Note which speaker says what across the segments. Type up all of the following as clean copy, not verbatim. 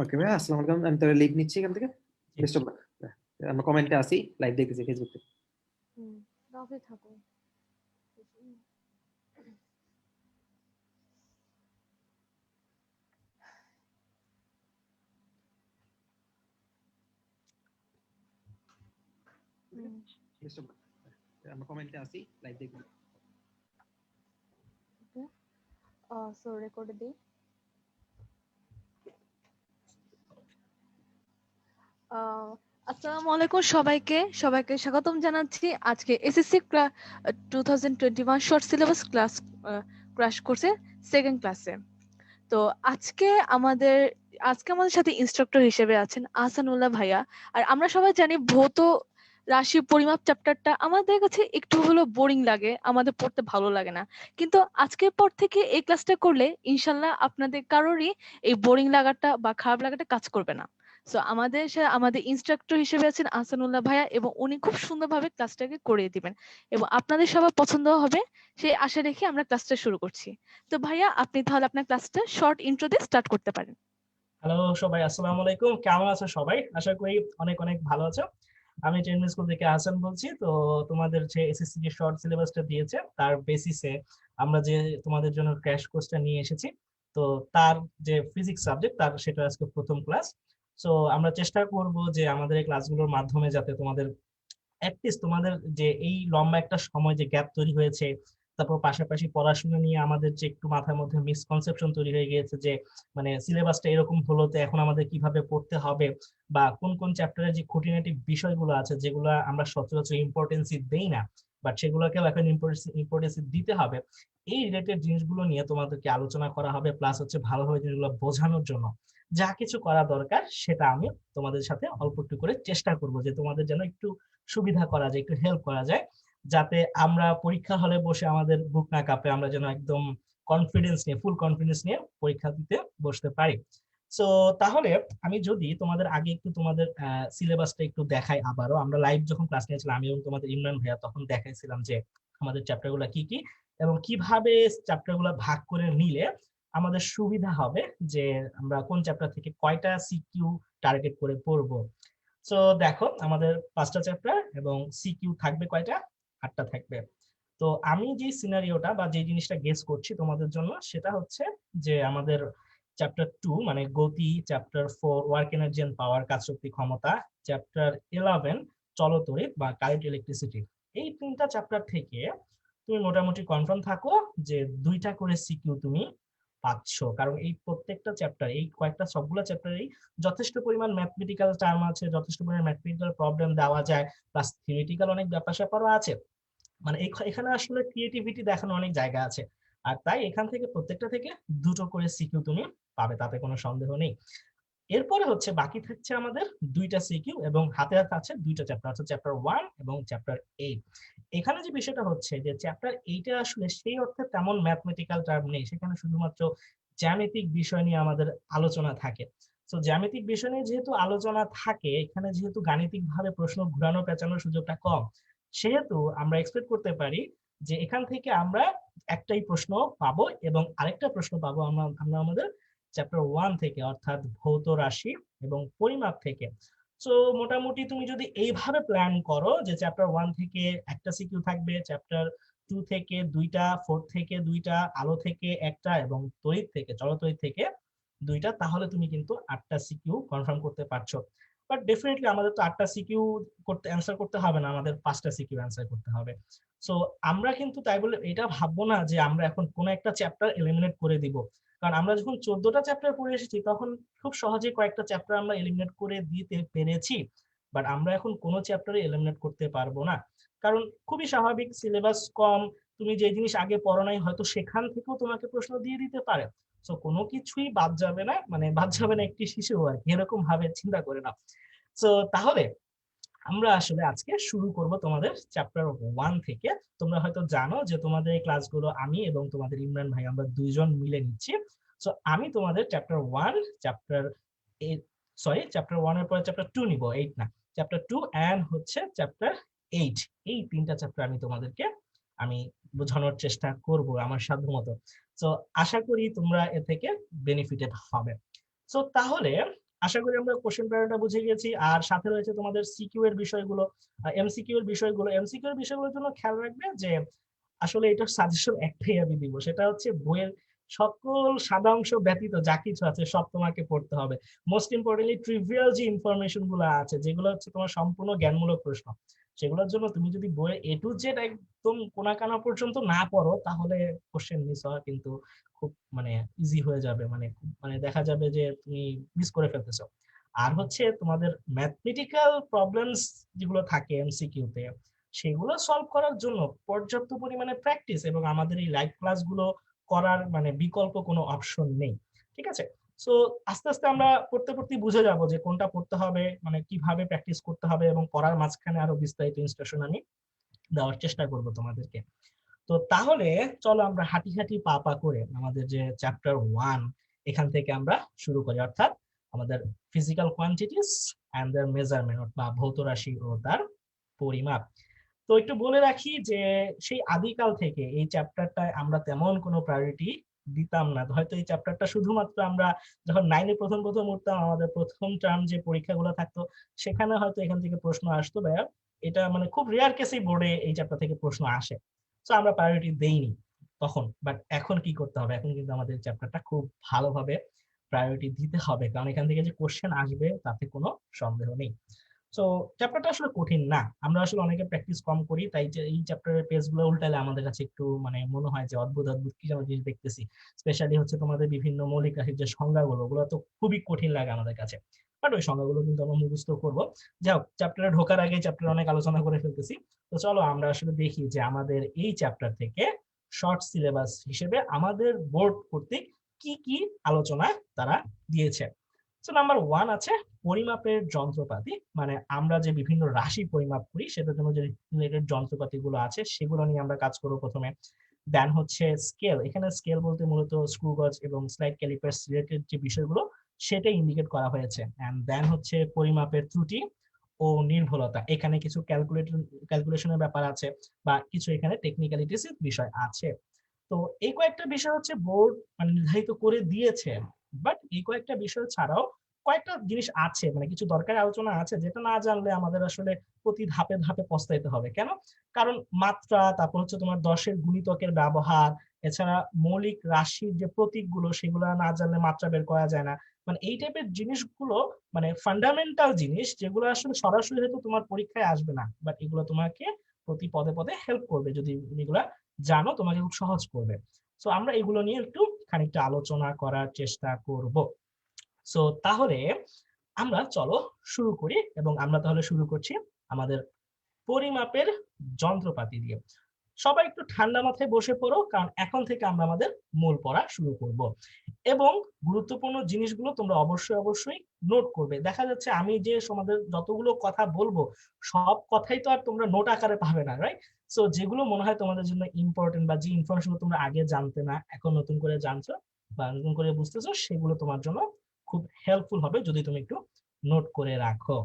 Speaker 1: ওকে ভাই, আসসালামু আলাইকুম। আমি তাহলে লিভ নিচ্ছি এখান থেকে।
Speaker 2: জি।
Speaker 1: Best of luck. আমরা কমেন্টে আসি, লাইভ দেখতেছি ফেসবুকে।
Speaker 3: রাফি থাকো।
Speaker 1: Best of luck. আমরা কমেন্টে আসি, লাইভ দেখতেছি।
Speaker 3: সো রেকর্ডে দিই। আসসালামু আলাইকুম সবাইকে স্বাগতম জানাচ্ছি আজকে এসএসসি 2021 শর্ট সিলেবাস ক্রাশ কোর্সে সেকেন্ড ক্লাসে। তো আজকে আমাদের সাথে ইনস্ট্রাক্টর হিসেবে আছেন আহসানুল্লাহ ভাইয়া। আর আমরা সবাই জানি ভৌত রাশি পরিমাপ চ্যাপ্টারটা আমাদের কাছে একটু হলেও বোরিং লাগে, আমাদের পড়তে ভালো লাগে না। কিন্তু আজকের পর থেকে এই ক্লাসটা করলে ইনশাল্লাহ আপনাদের কারোরই এই বোরিং লাগাটা বা খারাপ লাগাটা কাজ করবে না। সো আমাদের ইনস্ট্রাক্টর হিসেবে আছেন আহসানুল্লাহ ভাইয়া, এবং উনি খুব সুন্দরভাবে ক্লাসটাকে করিয়ে দিবেন এবং আপনাদের সবার পছন্দ হবে সেই আশা রেখে আমরা ক্লাসটা শুরু করছি। তো ভাইয়া, আপনি তাহলে আপনার ক্লাসটা শর্ট ইন্ট্রো দিয়ে স্টার্ট করতে পারেন।
Speaker 2: হ্যালো সবাই, আসসালামু আলাইকুম। কেমন আছো সবাই? আশা করি অনেক অনেক ভালো আছো। আমি টেনমিল স্কুল থেকে হাসান বলছি। তো তোমাদের যে এসএসসি যে শর্ট সিলেবাসটা দিয়েছে তার বেসিসে আমরা যে তোমাদের জন্য ক্র্যাশ কোর্সটা নিয়ে এসেছি। তো তার যে ফিজিক্স সাবজেক্ট তার সেটা আজকে প্রথম ক্লাস। সো আমরা চেষ্টা করব যে আমাদের এই ক্লাসগুলোর মাধ্যমে যাতে তোমাদের অ্যাটলিস্ট তোমাদের যে এই লম্বা একটা সময় যে গ্যাপ তৈরি হয়েছে, তারপর পাশাপাশি পড়াশোনা নিয়ে আমাদের যে একটু মাথার মধ্যে মিসকনসেপশন তৈরি হয়ে গিয়েছে যে মানে সিলেবাসটা এরকম হলো, তো এখন আমাদের কিভাবে পড়তে হবে বা কোন কোন চ্যাপ্টারে যে খুঁটিনাটি বিষয়গুলো আছে যেগুলো আমরা সচরাচর ইম্পর্টেন্সি দেই না, বাট সেগুলোকেও এখন ইম্পর্টেন্সি দিতে হবে। এই রিলেটেড জিনিসগুলো নিয়ে তোমাদেরকে আলোচনা করা হবে, প্লাস হচ্ছে ভালোভাবে জিনিসগুলো বোঝানোর জন্য যা কিছু করা দরকার সেটা আমি তোমাদের সাথে অল্প একটু করে চেষ্টা করব যে তোমাদের যেন একটু সুবিধা করা যায়, একটু হেল্প করা যায়, যাতে আমরা পরীক্ষা হলে বসে আমাদের বুক না কাঁপে, আমরা যেন একদম ফুল কনফিডেন্স নিয়ে পরীক্ষা দিতে বসতে পারি। সো তাহলে আমি যদি তোমাদের আগে একটু তোমাদের সিলেবাসটা একটু দেখাই। আবারও আমরা লাইভ যখন ক্লাস নিয়েছিলাম আমি এবং তোমাদের ইমরান ভাইয়া, তখন দেখাইছিলাম যে আমাদের চ্যাপ্টারগুলো কি কি এবং কিভাবে চ্যাপ্টারগুলো ভাগ করে নিলে আমাদের সুবিধা হবে, যে আমরা কোন চ্যাপ্টার থেকে কয়টা সিকিউ টার্গেট করে পড়বো। সো দেখো, আমাদের 5টা চ্যাপ্টার এবং সিকিউ থাকবে কয়টা? 8টা থাকবে। তো আমি যে সিনারিওটা বা যে জিনিসটা গেস করছি তোমাদের জন্য সেটা হচ্ছে যে আমাদের চ্যাপ্টার 2 মানে গতি, chapter 4 work energy and power কাজশক্তি ক্ষমতা, চ্যাপ্টার 11 চলতড়িৎ বা কারেন্ট ইলেকট্রিসিটি, এই 3টা চ্যাপ্টার থেকে তুমি মোটামুটি কনফার্ম থাকো যে 2টা করে সিকিউ তুমি পাচ্ছ। কারণ এই প্রত্যেকটা চ্যাপ্টার, এই কয়েকটা সবগুলো চ্যাপ্টারেই যথেষ্ট পরিমাণ ম্যাথমেটিক্যাল টার্ম আছে, যথেষ্ট পরিমাণ ম্যাথমেটিক্যাল প্রবলেম দেওয়া যায়, প্লাস থিওরিটিক্যাল অনেক ব্যাপার স্যাপারও আছে। মানে এখানে আসলে ক্রিয়েটিভিটি দেখানোর অনেক জায়গা আছে। আর তাই এখান থেকে প্রত্যেকটা থেকে 2টো করে সিকিউ তুমি পাবে, তাতে কোনো সন্দেহ নেই। এরপরে হচ্ছে বাকি থাকছে আমাদের 2টা সিকিউ এবং হাতে হাতে আছে 2টা চ্যাপ্টার, আছে চ্যাপ্টার 1 এবং চ্যাপ্টার 8। এখানে যে বিষয়টা হচ্ছে যে চ্যাপ্টার 8 এ আসলে সেই অর্থে তেমন ম্যাথমেটিক্যাল টার্ম নেই, সেখানে শুধুমাত্র জ্যামিতিক বিষয় নিয়ে আমাদের আলোচনা থাকে। তো জ্যামিতিক বিষয় নিয়ে যেহেতু আলোচনা থাকে, এখানে যেহেতু গাণিতিক ভাবে প্রশ্ন ঘুরানো পেঁচানোর সুযোগটা কম, সেহেতু আমরা এক্সপেক্ট করতে পারি যে এখান থেকে আমরা একটাই প্রশ্ন পাবো এবং আরেকটা প্রশ্ন পাবো আমরা আমরা আমাদের চ্যাপ্টার 1 থেকে, অর্থাৎ ভৌত রাশি এবং পরিমাপ থেকে। সো মোটামুটি তুমি যদি এইভাবে প্ল্যান করো যে চ্যাপ্টার 1 থেকে একটা সিকিউ থাকবে, চ্যাপ্টার 2 থেকে 2টা, 4 থেকে 2টা, আলো থেকে একটা এবং তড়িৎ থেকে, চলতড়িৎ থেকে 2টা, তাহলে তুমি কিন্তু 8টা সিকিউ কনফার্ম করতে পারছো। বাট ডেফিনেটলি আমাদের তো 8টা সিকিউ করতে অ্যান্সার করতে হবে না, আমাদের 5টা সিকিউ অ্যান্সার করতে হবে। সো আমরা কিন্তু তাই বলে এটা ভাববো না যে আমরা এখন কোন একটা চ্যাপ্টার এলিমিনেট করে দিব। কারণ আমরা যখন 14টা চ্যাপ্টার পড়ে এসেছি তখন খুব সহজে কয়েকটা চ্যাপ্টার আমরা এলিমিনেট করে দিতে পেরেছি, বাট আমরা এখন কোনো চ্যাপ্টারে এলিমিনেট করতে পারবো না। কারণ খুবই স্বাভাবিক, সিলেবাস কম, তুমি যে জিনিস আগে পড়ো নাই হয়তো সেখান থেকেও তোমাকে প্রশ্ন দিয়ে দিতে পারে। তো কোনো কিছুই বাদ যাবে না, মানে বাদ যাবে না একটি শিশু আর কি, এরকম ভাবে চিন্তা করে নাও। তো তাহলে আমরা আসলে আজকে শুরু করব তোমাদের চ্যাপ্টার 1 থেকে। তোমরা হয়তো জানো যে তোমাদের এই ক্লাসগুলো আমি এবং তোমাদের ইমরান ভাই আমরা দুইজন মিলে নিচ্ছি। সো আমি তোমাদের চ্যাপ্টার 1, চ্যাপ্টার চ্যাপ্টার 1 এর পরে চ্যাপ্টার 2 নিব, 8 না, চ্যাপ্টার 2 এন্ড হচ্ছে চ্যাপ্টার 8। এই 3টা চ্যাপ্টার আমি বোঝানোর চেষ্টা করব আমার সাধ্যমতো। সো আশা করি তোমরা এ থেকে বেনিফিটেড হবে। সো তাহলে আশা করি আমরা কোশ্চেন প্যাটার্নটা বুঝে গেছি। আর সাথে রয়েছে তোমাদের সিকিউ এর বিষয়গুলো, এমসিকিউ এর বিষয়গুলো। এমসিকিউ এর বিষয়গুলোর জন্য খেয়াল রাখবে যে আসলে এটার সাজেশন একটাই আমি দিব, সেটা হচ্ছে বইয়ের সকল সাদাংশ ব্যতীত যা কিছু আছে সব তোমাকে পড়তে হবে। মোস্ট ইম্পর্টেন্টলি ট্রিভিয়াল যে ইনফরমেশন গুলো আছে, যেগুলো হচ্ছে তোমার সম্পূর্ণ জ্ঞানমূলক প্রশ্ন, সেগুলোর জন্য তুমি যদি বইয়ের এ টু জেড একদম কোনাকানা পর্যন্ত না পড়ো, তাহলে কোশ্চেন মিস হওয়া কিন্তু খুব মানে ইজি হয়ে যাবে, মানে দেখা যাবে যে তুমি মিস করে ফেলতেছো। আর হচ্ছে তোমাদের ম্যাথমেটিক্যাল প্রবলেমস যেগুলো থাকে এমসিকিউ তে, সেগুলো সলভ করার জন্য পর্যাপ্ত পরিমাণে প্র্যাকটিস এবং আমাদের এই লাইভ ক্লাসগুলো করার মানে বিকল্প কোনো অপশন নেই। ঠিক আছে, সো আস্তে আস্তে আমরা পড়তে পড়তে বুঝে যাব যে কোনটা পড়তে হবে, মানে কিভাবে প্র্যাকটিস করতে হবে, এবং পড়ার মাঝখানে আরো বিস্তারিত ইনস্ট্রাকশন আমি দেওয়ার চেষ্টা করব তোমাদেরকে। তো তাহলে চলো আমরা হাঁটি হাঁটি পা পা করে আমাদের যে চ্যাপ্টার 1 এখান থেকে আমরা শুরু করি, অর্থাৎ আমাদের physical quantities and their measurement বা ভৌত রাশি ও তার পরিমাপ। তো একটু বলে রাখি যে সেই আদিকাল থেকে এই চ্যাপ্টারটায় আমরা তেমন কোনো প্রায়োরিটি দিতাম না। হয়তো এই চ্যাপ্টারটা শুধুমাত্র আমরা যখন 9 এ প্রথম প্রথম উঠতাম, আমাদের প্রথম টার্ম যে পরীক্ষাগুলো থাকতো সেখানে হয়তো এখান থেকে প্রশ্ন আসতো, ভাইয়া এটা মানে খুব রেয়ার কেসেই বোর্ডে এই চ্যাপ্টার থেকে প্রশ্ন আসে। তো আমরা প্রায়োরিটি দেইনি তখন, বাট এখন কি করতে হবে, এখন কিন্তু আমাদের চ্যাপ্টারটা খুব ভালোভাবে প্রায়োরিটি দিতে হবে, কারণ এখান থেকে যে কোশ্চেন আসবে তাতে কোনো সন্দেহ নেই। সো চ্যাপ্টারটা আসলে কঠিন না, আমরা আসলে অনেকে প্র্যাকটিস কম করি, তাই যে এই চ্যাপ্টারের পেজগুলো উল্টালে আমাদের কাছে একটু মানে মনে হয় যে অদ্ভুত অদ্ভুত কি যেন জিনিস দেখতেছি। স্পেশালি হচ্ছে তোমাদের বিভিন্ন মৌলিক রাশির যে সংজ্ঞাগুলো, ওগুলো তো খুবই কঠিন লাগে আমাদের কাছে, বাট ওই সংজ্ঞাগুলো কিন্তু আমরা মুখস্থ করবো। যাই হোক, চ্যাপ্টারে ঢোকার আগে চ্যাপ্টার অনেক আলোচনা করে ফেলতেছি। তো চলো আমরা আসলে দেখি যে আমাদের এই চ্যাপ্টার থেকে শর্ট সিলেবাস হিসেবে আমাদের বোর্ড কর্তৃক কি কি আলোচনা তারা দিয়েছে। তো নাম্বার 1 আছে পরিমাপের যন্ত্রপাতি, মানে আমরা যে বিভিন্ন রাশি পরিমাপ করি সেটার জন্য যে রিলেটেড যন্ত্রপাতি গুলো আছে সেগুলো নিয়ে আমরা কাজ করব প্রথমে। দেন হচ্ছে স্কেল, এখানে স্কেল বলতে মূলত স্ক্রু গজ এবং স্লাইড ক্যালিপার্স রিলেটেড যে বিষয়গুলো সেটা ইন্ডিকেট করা হয়েছে। এন্ড দেন হচ্ছে পরিমাপের ত্রুটি ও নির্ভুলতা, এখানে কিছু ক্যালকুলেশনের ব্যাপার আছে বা কিছু এখানে টেকনিক্যালিটিস বিষয় আছে। তো এই কয়েকটা বিষয় হচ্ছে বোর্ড মানে নির্ধারিত করে দিয়েছে, বাট এই কয়েকটা বিষয় ছাড়াও কয়েকটা জিনিস আছে, মানে কিছু দরকারি আলোচনা আছে যেটা না জানলে আমাদের আসলে প্রতি ধাপে ধাপে পস্তাইতে হবে। কেন? কারণ মাত্রা, তারপর হচ্ছে তোমার দশের গুণিতকের ব্যবহার, এছাড়া মৌলিক রাশির যে প্রতীকগুলো সেগুলো না জানলে মাত্রা বের করা যায় না। মানে এই টাইপের জিনিসগুলো মানে ফান্ডামেন্টাল জিনিস, যেগুলো আসলে সরাসরি হয়তো তোমার পরীক্ষায় আসবে না, বাট এগুলো তোমাকে প্রতি পদে পদে হেল্প করবে যদি এগুলা জানো, তোমাকে খুব সহজ করবে। সো আমরা এগুলো নিয়ে একটু খানিকটা আলোচনা করার চেষ্টা করব। সো তাহলে আমরা চলো শুরু করি, এবং আমরা তাহলে শুরু করছি আমাদের পরিমাপের যন্ত্রপাতি দিয়ে। সবাই একটু ঠান্ডা মাথায় বসে পড়ো, কারণ এখন থেকে আমরা আমাদের মূল পড়া শুরু করব, এবং গুরুত্বপূর্ণ জিনিসগুলো তোমরা অবশ্যই অবশ্যই নোট করবে। দেখা যাচ্ছে আমি যে তোমাদের যতগুলো কথা বলবো সব কথাই তো আর তোমরা নোট আকারে পাবে না, রাইট? সো যেগুলো মনে হয় তোমাদের জন্য ইম্পর্টেন্ট বা যে ইনফরমেশন তোমরা আগে জানতে না এখন নতুন করে জানছো বা নতুন করে বুঝতেছো, সেগুলো তোমার জন্য খুব হেল্পফুল হবে যদি তুমি একটু নোট করে রাখো।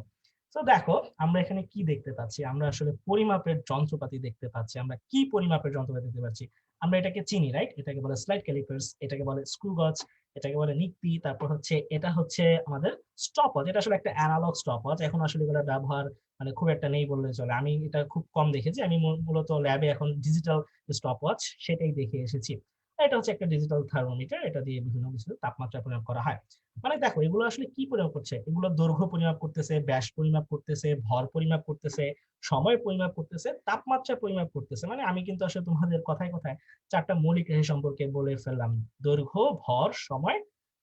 Speaker 2: তো দেখো আমরা এখানে কি দেখতে পাচ্ছি, আমরা আসলে পরিমাপের যন্ত্রপাতি দেখতে পাচ্ছি। আমরা কি পরিমাপের যন্ত্রপাতি দেখতে পাচ্ছি? আমরা এটাকে চিনি, রাইট? এটাকে বলে স্লাইড ক্যালিপার্স, এটাকে বলে স্ক্রু গজ, এটাকে বলে নিকপি, তারপর হচ্ছে এটা হচ্ছে আমাদের স্টপওয়াচ। এটা আসলে একটা অ্যানালগ স্টপওয়াচ, এখন আসলে এগুলোর ব্যবহার মানে খুব একটা নেই বললে চলে। আমি এটা খুব কম দেখেছি, আমি মূলত ল্যাবে এখন ডিজিটাল স্টপওয়াচ সেটাই দেখে এসেছি। এটা হচ্ছে একটা ডিজিটাল থার্মোমিটার, এটা দিয়ে বিভিন্ন কিছু তাপমাত্রা পরিমাপ করা হয়। মানে দেখো এগুলো আসলে কি পরিমাপ করছে, এগুলো দৈর্ঘ্য পরিমাপ করতেছে, ব্যাস পরিমাপ করতেছে, ভর পরিমাপ করতেছে, সময় পরিমাপ করতেছে, তাপমাত্রা পরিমাপ করতেছে। মানে আমি কিন্তু আসলে তোমাদের কথায় কথায় চারটা মৌলিক রাশি সম্পর্কে বলে ফেললাম: দৈর্ঘ্য, ভর, সময়,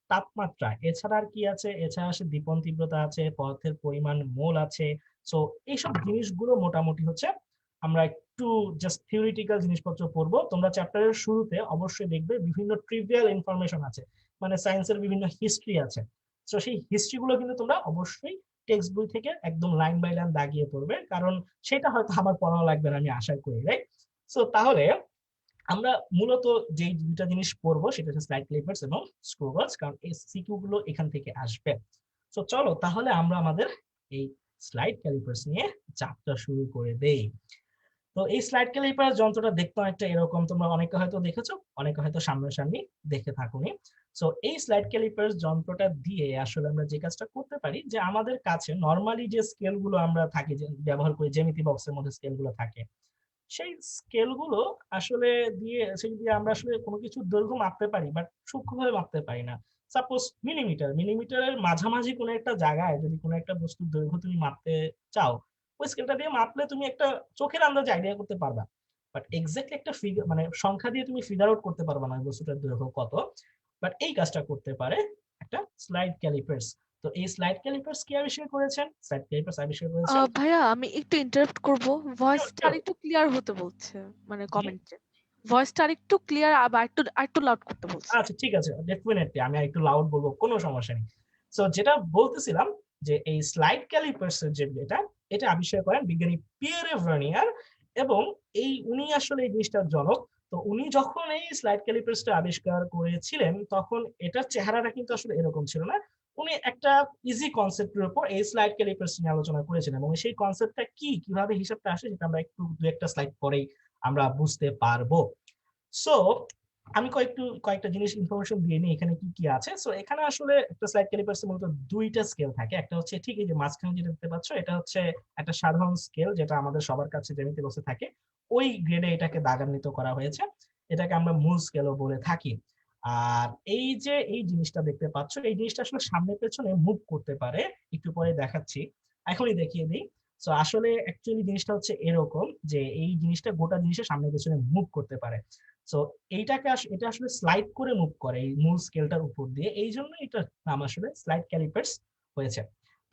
Speaker 2: তাপমাত্রা। এছাড়া আর কি আছে? এছাড়া আসে দীপন তীব্রতা আছে, পদার্থের পরিমাণ, মোল আছে। সো এইসব জিনিসগুলো মোটামুটি হচ্ছে আমরা একটু জাস্ট থিওরিটিক্যাল জিনিসপত্র পড়বো। তোমরা চ্যাপ্টারের শুরুতে অবশ্যই দেখবে বিভিন্ন ট্রিভিয়াল ইনফরমেশন আছে, মানে সায়েন্সের বিভিন্ন হিস্ট্রি আছে। তো সেই হিস্ট্রি গুলো কিন্তু তোমরা অবশ্যই টেক্সট বই থেকে একদম লাইন বাই লাইন দাগিয়ে পড়বে, কারণ সেটা হয়তো আমার পড়ানো লাগবে না আমি আশা করি, রাইট? সো তাহলে আমরা মূলত যে দুইটা জিনিস পড়বো সেটা হচ্ছে স্লাইড ক্যালিপার্স এবং স্ক্রু গজ, কারণ এই সিকিউ গুলো এখান থেকে আসবে। তো চলো তাহলে আমরা আমাদের এই স্লাইড ক্যালিপার্স নিয়ে যাত্রা শুরু করে দেই। তো এই স্লাইড ক্যালিপার যন্ত্রটা দেখতে অনেকটা এরকম, তোমরা অনেকে হয়তো দেখেছো, অনেকে হয়তো সামনাসামনি দেখে থাকোনি। সো এই স্লাইড ক্যালিপার্স যন্ত্রটা দিয়ে আসলে আমরা যে কাজটা করতে পারি, যে আমাদের কাছে নরমালি যে স্কেল গুলো আমরা থাকি যে ব্যবহার করি, জ্যামিতি বক্সের মধ্যে স্কেল গুলো থাকে, সেই স্কেল গুলো আসলে দিয়ে আমরা আসলে কোনো কিছু দৈর্ঘ্য মাপতে পারি, বাট সূক্ষ্মভাবে মাপতে পারি না। সাপোজ মিলিমিটারের মাঝামাঝি কোনো একটা জায়গায় যদি কোনো একটা বস্তুর দৈর্ঘ্য তুমি মাপতে চাও, ওই স্কেলটা দিয়ে মাপলে তুমি একটা চোখের আন্দাজে আইডিয়া করতে পারবা, বাট এক্স্যাক্টলি একটা ফিগার মানে সংখ্যা দিয়ে তুমি ফিগার আউট করতে পারবা না বস্তুটার দৈর্ঘ্য কত। বাট এই কাজটা করতে পারে একটা স্লাইড ক্যালিপার্স। তো এই স্লাইড ক্যালিপার্স কে আবিষ্কার করেছেন? স্লাইড ক্যালিপার্স আবিষ্কার করেছেন।
Speaker 3: ভাইয়া আমি একটু ইন্টারাপ্ট করব, ভয়েসটা আরেকটু ক্লিয়ার হতে বলছে, মানে কমেন্টে ভয়েসটা আরেকটু ক্লিয়ার আবার আরেকটু লাউড করতে বলছে।
Speaker 2: আচ্ছা ঠিক আছে, ডেফিনেটলি আমি একটু লাউড বলবো, কোনো সমস্যা নেই। সো যেটা বলতেছিলাম যে এই স্লাইড ক্যালিপার্স যে এটা আবিষ্কার করেন বিজ্ঞানী পিয়েরে ভার্নিয়ার, এবং উনি আসলে এই জিনিসটার জনক। তো উনি যখন এই স্লাইড ক্যালিপার্সটা আবিষ্কার করেছিলেন তখন এটার চেহারাটা কিন্তু আসলে এরকম ছিল না। উনি একটা ইজি কনসেপ্টের উপর এই স্লাইড ক্যালিপার্স নিয়ে আলোচনা করেছিলেন, এবং সেই কনসেপ্টটা কিভাবে হিসাবটা আসে সেটা আমরা একটু দু একটা স্লাইড পরেই আমরা বুঝতে পারবো। সো আমি কয়েকটা জিনিস ইনফরমেশন দিয়ে নিই এখানে কি কি আছে। সো এখানে আসলে একটা স্লাইড ক্যালিপার্সে মূলত দুইটা স্কেল থাকে। একটা হচ্ছে ঠিক এই যে মাঝখানে যেটা দেখতে পাচ্ছ, এটা হচ্ছে একটা সাধারণ স্কেল যেটা আমাদের সবার কাছে জ্যামিতি বক্সে থাকে, ওই গ্রেডে এটাকে দাগান্বিত করা হয়েছে, এটাকে আমরা মূল স্কেলও বলে থাকি। আর এই যে এই জিনিসটা দেখতে পাচ্ছ, এই জিনিসটা আসলে সামনে পেছনে মুভ করতে পারে, একটু পরে দেখাচ্ছি, এখনই দেখিয়ে দিই। সো আসলে অ্যাকচুয়ালি জিনিসটা হচ্ছে এরকম যে এই জিনিসটা গোটা জিনিসের সামনে পেছনে মুভ করতে পারে। সো এটা আসলে স্লাইড করে মুভ করে এই মূল স্কেলটার উপর দিয়ে, এই জন্য এটার নাম আসলে স্লাইড ক্যালিপার্স হয়েছে।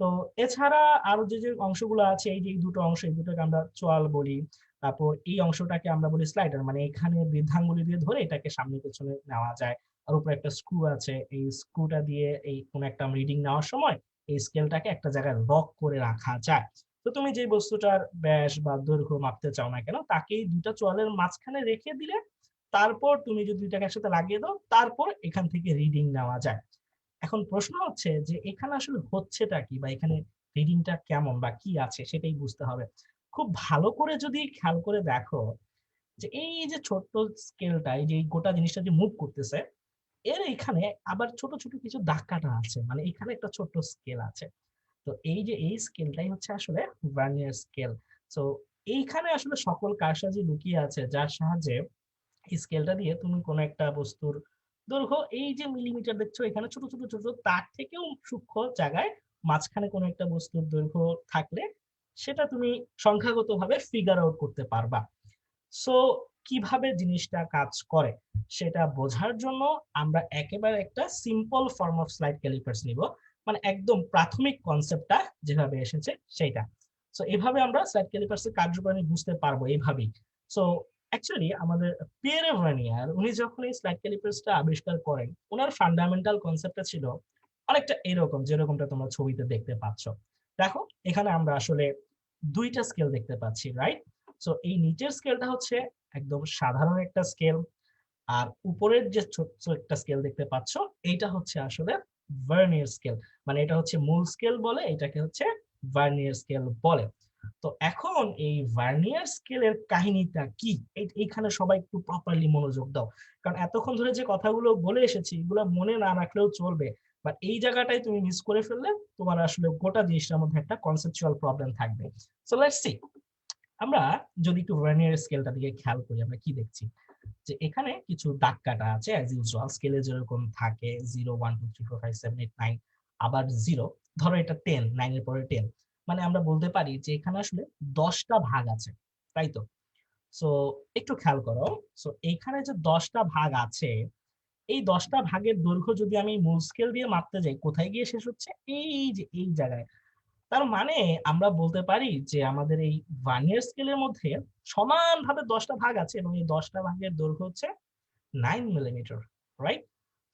Speaker 2: তো এছাড়া আরো যে যে অংশগুলো আছে, এই যে এই দুটো অংশ, এই দুটোকে আমরা চোয়াল বলি। তারপর এই অংশটাকে আমরা বলি স্লাইডার, মানে এখানে বৃদ্ধাঙ্গুলি দিয়ে ধরে এটাকে সামনে পেছনে নেওয়া যায়। আর উপরে একটা স্ক্রু আছে, এই স্ক্রুটা দিয়ে এই কোন একটা রিডিং নেওয়ার সময় এই স্কেলটাকে একটা জায়গায় লক করে রাখা যায়। তো তুমি যে বস্তুটার ব্যাস বা দৈর্ঘ্য মাপতে চাও না কেন, তাকে এই দুইটা চোয়ালের মাঝখানে রেখে দিলে, তারপর তুমি যদি দুইটাকে একসাথে লাগিয়ে দাও, তারপর এখান থেকে রিডিং নেওয়া যায়। এখন প্রশ্ন হচ্ছে যে এখানে আসলে হচ্ছেটা কি, বা এখানে রিডিংটা কেমন বা কি আছে সেটাই বুঝতে হবে। খুব ভালো করে যদি খেয়াল করে দেখো যে এই যে ছোট্ট স্কেলটা, এই যে গোটা জিনিসটা যে মুভ করতেছে, এর এখানে আবার ছোট ছোট কিছু দাগ কাটা আছে, মানে এখানে একটা ছোট্ট স্কেল আছে। তো এই যে এই স্কেলটাই হচ্ছে আসলে ভার্নিয়ার স্কেল। তো এইখানে আসলে সকল কারসাজি লুকিয়ে আছে, যার সাহায্যে স্কেলটা দিয়ে তুমি কোন একটা বস্তুর দৈর্ঘ্য, এই যে মিলিমিটার দেখছো এখানে ছোট ছোট ছোট, তার থেকেও সূক্ষ্ম জায়গায় মাঝখানে কোন একটা বস্তুর দৈর্ঘ্য থাকলে সেটা তুমি সংখ্যাগতভাবে ফিগার আউট করতে পারবা। সো কিভাবে জিনিসটা কাজ করে সেটা বোঝার জন্য আমরা একেবারে একটা simple form of slide callipers নিব, মানে একদম প্রাথমিক কনসেপ্টটা যেভাবে এসেছে সেটা। সো এভাবে আমরা স্লাইড ক্যালিপার্স এর কার্যকারিতা বুঝতে পারবো এইভাবেই। সো অ্যাকচুয়ালি আমাদের পিয়েরে ভার্নিয়ার উনি যখন এই স্লাইড ক্যালিপার্সটা আবিষ্কার করেন, ওনার ফান্ডামেন্টাল কনসেপ্টটা ছিল অনেকটা এরকম, যেরকমটা তোমরা ছবিতে দেখতে পাচ্ছ। দেখো এখানে আমরা আসলে দুইটা স্কেল দেখতে পাচ্ছি, রাইট? সো এই নিচের স্কেলটা হচ্ছে একদম সাধারণ একটা স্কেল, আর উপরের যে ছোট্ট একটা স্কেল দেখতে পাচ্ছ, এইটা হচ্ছে আসলে ভার্নিয়ার স্কেল, মানে এটা হচ্ছে মূল স্কেল বলে, এটাকে হচ্ছে ভার্নিয়ার স্কেল বলে। তো এখন এই ভার্নিয়ার স্কেলের কাহিনীটা কি, এইখানে সবাই একটু প্রপারলি মনোযোগ দাও, কারণ এতক্ষণ ধরে যে কথাগুলো বলে এসেছি এগুলো মনে না রাখলেও চলবে, বাট এই জায়গাটাই তুমি মিস করে ফেললে তোমার আসলে গোটা জিনিসটার মধ্যে একটা কনসেপচুয়াল প্রবলেম থাকবে। সো লেটস সি, আমরা যদি একটু ভার্নিয়ার স্কেলটা দিকে খেয়াল করি, আমরা কি দেখছি যে এখানে কিছু দাগ কাটা আছে অ্যাজ ইউজুয়াল স্কেলে যেরকম থাকে 0 1 2 3 4 5 7 8 9, আবার 0, ধরো এটা 10, 9 এর পরে 10, মানে আমরা বলতে পারি যে এখানে আসলে 10টা ভাগ আছে, তাই তো? সো একটু খেয়াল করো, সো এইখানে যে 10টা ভাগ আছে, এই 10টা ভাগের দৈর্ঘ্য যদি আমি মূল স্কেল দিয়ে মাপতে যাই, কোথায় গিয়ে শেষ হচ্ছে? এই যে এই জায়গায়। তার মানে আমরা বলতে পারি যে আমাদের এই ভার্নিয়ার স্কেলের মধ্যে সমানভাবে 10টা ভাগ আছে, এবং এই 10টা ভাগের দৈর্ঘ্য হচ্ছে 9 মিলিমিটার, রাইট?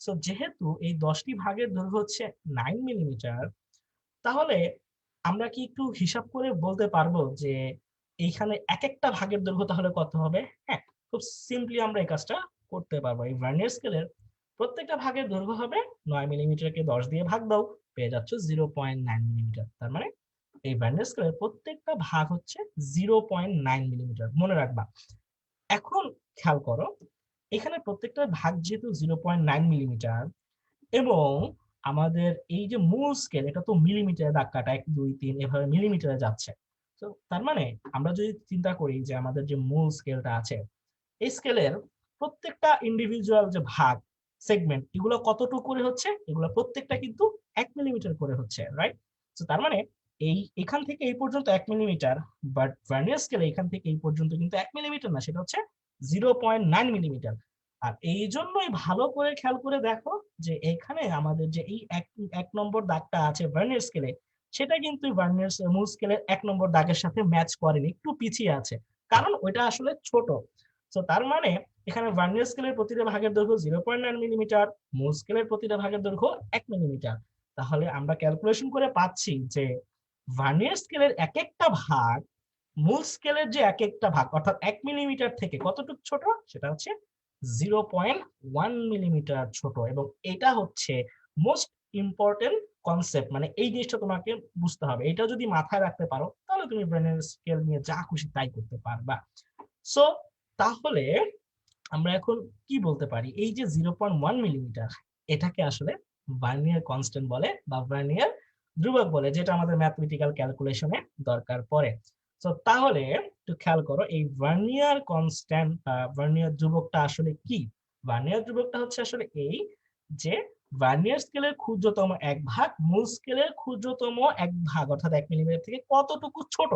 Speaker 2: সো যেহেতু এই 10টি ভাগের দৈর্ঘ্য হচ্ছে 9 মিলিমিটার, তাহলে আমরা কি একটু হিসাব করে বলতে পারবো যে এইখানে এক একটা ভাগের দৈর্ঘ্য তাহলে কত হবে? হ্যাঁ, খুব সিম্পলি আমরা এই কাজটা করতে পারবো। এই ভার্নিয়ার স্কেলের প্রত্যেকটা ভাগের দৈর্ঘ্য হবে 9 মিলিমিটারকে 10 দিয়ে ভাগ দাও, পেয়ে যাচ্ছ 0.9 মিলিমিটার। তার মানে এই ভার্নিয়ার স্কেলের প্রত্যেকটা ভাগ হচ্ছে 0.9 মিলিমিটার, মনে রাখবা। এখন খেয়াল করো, এখানে প্রত্যেকটা ভাগ যেহেতু 0.9 মিলিমিটার, এবং আমাদের এই যে মূল স্কেল, এটা তো মিলিমিটারে দাগ কাটা, 1 2 3 এভাবে মিলিমিটারে যাচ্ছে। তো তার মানে আমরা যদি চিন্তা করি যে আমাদের যে মূল স্কেলটা আছে, এই স্কেলের প্রত্যেকটা ইন্ডিভিজুয়াল যে ভাগ, সেগমেন্ট, এগুলো কতটুকু করে হচ্ছে, এগুলো প্রত্যেকটা কিন্তু 1 মিলিমিটার করে হচ্ছে, রাইট? তো তার মানে এখান থেকে এই পর্যন্ত 1 মিলিমিটার, বাট ভার্নিয়ার স্কেলে এখান থেকে এই পর্যন্ত কিন্তু 1 মিলিমিটার না, সেটা হচ্ছে 0.9 মিলিমিটার। আর এই জন্যই ভালো করে খেয়াল করে দেখো যে এখানে আমাদের যে এই এক নম্বর দাগটা আছে ভার্নিয়ার স্কেলে, সেটা কিন্তু ভার্নিয়ার মূল স্কেলের 1 নম্বর দাগের সাথে ম্যাচ করেনি, একটু পিছিয়ে আছে, কারণ ওইটা আসলে ছোট। তো তার মানে এখানে ভার্নিয়ার স্কেলের প্রতিটা ভাগের দৈর্ঘ্য 0.9 মিলিমিটার, মূল স্কেলের প্রতিটা ভাগের দৈর্ঘ্য 1 মিলিমিটার। তাহলে আমরা ক্যালকুলেশন করে পাচ্ছি যে ভার্নিয়ার স্কেলের এক একটা ভাগ মূল স্কেলের যে এক একটা ভাগ অর্থাৎ 1 মিলিমিটার থেকে কতটুকু ছোট, সেটা হচ্ছে 0.1 মিলিমিটার ছোট। এবং এটা হচ্ছে মোস্ট ইম্পর্টেন্ট কনসেপ্ট, মানে এই জিনিসটা তোমাকে বুঝতে হবে। এটা যদি মাথায় রাখতে পারো তাহলে তুমি ভার্নিয়ার স্কেল নিয়ে যা খুশি তাই করতে পারবা। সো তাহলে আমরা এখন কি বলতে পারি, এই যে 0.1 মিলিমিটার, এটাকে আসলে ভার্নিয়ার কনস্ট্যান্ট বলে বা ভার্নিয়ার ধ্রুবক বলে, যেটা আমাদের ম্যাথমেটিক্যাল ক্যালকুলেশনে দরকার পড়ে। তো তাহলে একটু খেয়াল করো, এই ভার্নিয়ার কনস্ট্যান্ট ভার্নিয়ার ধ্রুবকটা আসলে কি। ভার্নিয়ার ধ্রুবকটা হচ্ছে আসলে এই যে ভার্নিয়ার স্কেলের ক্ষুদ্রতম এক ভাগ মূল স্কেলের ক্ষুদ্রতম এক ভাগ অর্থাৎ 1 মিলিমিটার থেকে কতটুকু ছোট,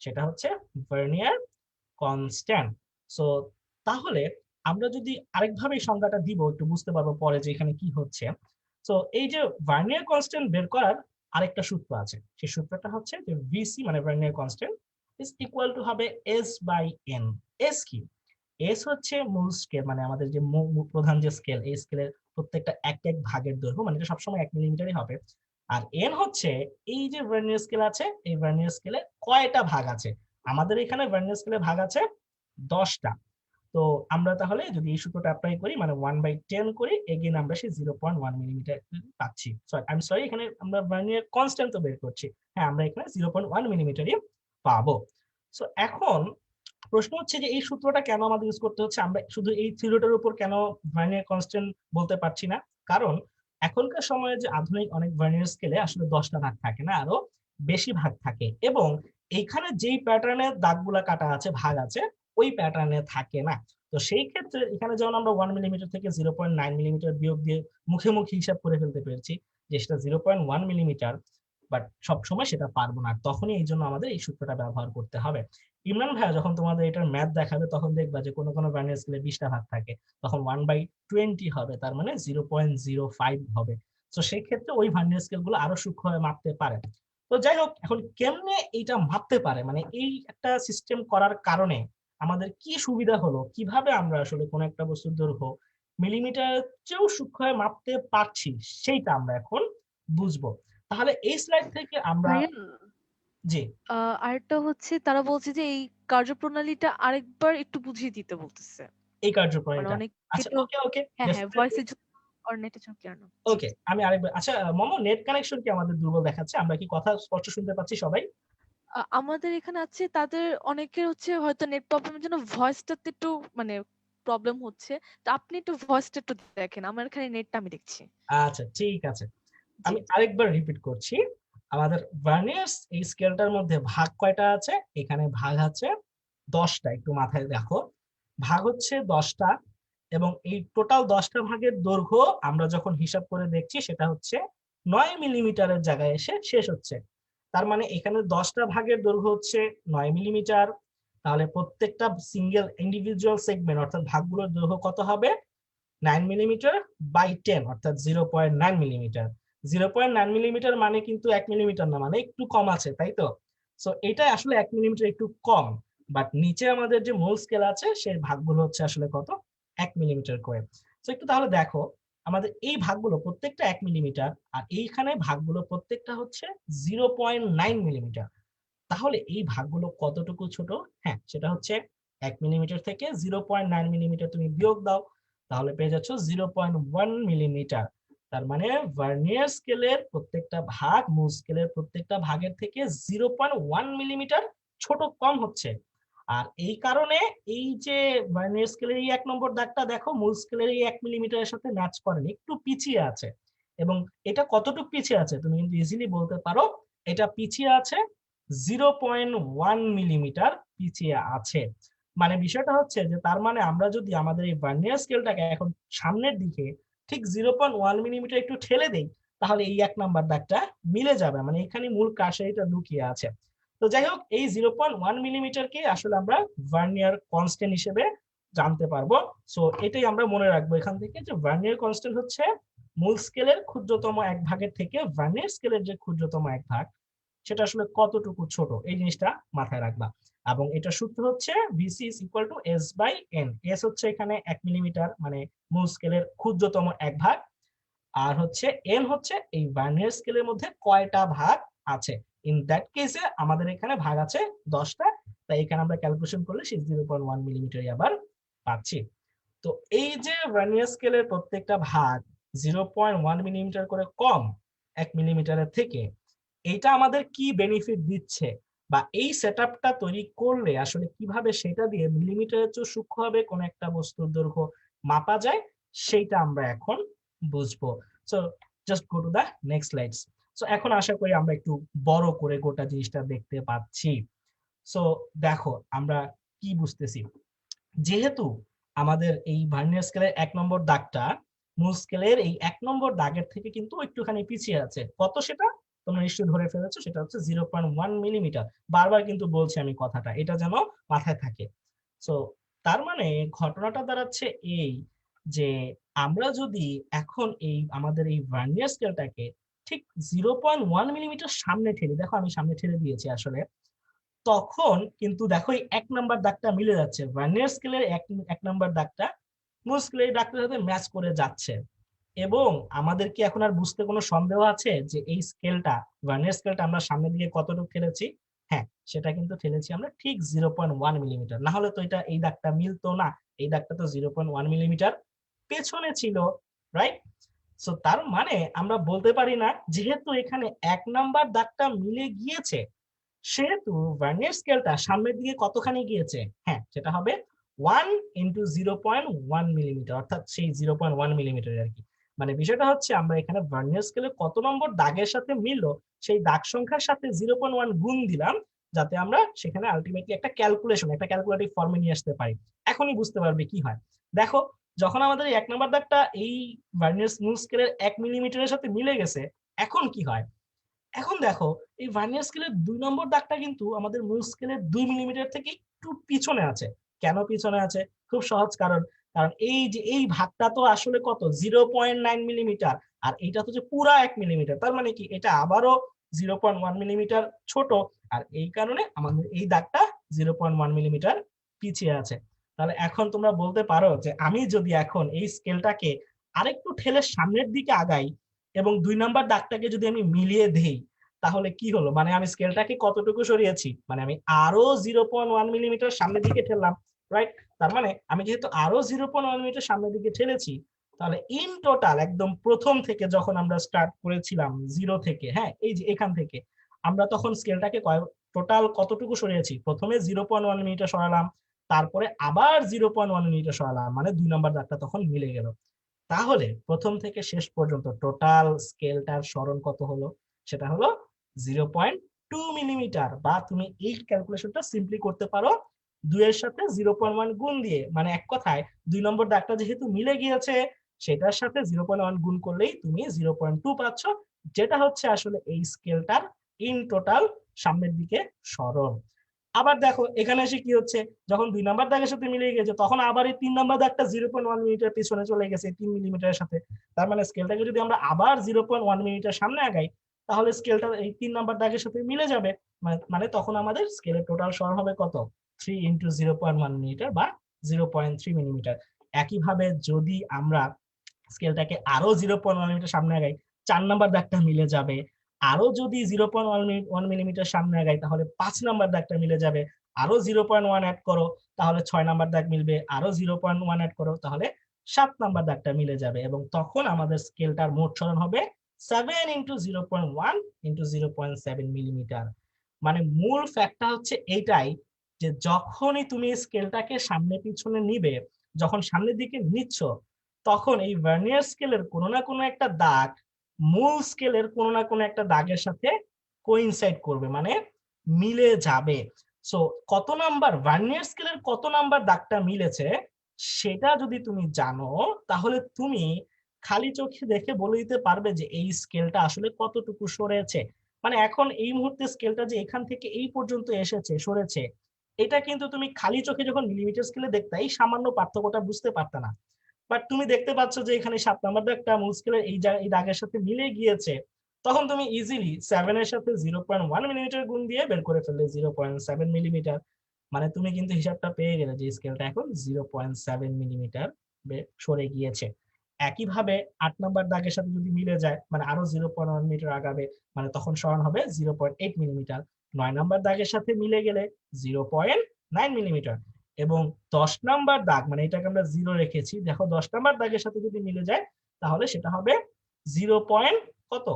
Speaker 2: সেটা হচ্ছে ভার্নিয়ার কনস্ট্যান্ট। সো তাহলে আমরা যদি আরেকভাবে এই সংজ্ঞাটা দিব, একটু বুঝতে পারবো পরে যে এখানে কি হচ্ছে। তো এই যে ভার্নিয়ার কনস্ট্যান্ট বের করার আরেকটা সূত্র আছে, সেই সূত্রটা হচ্ছে যে ভিসি মানে vernier constant is equal two হবে এস বাই এন। এস কি? এস হচ্ছে মূল স্কেল, মানে আমাদের যে প্রধান যে স্কেল, এই স্কেলের প্রত্যেকটা এক এক ভাগের দৈর্ঘ্য, মানে এটা সবসময় 1 মিলিমিটারই হবে। আর এন হচ্ছে এই যে ভার্নিয়ার স্কেল আছে, এই ভার্নিয়ার স্কেলে কয়টা ভাগ আছে। আমাদের এখানে ভার্নিয়ার স্কেলে ভাগ আছে 10টা। তো আমরা তাহলে যদি এই সূত্রটা অ্যাপ্লাই করি, মানে 1/10 করি, এগেইন আমরা সেই 0.1 মিলিমিটার পাচ্ছি। সরি, আই এম সরি, এখানে আমরা ভার্নিয়ার কনস্ট্যান্ট তো বের করছি। হ্যাঁ, আমরা এখানে 0.1 মিলিমিটারই পাবো। সো এখন প্রশ্ন হচ্ছে যে এই সূত্রটা কেন আমাদের ইউজ করতে হচ্ছে, আমরা শুধু এই থিওরিটার উপর কেন ভার্নিয়ার কনস্ট্যান্ট বলতে পারছি না? কারণ এখনকার সময়ে যে আধুনিক অনেক ভার্নিয়ার স্কেলে আসলে 10টা ভাগ থাকে না, আরো বেশি ভাগ থাকে, এবং এইখানে যেই প্যাটার্নের দাগগুলা কাটা আছে, ভাগ আছে, ওই প্যাটার্নে থাকে না। তো সেই ক্ষেত্রে এখানে যেমন আমরা 1 মিলিমিটার থেকে 0.9 মিলিমিটার বিয়োগ দিয়ে মুখে মুখে হিসাব করে ফেলতে পেরেছি যে সেটা 0.1 মিলিমিটার, বাট সবসময় সেটা পারবো না, তখনই এই জন্য আমাদের এই সূত্রটা ব্যবহার করতে হবে। ইমরান ভাইয়া যখন তোমাদের এটার ম্যাথ দেখাবে তখন দেখবা যে কোনো কোনো ভার্নিয়ার স্কেলে 20টা ভাগ থাকে, তখন 1/20 হবে, তার মানে 0.05 হবে। তো সেই ক্ষেত্রে ওই ভার্নিয়ার স্কেল গুলো আরো সূক্ষ্মভাবে মাপতে পারে। তো যাই হোক, এখন কেমনে এইটা মাপতে পারে, মানে এই একটা সিস্টেম করার কারণে আমাদের কি সুবিধা হলো, কিভাবে আমরা আসলে কোন একটা বস্তুর দৈর্ঘ্য মিলিমিটার চেয়েও সূক্ষ্মভাবে মাপতে পারছি, সেইটা আমরা এখন বুঝবো। তাহলে এই স্লাইড থেকে আমরা
Speaker 3: ভাইয়া,
Speaker 2: জি
Speaker 3: আরেকটা হচ্ছে তারা বলছে যে এই কার্যপ্রণালীটা আরেকবার একটু বুঝিয়ে দিতে বলতেছে।
Speaker 2: এই
Speaker 3: মানে
Speaker 2: কার্যপ্রণালীটা,
Speaker 3: অনেকে
Speaker 2: আচ্ছা
Speaker 3: তো
Speaker 2: ওকে ওকে,
Speaker 3: হ্যাঁ হ্যাঁ
Speaker 2: ডেফিনেটলি
Speaker 3: ভয়েসের জন্য আর নেটের জন্য কেন। জি
Speaker 2: ওকে।
Speaker 3: জি।
Speaker 2: আমি আরেকবার, আচ্ছা মোমো, নেট কানেকশন কি আমাদের দুর্বল দেখাচ্ছে? আমরা কি কথা স্পষ্ট শুনতে পাচ্ছি সবাই?
Speaker 3: আমাদের এখানে আছে, তাদের অনেকের হচ্ছে হয়তো নেট প্রবলেমের জন্য ভয়েসটাতে একটু মানে প্রবলেম হচ্ছে। তো আপনি একটু ভয়েসটা একটু দেখেন, আমার এখানে নেটটা আমি দেখছি।
Speaker 2: আচ্ছা ঠিক আছে,
Speaker 3: জি
Speaker 2: আমি
Speaker 3: জি।
Speaker 2: আরেকবার রিপিট করছি। আমাদের ভার্নিয়ার এই স্কেলটার মধ্যে ভাগ কয়টা আছে? এখানে ভাগ আছে 10টা, একটু মাথায় দেখো, ভাগ হচ্ছে 10টা। এবং এই টোটাল 10টা ভাগের দৈর্ঘ্য আমরা যখন হিসাব করে দেখছি সেটা হচ্ছে 9 মিলিমিটারের জায়গায় এসে শেষ হচ্ছে। তার মানে এখানে 10টা ভাগের দৈর্ঘ্য হচ্ছে 9 মিলিমিটার। তাহলে প্রত্যেকটা সিঙ্গেল ইন্ডিভিজুয়াল সেগমেন্ট অর্থাৎ ভাগগুলোর দৈর্ঘ্য কত হবে? 9 মিলিমিটার বাই 10 অর্থাৎ 0.9 মিলিমিটার। 0.9 মিলিমিটার মানে কিন্তু 1 মিলিমিটার না, মানে একটু কম আছে, তাই তো? সো এটা আসলে 1 মিলিমিটার একটু কম, বাট নিচে আমাদের যে মূল স্কেল আছে সেই ভাগগুলো হচ্ছে আসলে কত? 1 মিলিমিটার করে। সো একটু তাহলে দেখো, আমাদের এই ভাগগুলো প্রত্যেকটা 1 মিলিমিটার, আর এইখানে ভাগগুলো প্রত্যেকটা হচ্ছে 0.9 মিলিমিটার। তাহলে এই ভাগগুলো কতটুকু ছোট? হ্যাঁ, সেটা হচ্ছে 1 মিলিমিটার থেকে 0.9 মিলিমিটার তুমি বিয়োগ দাও, তাহলে পেয়ে যাচ্ছ 0.1 মিলিমিটার। তার মানে ভার্নিয়ার স্কেলের প্রত্যেকটা ভাগ মূল স্কেলের প্রত্যেকটা ভাগের থেকে 0.1 মিলিমিটার ছোট, কম হচ্ছে। আর এই কারণে এই যে ভার্নিয়ার স্কেলের এই 1 নম্বর দাগটা দেখো মূল স্কেলের এই 1 মিলিমিটারের সাথে ম্যাচ করেনি, একটু পিছিয়ে আছে। এবং এটা কতটুকু পিছিয়ে আছে তুমি কিন্তু ইজিলি বলতে পারো এটা পিছিয়ে আছে 0.1 মিলিমিটার পিছিয়ে আছে। মানে বিষয়টা হচ্ছে যে তার মানে আমরা যদি আমাদের এই ভার্নিয়ার স্কেলটাকে এখন সামনের দিকে ঠিক 0.1 মিলিমিটার একটু ঠেলে দেই, তাহলে এই 1 নাম্বার দাগটা মিলে যাবে, মানে এখানে মূল কারসাজিটা লুকিয়ে আছে। তো যাই হোক, এই 0.1 মিলিমিটারকে আসলে আমরা ভার্নিয়ার কনস্ট্যান্ট হিসেবে জানতে পারবো। সো এটাই আমরা মনে রাখবো এখান থেকে, যে ভার্নিয়ার কনস্ট্যান্ট হচ্ছে মূল স্কেলের ক্ষুদ্রতম এক ভাগের থেকে ভার্নিয়ার স্কেলের যে ক্ষুদ্রতম এক ভাগ সেটা আসলে কতটুকু ছোট, এই জিনিসটা মাথায় রাখবা। এবং এটা সূত্র হচ্ছে VC is equal to S by N. S হচ্ছে এখানে 1 মিলিমিটার, মানে মূল স্কেলের ক্ষুদ্রতম এক ভাগ, আর হচ্ছে এন হচ্ছে এই ভার্নিয়ার স্কেলের মধ্যে কয়টা ভাগ আছে। ইন দ্যাট কেসে আমাদের এখানে ভাগ আছে 10টা, তাই এখানে আমরা ক্যালকুলেশন করলে সেই 0.1 মিলিমিটারই আবার পাচ্ছি। তো এই যে ভার্নিয়ার স্কেলের প্রত্যেকটা ভাগ 0.1 মিলিমিটার করে কম 1 মিলিমিটারের থেকে, এইটা আমাদের কি বেনিফিট দিচ্ছে, বা এই সেটআপটা তৈরি করলে আসলে কিভাবে সেটা দিয়ে মিলিমিটারের চেয়ে সূক্ষ্মভাবে কোন একটা বস্তুর দৈর্ঘ্য মাপা যায়, সেইটা আমরা এখন বুঝবো। So just go to the next slides. So এখন আশা করি আমরা একটু বড় করে গোটা জিনিসটা দেখতে পাচ্ছি। সো দেখো আমরা কি বুঝতেছি, যেহেতু আমাদের এই ভার্নিয়ার স্কেলের 1 নম্বর দাগটা মূল স্কেলের এই 1 নম্বর দাগের থেকে কিন্তু একটুখানি পিছিয়ে আছে, কত সেটা তোমরা নিশ্চয়ই ধরে ফেলেছো, সেটা হচ্ছে 0.1 মিলিমিটার। বারবার কিন্তু বলছি আমি কথাটা, এটা যেন মাথায় থাকে। সো তার মানে ঘটনাটা দাঁড়াচ্ছে এই, যে আমরা যদি এখন এই আমাদের এই ভার্নিয়ার স্কেলটাকে ঠিক 0.1 মিলিমিটার সামনে ঠেলি, দেখো আমি সামনে ঠেলে দিয়েছি আসলে, তখন কিন্তু দেখো এই 1 নাম্বার দাগটা মিলে যাচ্ছে, ভার্নিয়ার স্কেলের 1 নাম্বার দাগটা মূল স্কেলের দাগটার সাথে ম্যাচ করে যাচ্ছে। এবং আমাদের কি এখন আর বুঝতে কোনো সন্দেহ আছে যে এই স্কেলটা, ভার্নিয়ার স্কেলটা আমরা সামনের দিকে কতটুকু ঠেলেছি? হ্যাঁ, সেটা কিন্তু ঠেলেছি আমরা ঠিক 0.1 মিলিমিটার, না হলে তো এটা এই দাগটা মিলতো না, এই দাগটা তো 0.1 মিলিমিটার পেছনে ছিল, রাইট? সো তার মানে আমরা বলতে পারি না, যেহেতু এখানে 1 নাম্বার দাগটা মিলে গিয়েছে, সেহেতু ভার্নিয়ার স্কেলটা সামনের দিকে কতখানি গিয়েছে, হ্যাঁ সেটা হবে 1 ইন্টু 0.1 মিলিমিটার, অর্থাৎ সেই 0.1 মিলিমিটার আর কি। মানে বিষয়টা হচ্ছে আমরা এখানে ভার্নিয়ার স্কেলে কত নম্বর দাগের সাথে মিললো সেই দাগ সংখ্যার সাথে 0.1 গুণ দিলাম, যাতে আমরা সেখানে আলটিমেটলি একটা ক্যালকুলেশন, একটা ক্যালকুলেটিভ ফর্মে নিয়ে আসতে পারি। এখনই বুঝতে পারবে কি হয়। দেখো, যখন আমাদের এই 1 নম্বর দাগটা এই ভার্নিয়ার স্মুথ স্কেলের 1 মিলিমিটারের সাথে মিলে গেছে, এখন কি হয়? এখন দেখো, এই ভার্নিয়ার স্কেলের 2 নম্বর দাগটা কিন্তু আমাদের মূল স্কেলের 2 মিলিমিটার থেকে একটু পিছনে আছে। কেন পিছনে আছে? খুব সহজ কারণ, কারণ এই যে এই ভাগটা তো আসলে কত 0.9 মিলিমিটার, আর এটা তো যে পুরা 1 মিলিমিটার, তার মানে কি এটা আবারও 0.1 মিলিমিটার ছোট, আর এই কারণে আমাদের এই দাগটা 0.1 মিলিমিটার পিছিয়ে আছে। তাহলে এখন তোমরা বলতে পারো যে আমি যদি এখন এই স্কেলটাকে আরেকটু ঠেলে সামনের দিকে আগাই এবং 2 নাম্বার দাগটাকে যদি আমি মিলিয়ে দেই, তাহলে কি হলো? মানে আমি স্কেলটাকে কতটুকু সরিয়েছি, মানে আমি আরো 0.1 মিলিমিটার সামনের দিকে ঠেললাম, রাইট? তার মানে আমি যেহেতু আরো 0.1 মিলিমিটার সামনের দিকে ঠেলেছি, তাহলে ইন টোটাল একদম প্রথম থেকে যখন আমরা স্টার্ট করেছিলাম 0 থেকে, হ্যাঁ এই যে এখান থেকে আমরা তখন স্কেলটাকে টোটাল কতটুকু সরিয়েছি? প্রথমে 0.1 মিলিমিটার সরালাম, তারপরে আবার 0.1 মিলিমিটার সরালাম, মানে 2 নাম্বার দাগটা তখন মিলে গেল। তাহলে প্রথম থেকে শেষ পর্যন্ত টোটাল স্কেলটার সরণ কত হলো? সেটা হলো 0.2 মিলিমিটার, বা তুমি এই ক্যালকুলেশনটা সিম্পলি করতে পারো 2 এর সাথে 0.1 গুণ দিয়ে, মানে এক কথায় 2 নম্বর দাগটা যেহেতু মিলে গিয়েছে সেটার সাথে 0.1 গুণ করলেই তুমি 0.2 পাচ্ছ, যেটা হচ্ছে আসলে এই স্কেলটার ইন টোটাল সামনের দিকে সরণ। আবার দেখো এখানে এসে কি হচ্ছে, যখন 2 নাম্বার দাগের সাথে মিলে গেছে তখন আবার এই 3 নাম্বার দাগটা 0.1 মিলিমিটার পিছনে চলে গেছে 3 মিলিমিটারের সাথে। তার মানে স্কেলটাকে যদি আমরা আবার 0.1 মিলিমিটার সামনে আগাই, তাহলে স্কেলটা এই 3 নাম্বার দাগের সাথে মিলে যাবে, মানে তখন আমাদের স্কেলের টোটাল সর হবে কত? 3 ইন্টু 0.1 মিলিমিটার বা 0.3 মিলিমিটার। একইভাবে যদি আমরা স্কেলটাকে আরো 0.1 মিলিমিটার সামনে আগাই, 4 নাম্বার দাগটা মিলে যাবে। আরো যদি 0.1 মিলিমিটার সামনে আগাই, তাহলে 5 নাম্বার দাগটা মিলে যাবে। আরো 0.1 অ্যাড করো, তাহলে 6 নাম্বার দাগ মিলবে। আরো 0.1 অ্যাড করো, তাহলে 7 নাম্বার দাগটা মিলে যাবে, এবং তখন আমাদের স্কেলটার মোট সরণ হবে 7 ইন্টু 0.1 ইন্টু 0.7 মিলিমিটার। মানে মূল ফ্যাক্টটা হচ্ছে এইটাই, যে যখনই তুমি স্কেলটাকে সামনে পিছনে নিবে, যখন সামনের দিকে নিচ্ছ, তখন এই ভার্নিয়ার স্কেলের কোনো না কোনো একটা দাগ মূল স্কেলের কোনো না কোনো একটা দাগের সাথে কোইনসাইড করবে, মানে মিলে যাবে। সো কত নাম্বার ভার্নিয়ার স্কেলের কত নাম্বার দাগটা মিলেছে সেটা যদি তুমি জানো, তাহলে তুমি খালি চোখে দেখে বলে দিতে পারবে যে এই স্কেলটা আসলে কতটুকু সরেছে। মানে এখন এই মুহূর্তে স্কেলটা যে এখান থেকে এই পর্যন্ত এসেছে, সরেছে, এটা কিন্তু তুমি খালি চোখে যখন মিলিমিটার স্কেলে দেখতে এই সামান্য পার্থক্যটা বুঝতে পারতে না। বাট তুমি দেখতে পাচ্ছ যে এখানে 7 নাম্বার দাগটা মূল স্কেলের এই দাগের সাথে মিলে গিয়েছে, তখন তুমি ইজিলি 7 এর সাথে 0.1 মিলিমিটার গুণ দিয়ে বের করে ফেললে 0.7 মিলিমিটার। মানে তুমি কিন্তু হিসাবটা পেয়ে গেলে যে স্কেলটা এখন 0.7 মিলিমিটার সরে গিয়েছে। একইভাবে 8 নাম্বার দাগের সাথে যদি মিলে যায়, মানে আরো 0.1 মিটার আগাবে, মানে তখন সমান হবে 0.8 মিলিমিটার। 9 নাম্বার দাগের সাথে মিলে গেলে 0.9 মিলিমিটার। এবং 10 নাম্বার দাগ, মানে এটাকে আমরা 0 রেখেছি, দেখো 10 নাম্বার দাগের সাথে যদি মিলে যায় তাহলে সেটা হবে 0. কত,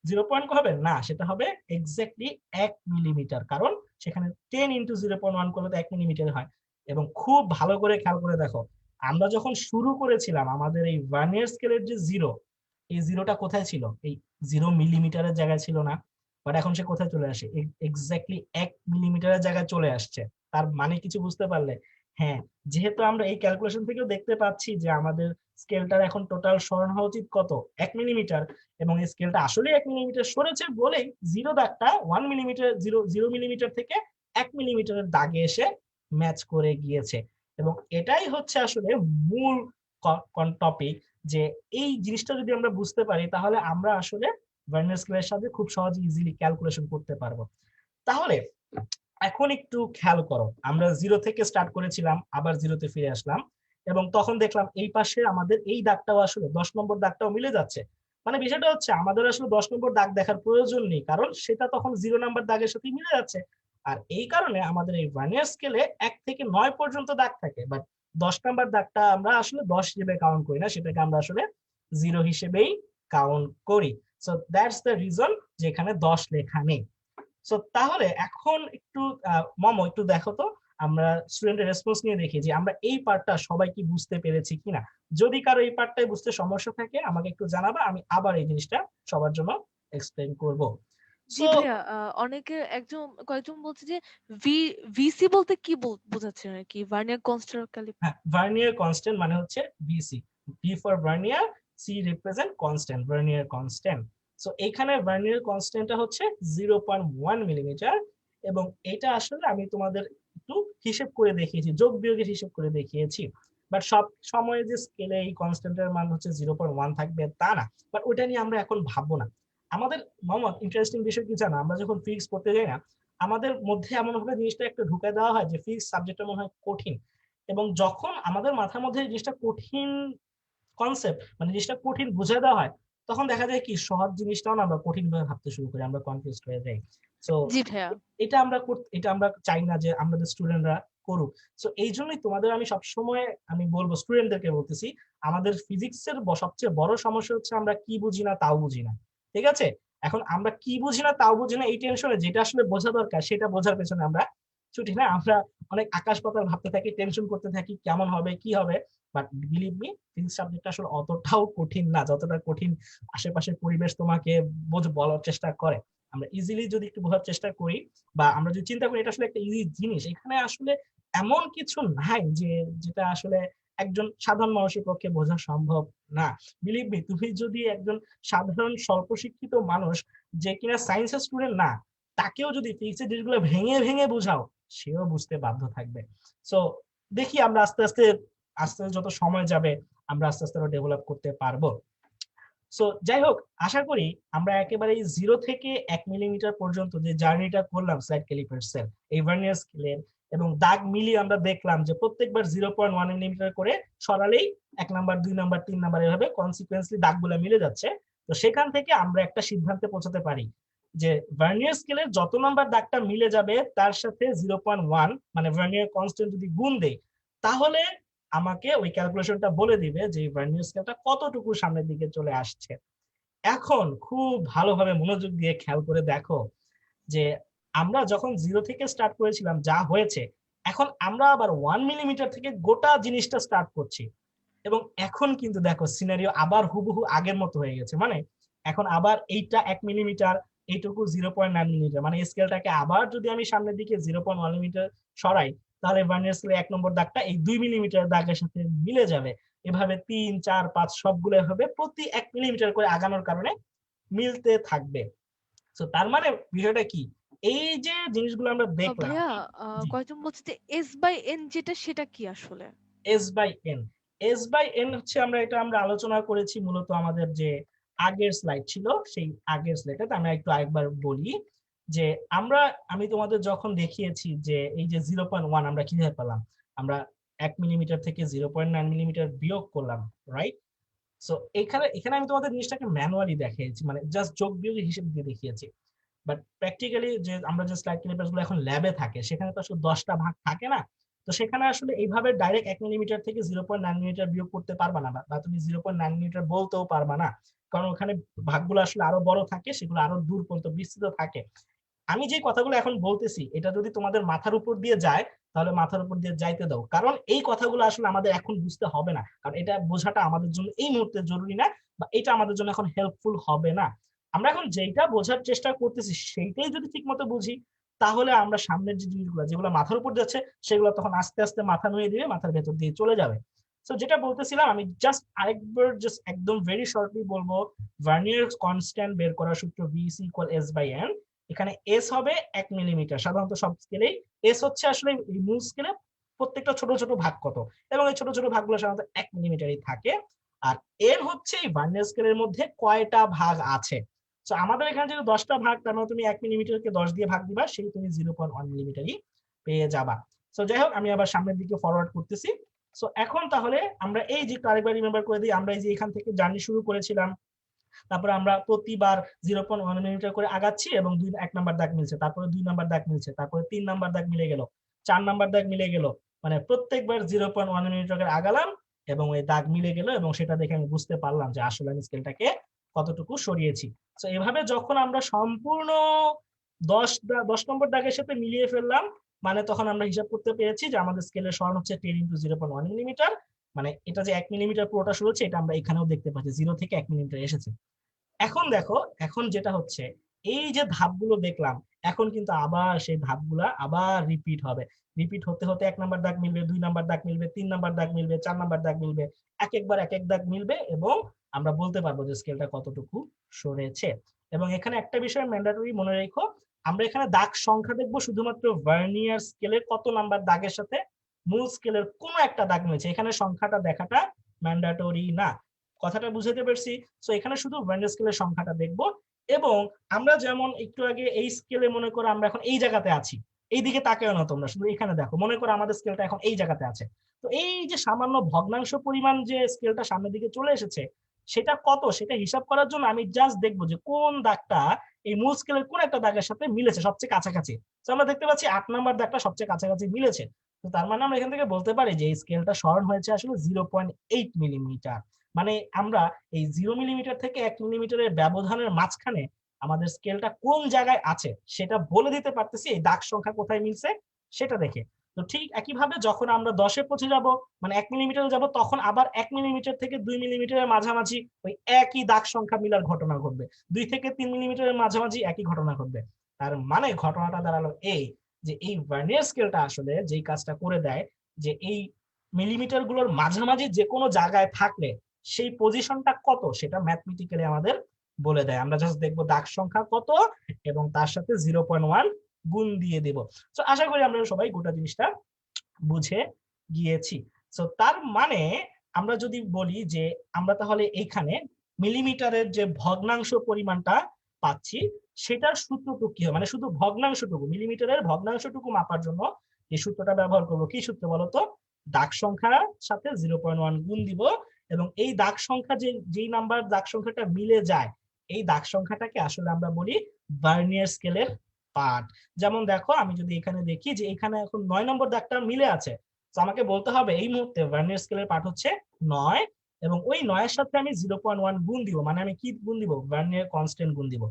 Speaker 2: 0 হবে না, সেটা হবে এক্স্যাক্টলি 1 মিলিমিটার, কারণ সেখানে 10 ইন্টু 0.1 করলে তো 1 মিলিমিটার হয়। এবং খুব ভালো করে খেয়াল করে দেখো, আমরা যখন শুরু করেছিলাম আমাদের এই ভার্নিয়ার স্কেলের যে জিরো, এই জিরোটা কোথায় ছিল, এই 0 মিলিমিটারের জায়গায় ছিল না, বাট এখন সে কোথায় চলে আসে, এক্স্যাক্টলি 1 মিলিমিটারের জায়গায় চলে আসছে। তার মানে কিছু বুঝতে পারলে? হ্যাঁ, যেহেতু আমরা এই ক্যালকুলেশন থেকেও দেখতে পাচ্ছি যে আমাদের স্কেলটার এখন টোটাল সরণ হওয়া উচিত কত, 1 মিলিমিটার, এবং এই স্কেলটা আসলে 1 মিলিমিটার সরেছে বলেই জিরো দাগটা 1 মিলিমিটার 0 মিলিমিটার থেকে 1 মিলিমিটারের দাগে এসে ম্যাচ করে গিয়েছে। এবং এটাই হচ্ছে আসলে মূল টপিক, যে এই জিনিসটা যদি আমরা বুঝতে পারি তাহলে আমরা আসলে ভার্নিয়ার স্কেলের সাথে খুব সহজে ইজিলি ক্যালকুলেশন করতে পারবো। তাহলে এখন একটু খেয়াল করো, আমরা 0 থেকে স্টার্ট করেছিলাম, আবার 0-তে ফিরে আসলাম, এবং তখন দেখলাম এই পাশে আমাদের এই দাগটাও আসলে 10 নম্বর দাগটাও মিলে যাচ্ছে। মানে বিষয়টা হচ্ছে আমাদের আসলে 10 নম্বর দাগ দেখার প্রয়োজন নেই, কারণ সেটা তখন 0 নাম্বার দাগের সাথে মিলে যাচ্ছে। আর এই কারণে আমাদের এই ভার্নিয়ার স্কেলে 1 থেকে 9 পর্যন্ত দাগ থাকে, বাট 10 নাম্বার দাগটা আমরা আসলে 10 হিসেবে কাউন্ট করি না, সেটাকে আমরা আসলে 0 হিসেবেই কাউন্ট করি। সো দ্যাটস দ্য রিজন যে এখানে 10 লেখা নেই। সো তাহলে এখন একটু মমো একটু দেখো তো, আমরা স্টুডেন্টের রেসপন্স নিয়ে দেখি যে আমরা এই পার্টটা সবাই কি বুঝতে পেরেছি কিনা। যদি কারো এই পার্টটাই বুঝতে সমস্যা থাকে আমাকে একটু জানাবা, আমি আবার এই জিনিসটা সবার জন্য এক্সপ্লেইন করব।
Speaker 3: জি ভাইয়া, কয়েকজন বলছে যে ভিসি বলতে কি বোঝাচ্ছে, কি ভার্নিয়ার কনস্ট্যান্ট ক্যালিপার?
Speaker 2: হ্যাঁ, ভার্নিয়ার কনস্ট্যান্ট মানে হচ্ছে VC, V for vernier, C represent constant, vernier constant. So এখানে ভার্নিয়ার কনস্ট্যান্টটা হচ্ছে 0.1 মিলিমিটার, এবং এটা আসলে আমি তোমাদের একটু হিসেব করে দেখিয়েছি, যোগ বিয়োগের হিসেব করে দেখিয়েছি। বাট সব সময় যে স্কেলে এই কনস্ট্যান্টের মান হচ্ছে 0.1 থাকবে তা না, বাট ওটা নিয়ে আমরা এখন ভাববো না। আমাদের মোহাম্মদ ইন্টারেস্টিং বিষয় কি জানো, আমরা যখন ফিজিক্স পড়তে যাই না, আমাদের মধ্যে এমন ভাবে জিনিসটা একটু ঢুকে দেওয়া হয় যে ফিজিক্স সাবজেক্টটা মনে হয় কঠিন, এবং যখন আমাদের মাথার মধ্যে জিনিসটা কঠিন কনসেপ্ট, মানে জিনিসটা কঠিন বুঝে দেওয়া হয়, তখন দেখা যায় কি সহজ জিনিসটাও না আমরা কঠিন ভাবে ভাবতে শুরু করি, আমরা কনফিউজ হয়ে যাই। সো
Speaker 3: জি ভাইয়া।
Speaker 2: এটা আমরা চাই না যে আমাদের স্টুডেন্টরা করুক। সো এই জন্যই তোমাদের আমি সবসময় আমি বলবো, স্টুডেন্টদেরকে বলতেছি, আমাদের ফিজিক্সের সবচেয়ে বড় সমস্যা হচ্ছে আমরা কি বুঝি না তাও বুঝি না। ঠিক আছে, এখন আমরা কি বুঝি না তাও বুঝি না এই টেনশনে যেটা আসলে বোঝা দরকার সেটা বোঝার পেছনে আমরা ছুটি না, আমরা অনেক আকাশ পাতাল ভাবতে থাকি, টেনশন করতে থাকি কেমন হবে কি হবে। বাট বিলিভ মি, ফিজিক্স সাবজেক্টটা আসলে অতটাও কঠিন না যতটা কঠিন আশেপাশের পরিবেশ তোমাকে বলার চেষ্টা করে। আমরা ইজিলি যদি একটু বোঝার চেষ্টা করি, বা আমরা যদি চিন্তা করি এটা আসলে একটা ইজি জিনিস, এখানে আসলে এমন কিছু নাই যে যেটা আসলে একজন সাধারণ মানুষের পক্ষে বোঝা সম্ভব না। বিলিভ মি, তুমি যদি একজন সাধারণ স্বল্প শিক্ষিত মানুষ যে কিনা সায়েন্সের স্টুডেন্ট না, তাকেও যদি ফিজিক্সের জিনিসগুলো ভেঙে ভেঙে বোঝাও, সেও বুঝতে বাধ্য থাকবে। সো দেখি আমরা আস্তে আস্তে আস্তে যত সময় যাবে আমরা আস্তে আস্তে ডেভেলপ করতে পারবো। সো যাই হোক, আশা করি আমরা একেবারে 0 থেকে 1 মিলিমিটার পর্যন্ত যে জার্নিটা করলাম স্লাইড ক্যালিপার্সের এই ভার্নিয়ার স্কেলের, এবং দাগ মিলিয়ে আমরা দেখলাম যে প্রত্যেকবার 0.1 মিলিমিটার করে সরালেই 1 নাম্বার 2 নাম্বার 3 নাম্বার এভাবে কনসিকুয়েন্সলি দাগগুলো মিলে যাচ্ছে। তো সেখান থেকে আমরা একটা সিদ্ধান্তে পৌঁছাতে পারি যে ভার্নিয়ার স্কেলের যত নাম্বার দাগটা মিলে যাবে তার সাথে 0.1 মানে ভার্নিয়ার কনস্ট্যান্ট যদি গুণ দেই, তাহলে আমাকে ওই ক্যালকুলেশনটা বলে দিবে যে ভার্নিয়ার স্কেলটা কতটুকু সামনের দিকে চলে আসছে। এখন খুব ভালোভাবে মনোযোগ দিয়ে খেয়াল করে দেখো যে আমরা যখন 0 থেকে স্টার্ট করেছিলাম যা হয়েছে, এখন আমরা আবার 1 মিলিমিটার থেকে গোটা জিনিসটা স্টার্ট করছি, এবং এখন কিন্তু দেখো সিনারিও আবার হুবহু আগের মতো হয়ে গেছে। মানে এখন আবার এইটা 1 মিলিমিটার, এইটুকু 0.9 মিলিমিটার, মানে স্কেলটাকে আবার যদি আমি সামনের দিকে 0.1 মিলিমিটার সরাই, তাহলে ভার্নিয়ার স্কেলে 1 নম্বর দাগটা এই 2 মিলিমিটার দাগের সাথে মিলে যাবে। এভাবে 3, 4, 5 সবগুলো হবে প্রতি 1 মিলিমিটার করে আগানোর কারণে মিলতে থাকবে। তো তার মানে বিষয়টা কি, এই যে জিনিসগুলো আমরা দেখলাম।
Speaker 3: ভাইয়া
Speaker 2: জি।
Speaker 3: কয়েকজন বলছে যে এস বাই এন যেটা, সেটা কি আসলে?
Speaker 2: S by N, S by N হচ্ছে আমরা আলোচনা করেছি মূলত আমাদের যে আগের স্লাইড ছিল, সেই আগের স্লাইডে আমি একটু আরেকবার বলি যে আমি তোমাদের যখন দেখিয়েছি যে এই যে 0.1 আমরা কিভাবে পেলাম, আমরা 1 মিলিমিটার থেকে 0.9 মিলিমিটার বিয়োগ করলাম, রাইট? সো এখানে আমি তোমাদের জিনিসটাকে ম্যানুয়ালি দেখিয়েছি, মানে জাস্ট যোগ বিয়োগের হিসেব দিয়ে দেখিয়েছি। বাট প্র্যাকটিক্যালি যে আমরা যে স্লাইড ক্লিপার্স গুলো এখন ল্যাবে থাকে, সেখানে তো আসলে 10টা ভাগ থাকে না। তো সেখানে আসলে এইভাবে ডাইরেক্ট 1 মিলিমিটার থেকে 0.9 মিলিমিটার বিয়োগ করতে পারবা না, বা তুমি 0.9 মিলিমিটার বলতেও পারবা না, কারণ ওখানে ভাগগুলো আসলে আরো বড় থাকে, সেগুলো আরো দূর পর্যন্ত বিস্তৃত থাকে। আমি যে কথাগুলো এখন বলতেছি, এটা যদি তোমাদের মাথার উপর দিয়ে যায়, তাহলে মাথার উপর দিয়ে যাইতে দাও, কারণ এই কথাগুলো আসলে আমাদের এখন বুঝতে হবে না, কারণ এটা বোঝাটা আমাদের জন্য এই মুহূর্তে জরুরি না, বা এটা আমাদের জন্য এখন হেল্পফুল হবে না। আমরা এখন যেটা বোঝার চেষ্টা করতেছি সেইটাই যদি ঠিক মতো বুঝি, তাহলে আমরা সামনের যে জিনিসগুলো যেগুলো মাথার উপর যাচ্ছে, সেগুলো তখন আস্তে আস্তে মাথা নুয়ে দিবে, মাথার ভেতর দিয়ে চলে যাবে। তো যেটা বলতেছিলাম, আমি জাস্ট আরেকবার জাস্ট একদম ভেরি শর্টলি বলবো, ভার্নিয়ার কনস্ট্যান্ট বের করার সূত্র VC = S/N। এখানে এস হবে 1 মিলিমিটার, সাধারণত সব স্কেলেই এস হচ্ছে আসলে এই মূল স্কেলে প্রত্যেকটা ছোট ছোট ভাগ কত, এবং এই ছোট ছোট ভাগগুলো সাধারণত 1 মিলিমিটারই থাকে। আর এর হচ্ছে এই ভার্নিয়ার স্কেলের মধ্যে কয়টা ভাগ আছে। তো আমাদের এখানে যদি 10টা ভাগ, তার মানে তুমি 1 মিলিমিটারকে 10 দিয়ে ভাগ দিবা, সেই তুমি 0.1 মিলিমিটারই পেয়ে যাবা। তো যাই হোক, আমি আবার সামনের দিকে ফরওয়ার্ড করতেছি। সো এখন তাহলে আমরা এই যে আরেকবার রিমেম্বার করে দিই, আমরা এই যে এখান থেকে জার্নি শুরু করেছিলাম, তারপরে আমরা প্রতিবার 0.1 মিলিমিটার করে আগাচ্ছি, এবং 1 নাম্বার দাগ মিলছে, তারপরে 2 নাম্বার দাগ মিলছে, তারপরে 3 নাম্বার দাগ মিলে গেল, 4 নাম্বার দাগ মিলে গেল, মানে প্রত্যেকবার 0.1 মিলিমিটার করে আগালাম এবং ওই দাগ মিলে গেল, এবং সেটা দেখে আমি বুঝতে পারলাম যে আসলে আমি স্কেলটাকে কতটুকু সরিয়েছি। তো এভাবে যখন আমরা সম্পূর্ণ 10 নম্বর দাগের সাথে মিলিয়ে ফেললাম, মানে তখন আমরা হিসাব করতে পেরেছি যে আমাদের স্কেলের সরণ হচ্ছে 10 × 0.1 মিলিমিটার। মানে এটা যে 1 মিলিমিটার পুরোটা সরেছে, এটা আমরা এখানেও দেখতে পাচ্ছি, 0 থেকে 1 মিলিমিটার এসেছে। এখন দেখো, এখন যেটা হচ্ছে, এই যে ধাপগুলো দেখলাম, এখন কিন্তু আবার সেই ধাপগুলা আবার রিপিট হবে। রিপিট হতে হতে 1 নাম্বার দাগ মিলবে, 2 নাম্বার দাগ মিলবে, 3 নাম্বার দাগ মিলবে, 4 নাম্বার দাগ মিলবে, একবার এক এক দাগ মিলবে, এবং আমরা বলতে পারবো যে স্কেলটা কতটুকু সরেছে। এবং এখানে একটা বিষয় ম্যান্ডেটরি মনে রেখো, আমরা এখানে দাগ সংখ্যা দেখবো শুধুমাত্র ভার্নিয়ার স্কেলের কত নাম্বার দাগের সাথে মূল স্কেলের কোনো একটা দাগ মিলছে, এখানে সংখ্যাটা দেখাটা ম্যান্ডেটরি না। কথাটা বুঝতে পারছি? সো এখানে শুধু ভার্নিয়ার স্কেলের সংখ্যাটা দেখবো, এবং আমরা যেমন একটু আগে এই স্কেলে মনে করো আমরা এখন এই জায়গাতে আছি, এই দিকে তাকাও না তোমরা, শুধু এখানে দেখো, মনে করো আমাদের স্কেলটা এখন এই জায়গাতে আছে। তো এই যে সামান্য ভগ্নাংশ পরিমাণ যে স্কেলটা সামনের দিকে চলে এসেছে, সেটা কত, সেটা হিসাব করার জন্য আমি জাস্ট দেখবো যে কোন দাগটা এই মূল স্কেলের কোন একটা দাগের সাথে মিলেছে সবচেয়ে কাছাকাছি। তো আমরা দেখতে পাচ্ছি 8 নাম্বার দাগটা সবচেয়ে কাছাকাছি মিলেছে। তো তার মানে আমরা এখান থেকে বলতে পারি যে এই স্কেলটা সরণ হয়েছে আসলে 0.8 মিলিমিটার। মানে আমরা এই 0 মিলিমিটার থেকে 1 মিলিমিটারের ব্যবধানের মাঝখানে আমাদের স্কেলটা কোন জায়গায় আছে সেটা বলে দিতে পারতেছি এই দাগ সংখ্যা কোথায় মিলছে সেটা দেখে। তো ঠিক একইভাবে যখন আমরা 10-এ পৌঁছে যাব, মানে 1 মিলিমিটারে যাব, তখন আবার 1 মিলিমিটার থেকে 2 মিলিমিটারের মাঝামাঝি ওই একই দাগ সংখ্যা মিলার ঘটনা ঘটবে, 2 থেকে 3 মিলিমিটারের মাঝামাঝি একই ঘটনা ঘটবে। তার মানে ঘটনাটা দাঁড়ালো এই, যে এই ভার্নিয়ার স্কেলটা আসলে যেই কাজটা করে দেয়, যে এই মিলিমিটার গুলোর মাঝামাঝি যে কোনো জায়গায় থাকলে সেই পজিশনটা কত সেটা ম্যাথমেটিক্যালি আমাদের বলে দেয়। আমরা জাস্ট দেখবো দাগ সংখ্যা কত এবং তার সাথে 0.1 গুণ দিয়ে দেব। তো আশা করি আমরা সবাই গোটা জিনিসটা বুঝে গিয়েছি। তো তার মানে আমরা যদি বলি যে আমরা তাহলে এইখানে মিলিমিটারের যে ভগ্নাংশ পরিমাণটা পাচ্ছি, সেটার সূত্রটুকু কি হয়, মানে শুধু ভগ্নাংশটুকু, মিলিমিটারের ভগ্নাংশটুকু মাপার জন্য এই সূত্রটা ব্যবহার করবো। কি সূত্র বলতো? দাগ সংখ্যার সাথে 0.1 গুণ দিব, এবং এই দাগ সংখ্যা যেই নাম্বার দাগ সংখ্যাটা মিলে যায়, এই দাগ সংখ্যাটাকে আসলে আমরা বলি ভার্নিয়ার স্কেলের পার্ট। যেমন দেখো, আমি যদি এখানে দেখি যে এখানে এখন 9 নম্বর দাগটা মিলে আছে, তো আমাকে বলতে হবে এই মুহূর্তে ভার্নিয়ার স্কেলের পার্ট হচ্ছে 9, এবং ওই 9 এর সাথে আমি 0.1 গুণ দিব, মানে আমি কি গুণ দিব? ভার্নিয়ার কনস্ট্যান্ট গুণ দিব।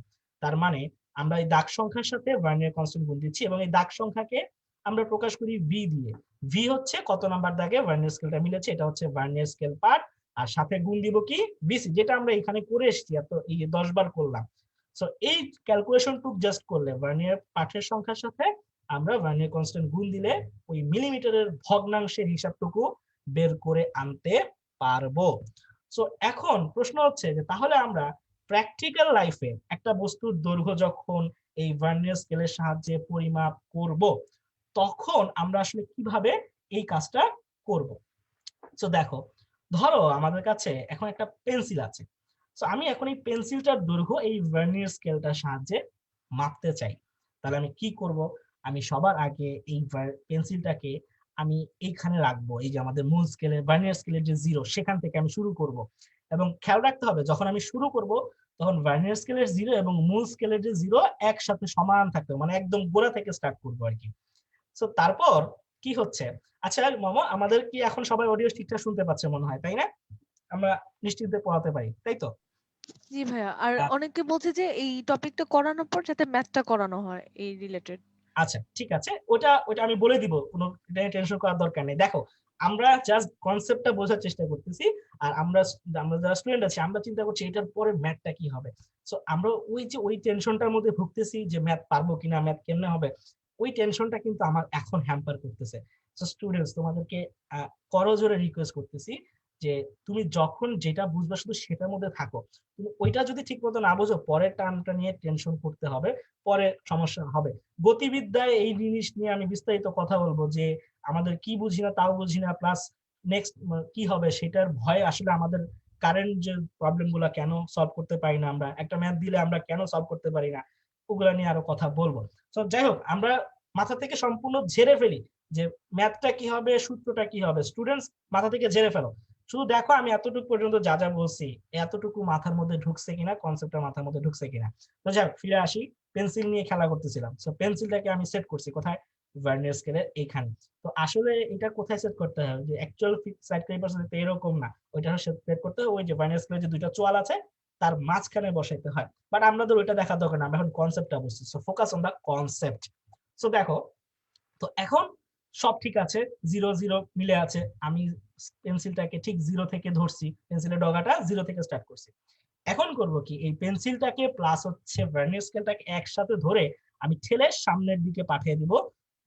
Speaker 2: তার মানে আমরা এই দাগ সংখ্যার সাথে ভার্নিয়ার কনস্ট্যান্ট গুণ দিচ্ছি, এবং এই দাগ সংখ্যাকে আমরা প্রকাশ করি ভি দিয়ে। ভি হচ্ছে কত নাম্বার দাগে ভার্নিয়ার স্কেলটা মিলেছে, এটা হচ্ছে ভার্নিয়ার স্কেল পার্ট। আর সাথে গুণ দিব কি বিসি, যেটা আমরা এখানে করে এসেছি, এত এই 10 বার করলাম। সো এই ক্যালকুলেশন টুক জাস্ট করলে ভার্নিয়ার পাঠের সংখ্যার সাথে আমরা ভার্নিয়ার কনস্ট্যান্ট গুণ দিলে ওই মিলিমিটারের ভগ্নাংশের হিসাবটুকু বের করে আনতে পারবো। সো এখন প্রশ্ন হচ্ছে যে তাহলে আমরা প্র্যাকটিক্যাল লাইফে একটা বস্তুর দৈর্ঘ্য যখন এই ভার্নিয়ার স্কেলের সাহায্যে পরিমাপ করব, তখন আমরা আসলে কিভাবে এই কাজটা করব। সো দেখো, ধরো আমাদের কাছে এখন একটা পেন্সিল আছে। সো আমি এখন এই পেন্সিলটার দৈর্ঘ্য এই ভার্নিয়ার স্কেলটার সাহায্যে মাপতে চাই। তাহলে আমি কি করব, আমি সবার আগে এই পেন্সিলটাকে আমি এইখানে রাখবো, এই যে আমাদের মূল স্কেলে ভার্নিয়ার স্কেলের যে 0 সেখান থেকে আমি শুরু করব। এবং খেয়াল রাখতে হবে যখন আমি শুরু করব তখন ভার্নিয়ার স্কেলের 0 এবং মূল স্কেলের যে 0 একসাথে সমান থাকবে, মানে একদম গোড়া থেকে স্টার্ট করবো আর কি। সো তারপর কি হচ্ছে, আচ্ছা মামা আমাদের কি এখন সবাই অডিও ঠিকঠাক শুনতে পাচ্ছে মনে হয়, তাই না? আমরা নিশ্চিন্তে পড়াতে পারি, তাই তো?
Speaker 3: জি ভাইয়া, আর অনেকে বলছে যে এই টপিকটা করানোর পর যাতে ম্যাথটা করানো হয় এই রিলেটেড।
Speaker 2: আচ্ছা ঠিক আছে, ওটা ওটা আমি বলে দিব, কোনো টেনশন করার দরকার নেই। দেখো আমরা জাস্ট কনসেপ্টটা বোঝার চেষ্টা করতেছি, আর আমরা আমরা যারা স্টুডেন্ট আছি আমরা চিন্তা করছি এটার পরে ম্যাথটা কি হবে। সো আমরা ওই যে ওই টেনশনটার মধ্যে ভুগতেছি যে ম্যাথ পারবো কিনা, ম্যাথ কেমনে হবে, ওই টেনশনটা কিন্তু আমার এখন হ্যাম্পার করতেছে। সো স্টুডেন্টস তোমাদেরকে করজোরে রিকোয়েস্ট করতেছি যে তুমি যখন যেটা বুঝবা শুধু সেটার মধ্যে থাকো। তুমি ওইটা যদি ঠিক মতো না বোঝো পরের টার্মটা নিয়ে টেনশন করতে হবে, পরে সমস্যা হবে। গতিবিদ্যায় এই জিনিস নিয়ে আমি বিস্তারিত কথা বলবো যে আমাদের কি বুঝি না তাও বুঝি না, প্লাস নেক্সট কি হবে সেটার ভয়ে আসলে আমাদের কারেন্ট যে প্রবলেম গুলা কেন সলভ করতে পারি না, আমরা একটা ম্যাথ দিলে আমরা কেন সলভ করতে পারি না, ওগুলা নিয়ে আরো কথা বলবো। তো যাই হোক, আমরা মাথা থেকে সম্পূর্ণ ঝেড়ে ফেলি যে ম্যাথটা কি হবে, সূত্রটা কি হবে। স্টুডেন্টস মাথা থেকে ঝেড়ে ফেলো, শুধু দেখো আমি এতটুকু পর্যন্ত যা যা বলছি এতটুকু মাথার মধ্যে ঢুকছে কিনা, কনসেপ্টটা মাথার মধ্যে ঢুকছে কিনা। তো যাই হোক, ফিরে আসি। পেন্সিল নিয়ে খেলা করতেছিলাম। সো পেন্সিলটাকে আমি সেট করছি কোথায়, ভার্নিয়ার স্কেলের এইখানে। তো আসলে এটা কোথায় সেট করতে হবে, যে অ্যাকচুয়াল সাইড ক্লিপার তো এরকম না, ওইটা সেট করতে হয় ওই যে ভার্নিয়ার স্কেলের যে দুইটা চোয়াল আছে তার মাঝখানে বসাইতে হয়। বাট আমাদের ওইটা দেখার দরকার না, আমরা এখন কনসেপ্টটা বুঝছি। So focus on the concept. So দেখো, তো এখন সব ঠিক আছে, 0 0 মিলে আছে। আমি পেন্সিলটাকে ঠিক 0 থেকে ধরছি, পেন্সিলের ডগাটা 0 থেকে স্টার্ট করছি। এখন করব কি, এই পেন্সিলটাকে প্লাস হচ্ছে ভার্নিয়ার স্কেলটাকে একসাথে ধরে আমি ঠেলে সামনের দিকে পাঠিয়ে দিব,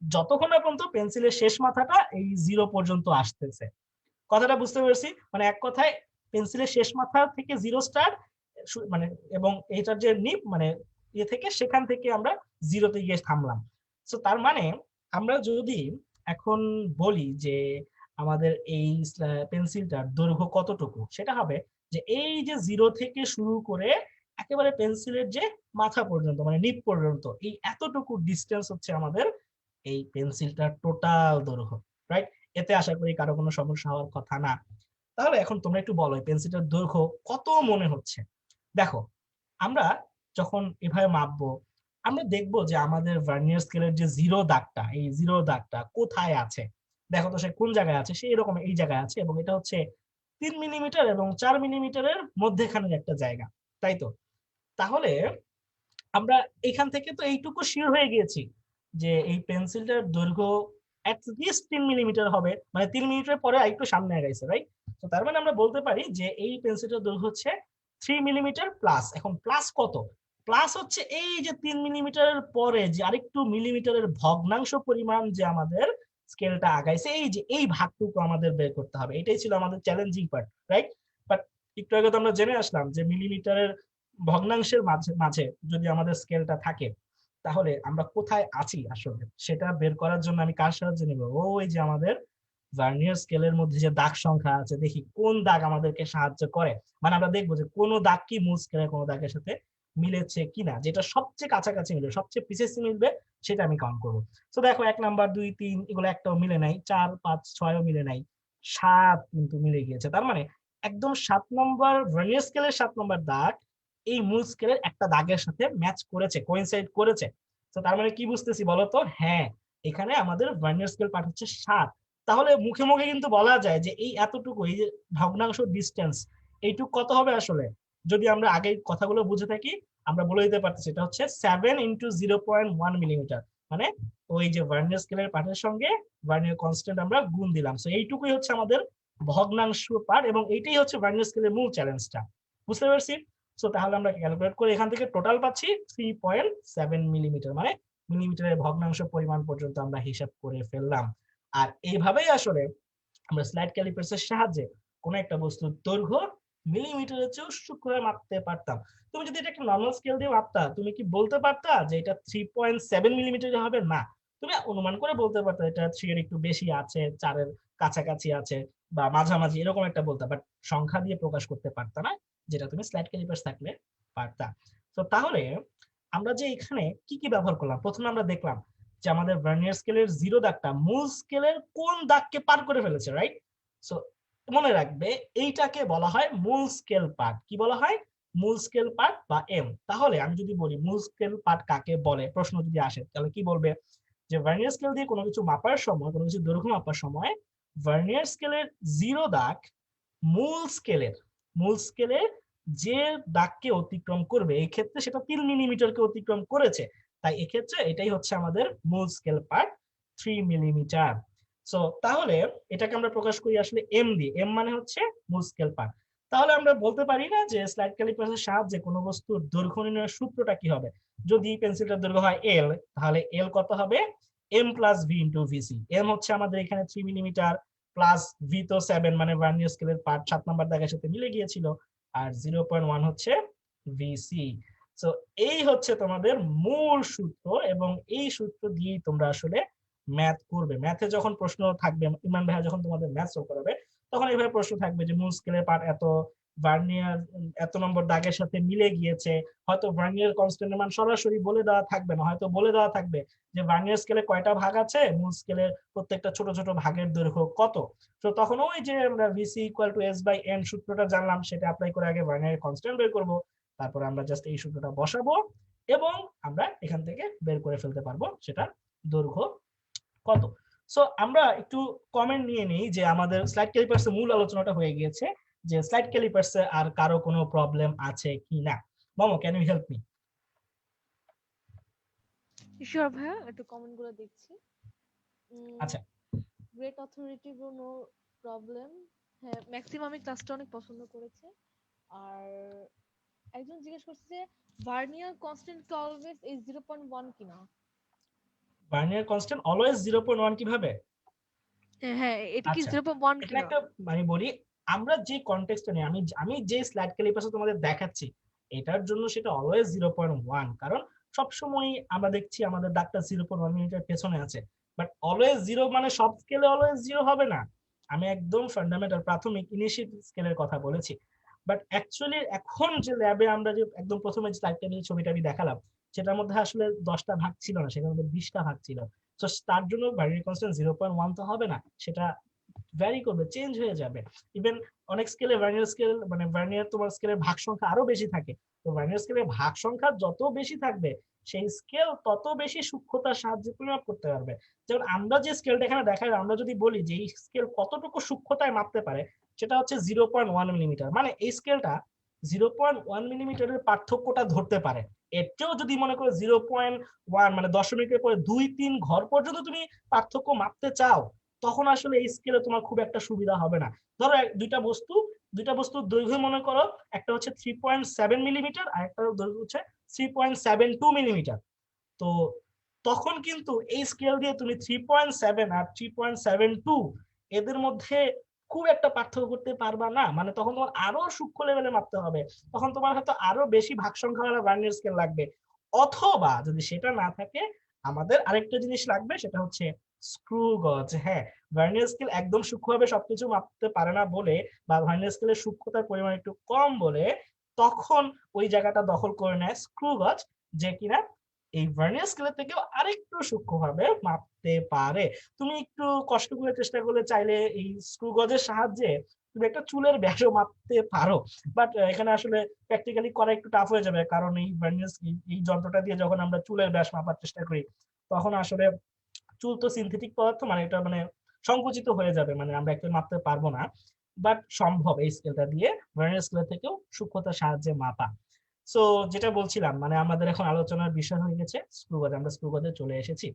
Speaker 2: যতক্ষণ না পর্যন্ত পেন্সিলের শেষ মাথাটা এই 0 পর্যন্ত আসতেছে। কথাটা বুঝতে পেরেছি? মানে এক কথায় পেন্সিলের শেষ মাথা থেকে 0 স্টার্ট, মানে এবং এটার যে নিপ মানে এ থেকে সেখান থেকে আমরা 0 তে গিয়ে থামলাম। সো তার মানে আমরা যদি এখন বলি যে আমাদের এই পেন্সিলটার দৈর্ঘ্য কতটুকু, সেটা হবে যে এই যে 0 থেকে শুরু করে একেবারে পেন্সিলের যে মাথা পর্যন্ত মানে নিপ পর্যন্ত এই এতটুকু ডিস্টেন্স হচ্ছে আমাদের এই পেন্সিলটার টোটাল দৈর্ঘ্য, রাইট? এতে আশা করি কারো কোনো সমস্যা হওয়ার কথা না। তাহলে এখন তোমরা একটু বলো পেন্সিলটার দৈর্ঘ্য কত মনে হচ্ছে। দেখো, আমরা যখন এভাবে মাপবো আমরা দেখবো যে আমাদের ভার্নিয়ার স্কেলের যে 0 দাগটা, এই 0 দাগটা কোথায় আছে। দেখো তো সে কোন জায়গায় আছে, সে এরকম এই জায়গায় আছে, এবং এটা হচ্ছে 3 মিলিমিটার এবং 4 মিলিমিটারের মধ্যেখানের একটা জায়গা, তাই তো? তাহলে আমরা এখান থেকে তো এইটুকু শিওর হয়ে গিয়েছি যে এই পেন্সিলটার দৈর্ঘ্য অ্যাটলিস্ট 3 মিলিমিটার হবে, মানে 3 মিলিমিটার পরে একটু সামনে আগাইছে, রাইট? তো তার মানে আমরা বলতে পারি যে এই পেন্সিলটার দৈর্ঘ্য হচ্ছে 3 মিলিমিটার প্লাস। এখন প্লাস কত? প্লাস হচ্ছে এই যে 3 মিলিমিটারের পরে যে আরেকটু মিলিমিটারের ভগ্নাংশ পরিমাণ যে আমাদের স্কেলটা আগাইছে, এই যে এই ভাগটুকু আমাদের বের করতে হবে। এটাই ছিল আমাদের চ্যালেঞ্জিং পার্ট, রাইট? বাট একটু আগে তো আমরা জেনে আসলাম যে মিলিমিটারের ভগ্নাংশের মাঝে মাঝে যদি আমাদের স্কেলটা থাকে তাহলে আমরা কোথায় আছি আসলে সেটা বের করার জন্য আমি কার সাহায্য নিব? ওই যে আমাদের ভার্নিয়ার স্কেলের মধ্যে যে দাগ সংখ্যা আছে, দেখি কোন দাগ আমাদেরকে সাহায্য করে। মানে আমরা দেখবো যে কোন দাগ কি মূল স্কেলের কোন দাগের সাথে মিলেছে কিনা, যেটা সবচেয়ে কাছাকাছি মিলবে, সবচেয়ে প্রিসাইসলি মিলবে, সেটা আমি কাউন্ট করবো। তো দেখো 1 নাম্বার 2 3 এগুলো একটাও মিলে নাই, 4 5 6ও মিলে নাই, 7 কিন্তু মিলে গিয়েছে। তার মানে একদম 7 নম্বর ভার্নিয়ার স্কেলের 7 নম্বর দাগ এই মূল স্কেলের একটা দাগের সাথে ম্যাচ করেছে, কোইনসাইড করেছে। তো তার মানে কি বুঝতেছি বলতো? হ্যাঁ, এখানে আমাদের ভার্নিয়ার স্কেল পার্ট হচ্ছে 7। তাহলে মুখে মুখে কিন্তু বলা যায় যে এই এতটুকু, এই যে ভগ্নাংশ ডিসটেন্স, এইটুকু কত হবে আসলে? যদি আমরা আগে কথাগুলো বুঝে থাকি আমরা বলে দিতে পারতেছি এটা হচ্ছে 7 ইন্টু 0.1 মিলিমিটার। মানে ওই যে ভার্নিয়ার স্কেলের পার্টের সঙ্গে ভার্নিয়ার কনস্ট্যান্ট আমরা গুণ দিলাম। সো এইটুকুই হচ্ছে আমাদের ভগ্নাংশ পার্ট, এবং এইটাই হচ্ছে ভার্নিয়ার স্কেলের মূল চ্যালেঞ্জটা। বুঝতে পারছি? সো তাহলে আমরা ক্যালকুলেট করে এখান থেকে টোটাল পাচ্ছি 3.7 মিলিমিটার, মানে মিলিমিটারের ভগ্নাংশ পরিমাণ পর্যন্ত আমরা হিসাব করে ফেললাম। আর এইভাবেই আসলে আমরা স্লাইড ক্যালিপার্সের সাহায্যে কোনো একটা বস্তুর দৈর্ঘ্য মিলিমিটারের চেয়েও সূক্ষ্মভাবে মাপতে পারতাম। তুমি যদি এটা একটা নর্মাল স্কেল দিয়ে মাপতা, তুমি কি বলতে পারতা যে এটা 3.7 মিলিমিটার হবে? না, তুমি অনুমান করে বলতে পারতা এটা 3 এর একটু বেশি আছে, 4 এর কাছাকাছি আছে, বা মাঝামাঝি এরকম একটা বলতা, বাট সংখ্যা দিয়ে প্রকাশ করতে পারতা না, যেটা তুমি স্লাইড ক্যালিপার্স থাকলে পারতা। তো তাহলে আমরা যে এখানে কি কি ব্যবহার করলাম, প্রথমে আমরা দেখলাম যে আমাদের ভার্নিয়ার স্কেলের জিরো দাগটা মূল স্কেলের কোন দাগকে পার করে ফেলেছে, রাইট? সো মনে রাখবে এইটাকে বলা হয় মূল স্কেল পার্ট। কি বলা হয়? মূল স্কেল পার্ট বা এম। তাহলে আমি যদি বলি মূল স্কেল পার্ট কাকে বলে, প্রশ্ন যদি আসে, তাহলে কি বলবে? যে ভার্নিয়ার স্কেল দিয়ে কোনো কিছু মাপার সময়, কোনো কিছু দৈর্ঘ্য মাপার সময় ভার্নিয়ার স্কেলের জিরো দাগ মূল স্কেলের যে দাগকে অতিক্রম করবে, এই ক্ষেত্রে সেটা 3 মিলিমিটারকে অতিক্রম করেছে, তাই এক্ষেত্রে এটাই হচ্ছে আমাদের মূল স্কেল পার্ট, 3 মিলিমিটার। সো তাহলে এটাকে আমরা প্রকাশ করি আসলে এম দিয়ে। এম মানে হচ্ছে মূল স্কেল পার্ট। তাহলে আমরা বলতে পারি না যে স্লাইড ক্যালিপার্সের সাহায্যে কোনো বস্তুর দৈর্ঘ্য নির্ণয়ের সূত্রটা কি হবে? যদি পেন্সিলটার দৈর্ঘ্য হয় এল, তাহলে এল কত হবে? M plus V into VC. M হচ্ছে আমাদের এখানে 3 মিলিমিটার, প্লাস ভি তো 7, মানে ভার্নিয়ার স্কেলের পার্ট 7 নাম্বার দাগের সাথে মিলে গিয়েছিল, আর 0.1 হচ্ছে ভিসি। সো এই হচ্ছে তোমাদের মূল সূত্র, এবং এই সূত্র দিয়েই তোমরা আসলে ম্যাথ করবে। ম্যাথে যখন প্রশ্ন থাকবে, ইমরান ভাইয়া যখন তোমাদের ম্যাথ সলভ করাবে, তখন এইভাবে প্রশ্ন থাকবে যে মূল স্কেলের পার্ট এত, ভার্নিয়ার এত নম্বর দাগের সাথে মিলে গিয়েছে। হয়তো ভার্নিয়ার কনস্ট্যান্টের মান সরাসরি বলে দেওয়া থাকবে না, হয়তো বলে দেওয়া থাকবে যে ভার্নিয়ার স্কেলে কয়টা ভাগ আছে, মূল স্কেলের প্রত্যেকটা ছোট ছোট ভাগের দৈর্ঘ্য কত। তো তখন ওই যে আমরা VC equal to S by N সূত্রটা জানলাম, সেটা অ্যাপ্লাই করে আগে ভার্নিয়ার কনস্ট্যান্ট বের করব, তারপর আমরা জাস্ট এই সূত্রটা বসাবো, এবং আমরা এখান থেকে বের করে ফেলতে পারবো সেটা দৈর্ঘ্য কত। সো আমরা একটু কমেন্ট নিয়ে নিই যে আমাদের স্লাইড ক্যালিপার্সে মূল আলোচনাটা হয়ে গিয়েছে, যে স্লাইড ক্যালিপার্সে আর কারো কোনো প্রবলেম আছে কিনা। মামু, can you help me?
Speaker 3: Sure ভাইয়া, একটু কমেন্ট গুলো দেখছি।
Speaker 2: আচ্ছা,
Speaker 3: গ্রেট অথরিটি নো প্রবলেম। হ্যাঁ, ম্যাক্সিমামই ক্লাসটা অনেক পছন্দ করেছে। আর একজন জিজ্ঞেস করছে যে ভার্নিয়ার কনস্ট্যান্ট কি অলওয়েজ এই 0.1 কিনা?
Speaker 2: ভার্নিয়ার কনস্ট্যান্ট অলওয়েজ 0.1 কিভাবে?
Speaker 3: হ্যাঁ, এটা কি
Speaker 2: আচ্ছা,
Speaker 3: 0.1
Speaker 2: এখানে
Speaker 3: কিনা?
Speaker 2: একটা আমি বলি, আমরা যে কনটেক্সটে নিয়ে আমি যে স্লাইড ক্যালিপার্সে তোমাদের দেখাচ্ছি, এটার জন্য সেটা অলওয়েজ 0.1, কারণ সবসময় আমরা দেখছি আমাদের দাগটা 0.1 মিলিমিটার পেছনে আছে। বাট অলওয়েজ জিরো মানে সব স্কেলে অলওয়েজ জিরো হবে না। আমি একদম ফান্ডামেন্টাল প্রাথমিক ইনিশিয়েটিভ স্কেলের কথা বলেছি। বাট অ্যাকচুয়ালি এখন যে ল্যাবে আমরা যে একদম প্রথমে যে স্লাইড টেবিলের ছবিটা আমি দেখালাম, সেটার মধ্যে আসলে 10টা ভাগ ছিল না, সেটার মধ্যে 20টা ভাগ ছিল। তো তার জন্য ভার্নিয়ার কনস্ট্যান্ট 0.1 তো হবে না, সেটা ভ্যারি করবে, চেঞ্জ হয়ে যাবে। ইভেন অনেক স্কেলে ভার্নিয়ার স্কেল, মানে ভার্নিয়ার তোমার স্কেলের ভাগ সংখ্যা আরো বেশি থাকে। তো ভার্নিয়ার স্কেলের ভাগ সংখ্যা যত বেশি থাকবে, সেই স্কেল তত বেশি সূক্ষ্মতার সাহায্যে পরিমাপ করতে পারবে। যেমন আমরা যে স্কেলটা এখানে দেখাই, আমরা যদি বলি যে এই স্কেল কতটুকু সূক্ষ্মতায় মাপতে পারে, সেটা হচ্ছে 0.1 মিলিমিটার। মানে এই স্কেলটা 0.1 মিলিমিটারের পার্থক্যটা ধরতে পারে। এর চেয়েও যদি মনে করো 0.1 মানে দশমিকের পরে 2-3 ঘর পর্যন্ত তুমি পার্থক্য মাপতে চাও, তখন আসলে এই স্কেলে তোমার খুব একটা সুবিধা হবে না। ধরো দুইটা বস্তুর দৈর্ঘ্য মনে করো, একটা হচ্ছে 3.7 মিলিমিটার, আর একটা দৈর্ঘ্য হচ্ছে 3.72 মিলিমিটার। তো তখন কিন্তু এই স্কেল দিয়ে তুমি 3.7 আর 3.72 এদের মধ্যে খুব একটা পার্থক্য করতে পারবা না। মানে তখন তোমার আরো সূক্ষ্ম লেভেলে মাপতে হবে, তখন তোমার হয়তো আরো বেশি ভাগ সংখ্যাওয়ালা ভার্নিয়ার স্কেল লাগবে। অথবা যদি সেটা না থাকে, আমাদের আরেকটা জিনিস লাগবে, সেটা হচ্ছে স্ক্রু গজ। হ্যাঁ, ভার্নিয়ার স্কেল একদম সূক্ষ্মভাবে সবকিছু মাপতে পারে না বলে, বা ভার্নিয়ার স্কেলের সূক্ষ্মতার পরিমাণ একটু কম বলে, তখন ওই জায়গাটা দখল করে নেয় স্ক্রু গজ, যে কিনা এই ভার্নিয়ার স্কেলের থেকেও আরেকটু সূক্ষ্মভাবে মাপতে পারে। তুমি একটু কষ্ট করে চেষ্টা করলে চাইলে এই স্ক্রু গজের সাহায্যে তুমি একটা চুলের ব্যাসও মাপতে পারো। বাট এখানে আসলে প্র্যাকটিক্যালি করা একটু টাফ হয়ে যাবে, কারণ এই ভার্নিয়ার এই যন্ত্রটা দিয়ে যখন আমরা চুলের ব্যাস মাপার চেষ্টা করি, তখন আসলে চুল তো সিনথেটিক পদার্থ, মানে এটা মানে সংকুচিত হয়ে যাবে, মানে আমরা একটু মাপতে পারবো না। বাট সম্ভব এই স্কেলটা দিয়ে ভার্নিয়ার স্কেল থেকেও সূক্ষ্মতার সাহায্যে মাপা। সো যেটা বলছিলাম, মানে আমাদের এখন আলোচনার বিষয় হয়ে গেছে স্ক্রু গজ, আমরা স্ক্রু গজে চলে এসেছি।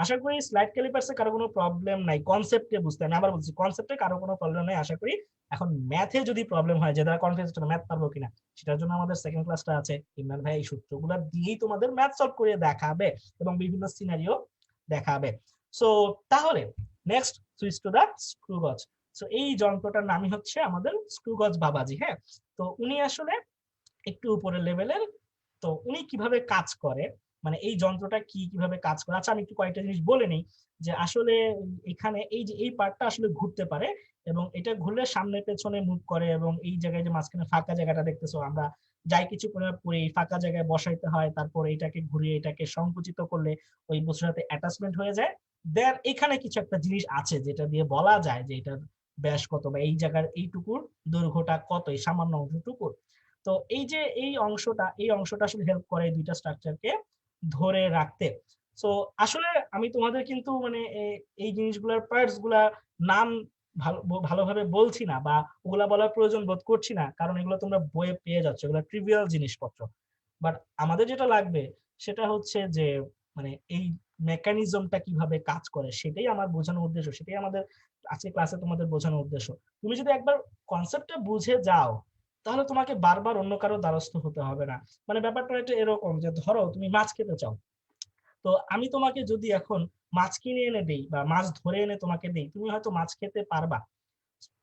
Speaker 2: আশা করি স্লাইড ক্যালিপার্সে কারো কোনো প্রবলেম নাই, কনসেপ্টে বুঝতে। আমি আবার বলছি, কনসেপ্টে কারো কোনো প্রবলেম নাই আশা করি। এখন ম্যাথে যদি প্রবলেম হয়, যে তারা কনফিউজ হচ্ছে ম্যাথ পারবো কিনা, সেটার জন্য আমাদের সেকেন্ড ক্লাসটা আছে। ইমরান ভাই এই সূত্রগুলো দিয়েই তোমাদের ম্যাথ সলভ করে দেখাবে এবং বিভিন্ন সিনারিও দেখাবে। সো তাহলে next switch to the screw gauge. So এই যন্ত্রটার নামই হচ্ছে আমাদের স্ক্রু গজ বাবাজি। হ্যাঁ, তো উনি আসলে একটু উপরের লেভেলের। তো উনি কিভাবে কাজ করে, মানে এই যন্ত্রটা কিভাবে কাজ করে, আচ্ছা আমি একটু কয়েকটা জিনিস বলে নিই। যে আসলে এখানে এই যে এই পার্টটা আসলে ঘুরতে পারে এবং এটা ঘুরলে সামনে পেছনে মুভ করে, এবং এই জায়গায় যে মাঝখানে ফাঁকা জায়গাটা দেখতেছো, আমরা যাই কিছু করে এই ফাঁকা জায়গায় বসাইতে হয়, তারপর এটাকে ঘুরিয়ে এটাকে সংকুচিত করলে ওই বস্তুর সাথে অ্যাটাচমেন্ট হয়ে যায়। দেন এখানে কিছু একটা জিনিস আছে যেটা দিয়ে বলা যায় যে এটার ব্যাস কত, বা এই জায়গার এইটুকুর দৈর্ঘ্যটা কত, এই সামান্য অংশটুকুর। তো এই অংশটা আসলে হেল্প করে এই দুইটা স্ট্রাকচারকে ধরে রাখতে। সো আসলে আমি তোমাদের কিন্তু মানে এই জিনিসগুলোর পার্টস গুলা নাম ভালোভাবে বলছি না, বা ওগুলা বলার প্রয়োজন বোধ করছি না, কারণ এগুলো তোমরা বইয়ে পেয়ে যাচ্ছ, এগুলো ট্রিভিয়াল জিনিসপত্র। বাট আমাদের যেটা লাগবে সেটা হচ্ছে যে মানে এই মেকানিজমটা কিভাবে কাজ করে, সেটাই আমার বোঝানোর উদ্দেশ্য, সেটাই আমাদের আজকে ক্লাসে তোমাদের বোঝানোর উদ্দেশ্য। তুমি যদি একবার কনসেপ্টটা বুঝে যাও, তাহলে তোমাকে বারবার অন্য কারো দ্বারস্থ হতে হবে না। মানে ব্যাপারটা এটা এরকম যে ধরো তুমি মাছ খেতে চাও, তো আমি তোমাকে যদি এখন মাছ কিনে এনে দেই বা মাছ ধরে এনে তোমাকে দেই, তুমি হয়তো মাছ খেতে পারবা,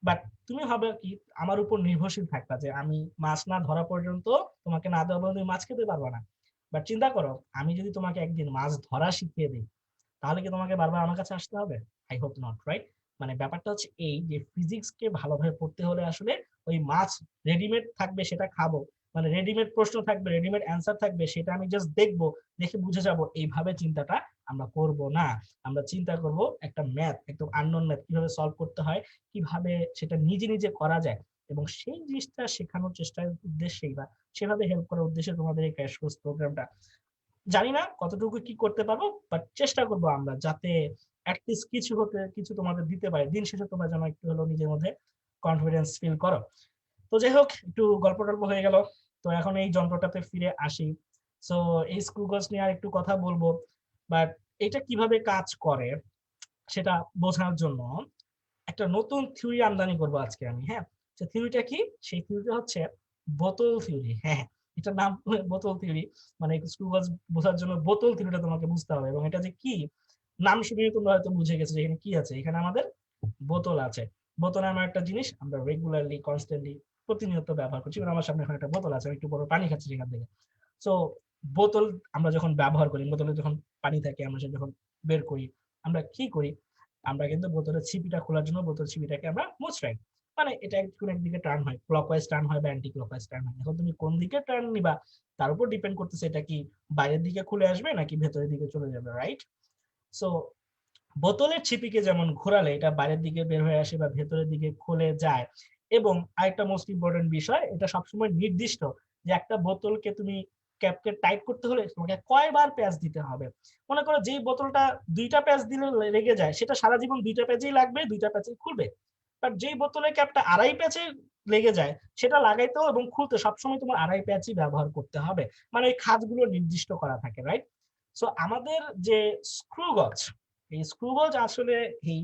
Speaker 2: বাট তুমি হবে কি আমার উপর নির্ভরশীল থাকবা যে আমি মাছ না ধরা পর্যন্ত, তোমাকে না দেওয়া পর্যন্ত তুমি মাছ খেতে পারবা না। বাট চিন্তা করো, আমি যদি তোমাকে একদিন মাছ ধরা শিখিয়ে দিই, তাহলে কি তোমাকে বারবার আমার কাছে আসতে হবে? I hope not, right? মানে ব্যাপারটা হচ্ছে এই যে ফিজিক্স কে ভালোভাবে পড়তে হলে আসলে ওই মাছ রেডিমেড থাকবে সেটা খাবো, মানে রেডিমেড প্রশ্ন থাকবে, রেডিমেড অ্যান্সার থাকবে, সেটা আমি জাস্ট দেখবো, দেখে বুঝে যাব, এইভাবে চিন্তাটা আমরা করব না। আমরা চিন্তা করব একটা ম্যাথ, একদম আননোন ম্যাথ কিভাবে সলভ করতে হয়, কিভাবে সেটা নিজে নিজে করা যায়, এবং সেই জিনিসটা শেখানোর চেষ্টার উদ্দেশ্যেই বা সেভাবে হেল্প করার উদ্দেশ্যে তোমাদের এই ক্র্যাশ কোর্স প্রোগ্রামটা। জানি না কতটুকু কি করতে পারবো, বাট চেষ্টা করবো আমরা যাতে অ্যাটলিস্ট কিছু তোমাদের দিতে পারি। দিন শেষে তোমরা যেন একটু হলেও নিজের মধ্যে কনফিডেন্স ফিল করো। তো যাই হোক, একটু গল্প টল্প হয়ে গেল। তো এখন এই যন্ত্রটাতে ফিরে আসি। সো এই স্ক্রু গজ নিয়ে আর একটু কথা বলবো, বাট এটা কিভাবে কাজ করে সেটা বোঝানোর জন্য একটা নতুন থিওরি আমদানি করবো আজকে আমি। হ্যাঁ, সে থিওরিটা কি? সেই থিওরিটা হচ্ছে বোতল থিওরি। হ্যাঁ, এটার নাম বোতল থিওরি। মানে স্ক্রু গজ বোঝার জন্য বোতল থিওরিটা তোমাকে বুঝতে হবে, এবং এটা যে কি নাম শুনেই তোমরা হয়তো বুঝে গেছো যে এখানে কি আছে। এখানে আমাদের বোতল আছে। বোতল আমার একটা জিনিস আমরা রেগুলারলি কনস্ট্যান্টলি প্রতিনিয়ত ব্যবহার করছি। আমার সামনে এখন একটা বোতল আছে, আমি একটু বড় পানি খাচ্ছি সেখান থেকে। সো বোতল আমরা যখন ব্যবহার করি, বোতলে যখন পানি থাকে আমরা সেটা যখন বের করি, আমরা কি করি? আমরা কিন্তু বোতলের ছিপিটা খোলার জন্য বোতল ছিপিটাকে আমরা মুচড়াই। মানে এটা কোন একদিকে টার্ন হয়, ক্লকওয়াইজ টার্ন হয় বা অ্যান্টি ক্লকওয়াইজ টার্ন হয়। এখন তুমি কোন দিকে টার্ন নিবা তার উপর ডিপেন্ড করতেছে এটা কি বাইরের দিকে খুলে আসবে নাকি ভেতরের দিকে চলে যাবে, রাইট? সো বোতলের ছিপিকে যেমন ঘোরালে এটা বাইরের দিকে বের হয়ে আসে বা ভেতরের দিকে খুলে যায়। এবং আরেকটা মোস্ট ইম্পর্টেন্ট বিষয়, এটা সবসময় নির্দিষ্ট যে একটা বোতলকে তুমি ক্যাপকে টাইট করতে হলে তোমাকে কয়বার প্যাচ দিতে হবে। মনে করো যেই বোতলটা দুইটা প্যাচ দিলে লেগে যায়, সেটা সারা জীবন দুইটা প্যাচেই লাগবে, দুইটা প্যাচেই খুলবে। বাট যেই বোতলের ক্যাপটা আড়াই প্যাচে লেগে যায়, সেটা লাগাইতেও এবং খুলতে সবসময় তোমার আড়াই প্যাচই ব্যবহার করতে হবে। মানে ওই খাতগুলো নির্দিষ্ট করা থাকে, রাইট? সো আমাদের যে স্ক্রু গজ, এই স্ক্রু গজ আসলে এই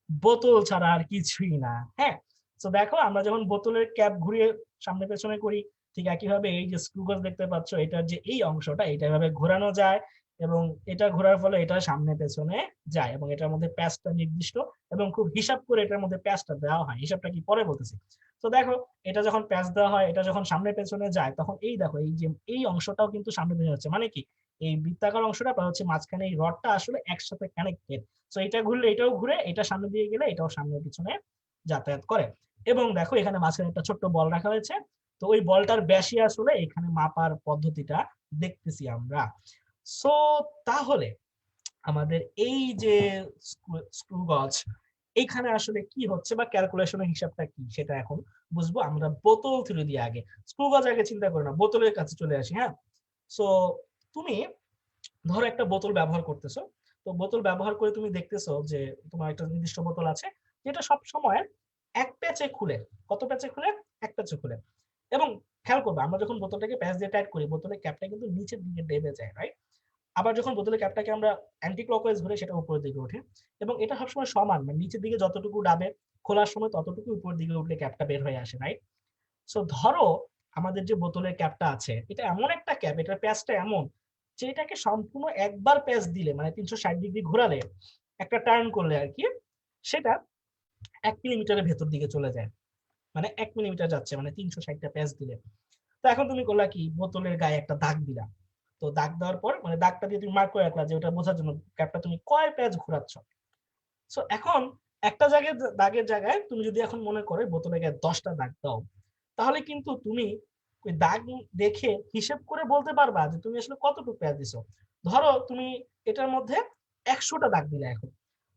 Speaker 2: বোতল ছাড়া আর কিছুই না। হ্যাঁ, তো দেখো আমরা যখন বোতলের ক্যাপ ঘুরিয়ে সামনে পেছনে করি, ঠিক একইভাবে এই যে স্ক্রু গজ দেখতে পাচ্ছ, এটার যে এই অংশটা এটা এভাবে ঘোরানো যায়, এবং এটা ঘোরার ফলে এটা সামনে পেছনে যায়, এবং এটার মধ্যে প্যাচটা নির্দিষ্ট এবং খুব হিসাব করে এটার মধ্যে প্যাচটা দেওয়া হয়। হিসাবটা কি পরে বলতেছি। তো দেখো এটা যখন প্যাচ দেওয়া হয়, এটা যখন সামনে পেছনে যায়, তখন এই দেখো এই যে এই অংশটাও কিন্তু সামনে পেছনে হচ্ছে। মানে কি এই বৃত্তাকার অংশটা বা হচ্ছে মাঝখানে এই রডটা আসলে একসাথে কানেক্টেড। তো এটা ঘুরলে এটাও ঘুরে, এটা সামনে দিয়ে গেলে এটাও সামনে পিছনে যাতায়াত করে। এবং দেখো এখানে মাঝখানে একটা ছোট্ট বল রাখা হয়েছে। তো ওই বলটার ব্যাসই আসলে এখানে মাপার পদ্ধতিটা দেখতেছি আমরা। সো তাহলে আমাদের এই যে স্ক্রু গজ, এখানে আসলে কি হচ্ছে বা ক্যালকুলেশনের হিসাবটা কি সেটা এখন বুঝবো আমরা বোতল থিওরি দিয়ে। আগে স্ক্রু গজ আগে চিন্তা করো না, বোতলের কাছে চলে আসি। হ্যাঁ, সো তুমি ধরো একটা বোতল ব্যবহার করতেছো। তো বোতল ব্যবহার করে তুমি দেখতেছো যে তোমার একটা নির্দিষ্ট বোতল আছে যেটা সব সময় এক প্যাচে খুলে। কত প্যাচে খুলে? এক প্যাচে খুলে। এবং খেয়াল করবে আমরা যখন বোতলটাকে প্যাচ দিয়ে টাইট করি, বোতলের ক্যাপটা কিন্তু নিচের দিকে ডেবে যায়, রাইট? আবার যখন বোতলের ক্যাপটাকে আমরা অ্যান্টি ক্লকওয়াইজ ঘুরে সেটা উপরের দিকে ওঠে, এবং এটা সবসময় সমান, মানে নিচের দিকে যতটুকু ডাবে খোলার সময় ততটুকু উপরের দিকে উঠলে ক্যাপটা বের হয়ে আসে, রাইট? সো ধরো আমাদের যে বোতলের ক্যাপটা আছে, এটা এমন একটা ক্যাপ, এটার প্যাচটা এমন যে এটাকে সম্পূর্ণ একবার প্যাচ দিলে, মানে 360 ডিগ্রি ঘোরালে, একটা টার্ন করলে আর কি, সেটা 1 মিলিমিটারের ভেতর দিকে চলে যায়, মানে 1 মিলিমিটার যাচ্ছে, মানে 360টা প্যাচ দিলে। তো এখন তুমি করলা কি, বোতলের গায়ে একটা দাগ দিলা। তো দাগ দেওয়ার পর মানে দাগটা দিয়ে তুমি মার্ক করে রাখলা, যে ওটা বোঝার জন্য ক্যাপটা তুমি কয় প্যাচ ঘোরাচ্ছ। সো এখন একটা জায়গায় দাগের জায়গায় তুমি যদি এখন মনে করে বোতলের গায়ে 10টা দাগ দাও, তাহলে কিন্তু তুমি ওই দাগ দেখে হিসেব করে বলতে পারবা যে তুমি আসলে কতটুকু প্যাচ দিছো। ধরো তুমি এটার মধ্যে 100টা দাগ দিলে এখন।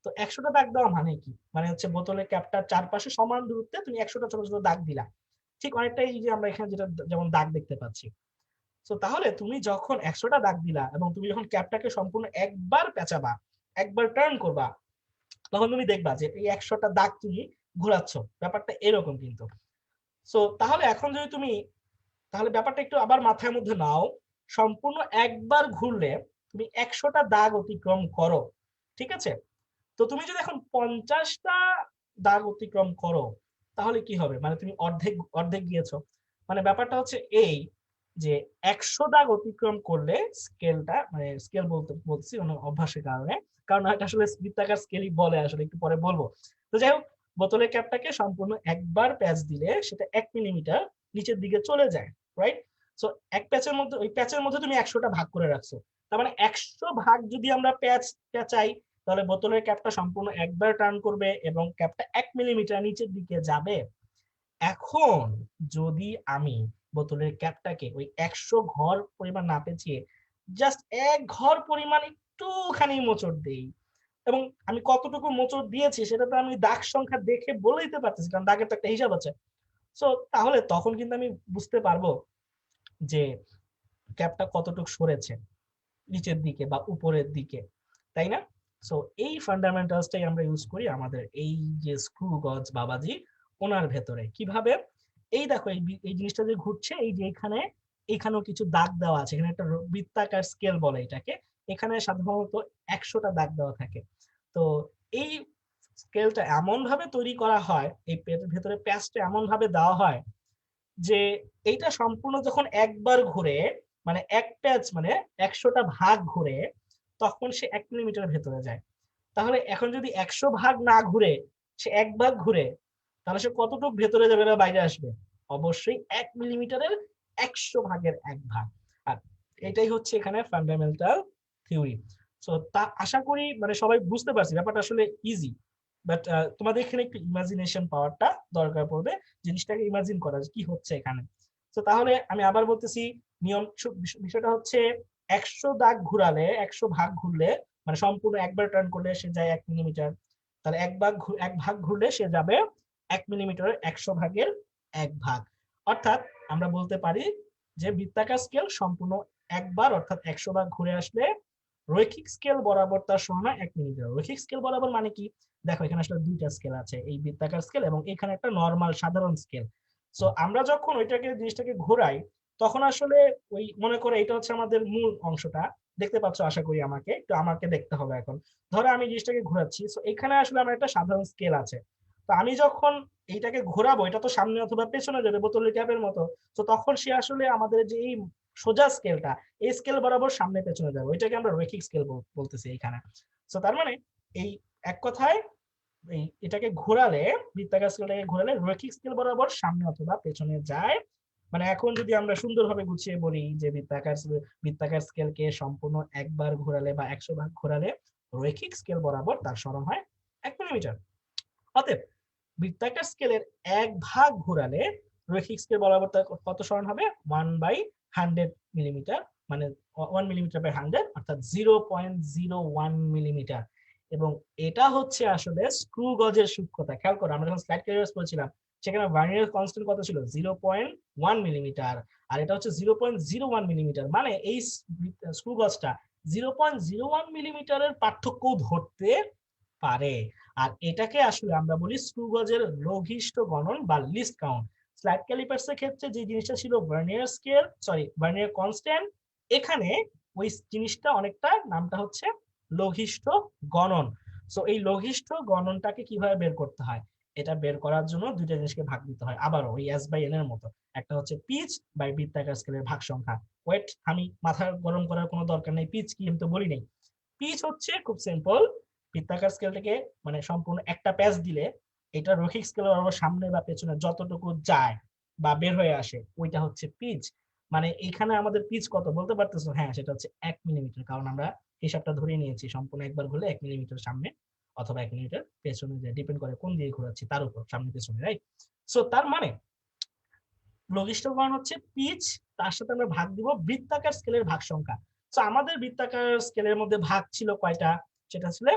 Speaker 2: তো 100টা দাগ দেওয়া মানে কি, মানে হচ্ছে বোতলের ক্যাপটার চারপাশে সমান দূরত্বে তুমি 100টা ছোট ছোট দাগ দিলা। ঠিক অনেকটাই যে আমরা এখানে যেটা যেমন দাগ দেখতে পাচ্ছি। তো তাহলে তুমি যখন 100টা দাগ দিলা এবং তুমি যখন ক্যাপটাকে সম্পূর্ণ একবার পেঁচাবা, একবার টার্ন করবা, তখন তুমি দেখবা যে এই 100টা দাগ তুমি ঘোরাচ্ছ, ব্যাপারটা এরকম কিন্তু। সো তাহলে এখন যদি তুমি, তাহলে ব্যাপারটা একটু আবার মাথার মধ্যে নাও, সম্পূর্ণ একবার ঘুরলে তুমি 100টা দাগ অতিক্রম করো, ঠিক আছে? তো তুমি যদি এখন 50টা দাগ অতিক্রম করো, তাহলে কি হবে, মানে তুমি অর্ধেক অর্ধেক গিয়েছো। মানে ব্যাপারটা হচ্ছে এই যে 100 দাগ অতিক্রম করলে স্কেলটা, মানে স্কেল বলছি অভ্যাসের কারণে, কারণ এটা আসলে বৃত্তাকার স্কেলই বলে, আসলে একটু পরে বলবো। তো যাই হোক, বোতলের ক্যাপটাকে সম্পূর্ণ একবার প্যাচ দিলে সেটা 1 মিলিমিটার নিচের দিকে চলে যায়, রাইট? সো এক প্যাচের মধ্যে, ওই প্যাচের মধ্যে তুমি 100টা ভাগ করে রাখছো। তার মানে 100 ভাগ যদি আমরা পেঁচাই, তাহলে বোতলের ক্যাপটা সম্পূর্ণ একবার টার্ন করবে এবং ক্যাপটা 1 মিলিমিটার নিচের দিকে যাবে। এখন যদি আমি বোতলের ক্যাপটাকে ওই 100 ঘর পরিমাণ না পেঁচিয়ে জাস্ট 1 ঘর পরিমাণ একটুখানি মোচড় দেই, এবং আমি কতটুকু মোচড় দিয়েছি সেটা তো আমি দাগ সংখ্যা দেখে বলে দিতে পারতেছি, কারণ দাগের তো একটা হিসাব আছে। সো তাহলে তখন কিন্তু আমি বুঝতে পারবো যে ক্যাপটা কতটুকু সরেছে নিচের দিকে বা উপরের দিকে, তাই না? সো এই ফান্ডামেন্টালসটাই আমরা ইউজ করি আমাদের এই যে স্ক্রু গজ বাবাজি ওনার ভেতরে। কিভাবে, এই দেখো এই জিনিসটা যে ঘুরছে, এই যে এখানেও কিছু দাগ দেওয়া আছে, এখানে একটা বৃত্তাকার স্কেল বলে এটাকে, এখানে সাধারণত 100টা দাগ দেওয়া থাকে। তো এই স্কেলটা এমন ভাবে তৈরি করা হয়, এই ভেতরে প্যাচটা এমন ভাবে দেওয়া হয় যে এইটা সম্পূর্ণ যখন একবার ঘুরে, মানে এক প্যাচ মানে 100টা ভাগ ঘুরে, তখন সে 1 মিলিমিটার ভেতরে যায়। তাহলে এখন যদি 100 ভাগ না ঘুরে, সে 1 ভাগ ঘুরে, তাহলে সে কতটুকু ভেতরে যাবে না বাইরে আসবে? অবশ্যই 1 মিলিমিটারের 100 ভাগের 1 ভাগ। আর এটাই হচ্ছে এখানে ফান্ডামেন্টাল থিওরি। সো তা আশা করি মানে সবাই বুঝতে পারছি, ব্যাপারটা আসলে ইজি। বাট তোমাদের এখানে একটু ইমাজিনেশন পাওয়ারটা দরকার পড়বে, জিনিসটাকে ইমাজিন করা কি হচ্ছে এখানে। তো তাহলে আমি আবার বলতেছি, নিয়ম বিষয়টা হচ্ছে 100 দাগ ঘুরালে, 100 ভাগ ঘুরলে, মানে সম্পূর্ণ একবার টার্ন করলে সে যায় 1 মিলিমিটার। তাহলে এক ভাগ ঘুরলে সে যাবে 1 মিলিমিটারের 100 ভাগের 1 ভাগ। অর্থাৎ আমরা বলতে পারি যে বৃত্তাকার স্কেল সম্পূর্ণ একবার অর্থাৎ 100 ভাগ ঘুরে আসলে রৈখিক স্কেল বরাবর তার সমান 1 মিলিমিটার। রৈখিক স্কেল বরাবর মানে কি, দেখো এখানে আসলে দুইটা স্কেল আছে, এই বৃত্তাকার স্কেল এবং এখানে একটা নরমাল সাধারণ স্কেল। সো আমরা যখন জিনিসটাকে ঘোরাই, তখন আসলে ওই মনে করে এটা হচ্ছে আমাদের মূল অংশটা, দেখতে পাচ্ছ আশা করি, আমাকে দেখতে হবে এখন। ধরো আমি জিনিসটাকে ঘোরাচ্ছি, সো এখানে আসলে আমার একটা সাধারণ স্কেল আছে। তো আমি যখন এইটাকে ঘোরাবো, এটা তো সামনে অথবা পেছনে যাবে বোতলের ক্যাপের মতো। তো তখন সে আসলে আমাদের যে এই সোজা স্কেলটা, এই স্কেল বরাবর সামনে পেছনে যাবে, ওইটাকে আমরা রৈখিক স্কেল বলতেছি এখানে। সো তার মানে এই এক কথায় এটাকে ঘোরালে, বৃত্তাকার স্কেলটাকে ঘোরালে রৈখিক স্কেল বরাবর সামনে অথবা পেছনে যায়। মানে এখন যদি আমরা সুন্দরভাবে গুছিয়ে বলি যে বৃত্তাকার স্কেলকে সম্পূর্ণ একবার ঘোরালে বা 100 ভাগ ঘোরালে রৈখিক স্কেল বরাবর তার সরণ হয় 1 মিলিমিটার। অতএব বৃত্তাকার স্কেলের 1 ভাগ ঘোরালে রৈখিক স্কেল বরাবর তার কত সরণ হবে? 1/100 মিলিমিটার, মানে 1 মিলিমিটার বাই 100 অর্থাৎ 0.01 মিলিমিটার। এবং এটা হচ্ছে আসলে স্ক্রু গজের সূক্ষ্মতা। খেয়াল করো, আমরা যখন স্লাইড ক্যারিয়ার্স পড়ছিলাম সেখানে ভার্নিয়ার কনস্ট্যান্ট কত ছিল? 0.1 মিলিমিটার। আর এটা হচ্ছে 0.01 মিলিমিটার, মানে এই স্ক্রু গজটা 0.01 মিলিমিটারের পার্থক্য ধরতে পারে। আর এটাকে আসলে আমরা বলি স্ক্রু গজের লঘিষ্ঠ গণন বা লিস্ট কাউন্ট। স্লাইড ক্যালিপার্স এর ক্ষেত্রে যে জিনিসটা ছিল ভার্নিয়ার কনস্ট্যান্ট, এখানে ওই জিনিসটা অনেকটা নামটা হচ্ছে লঘিষ্ঠ গণন। সো এই লঘিষ্ঠ গণনটাকে কিভাবে বের করতে হয়, এটা বের করার জন্য দুইটা জিনিসকে ভাগ দিতে হয়, আবার ওই এস বাই এন এর মতো। একটা হচ্ছে পিচ বাই বৃত্তাকার স্কেলের ভাগ সংখ্যা। ওয়েট, আমি মাথা গরম করার কোনো দরকার নেই, পিচ কি আমি তো বলি নাই। পিচ হচ্ছে খুব সিম্পল, বৃত্তাকার স্কেলটাকে মানে সম্পূর্ণ একটা প্যাচ দিলে এটা রৈখিক স্কেল বরাবর সামনে বা পেছনে যতটুকু যায় বা বের হয়ে আসে ওইটা হচ্ছে পিচ। মানে এখানে আমাদের পিচ কত বলতে পারতেছো? হ্যাঁ, সেটা হচ্ছে 1 মিলিমিটার, কারণ আমরা হিসাবটা ধরে নিয়েছি সম্পূর্ণ একবার ঘুরলে 1 মিলিমিটার সামনে অথবা 1 মিলিমিটার পেছনে যায়, ডিপেন্ড করে কোন দিকে ঘোরাচ্ছি তার উপর, সামনে পেছনে, রাইট? সো তার মানে লঘিষ্ঠ গণন হচ্ছে পিচ, তার সাথে আমরা ভাগ দিব বৃত্তাকার স্কেলের ভাগ সংখ্যা। তো আমাদের বৃত্তাকার স্কেলের মধ্যে ভাগ ছিল কয়টা? সেটা ছিল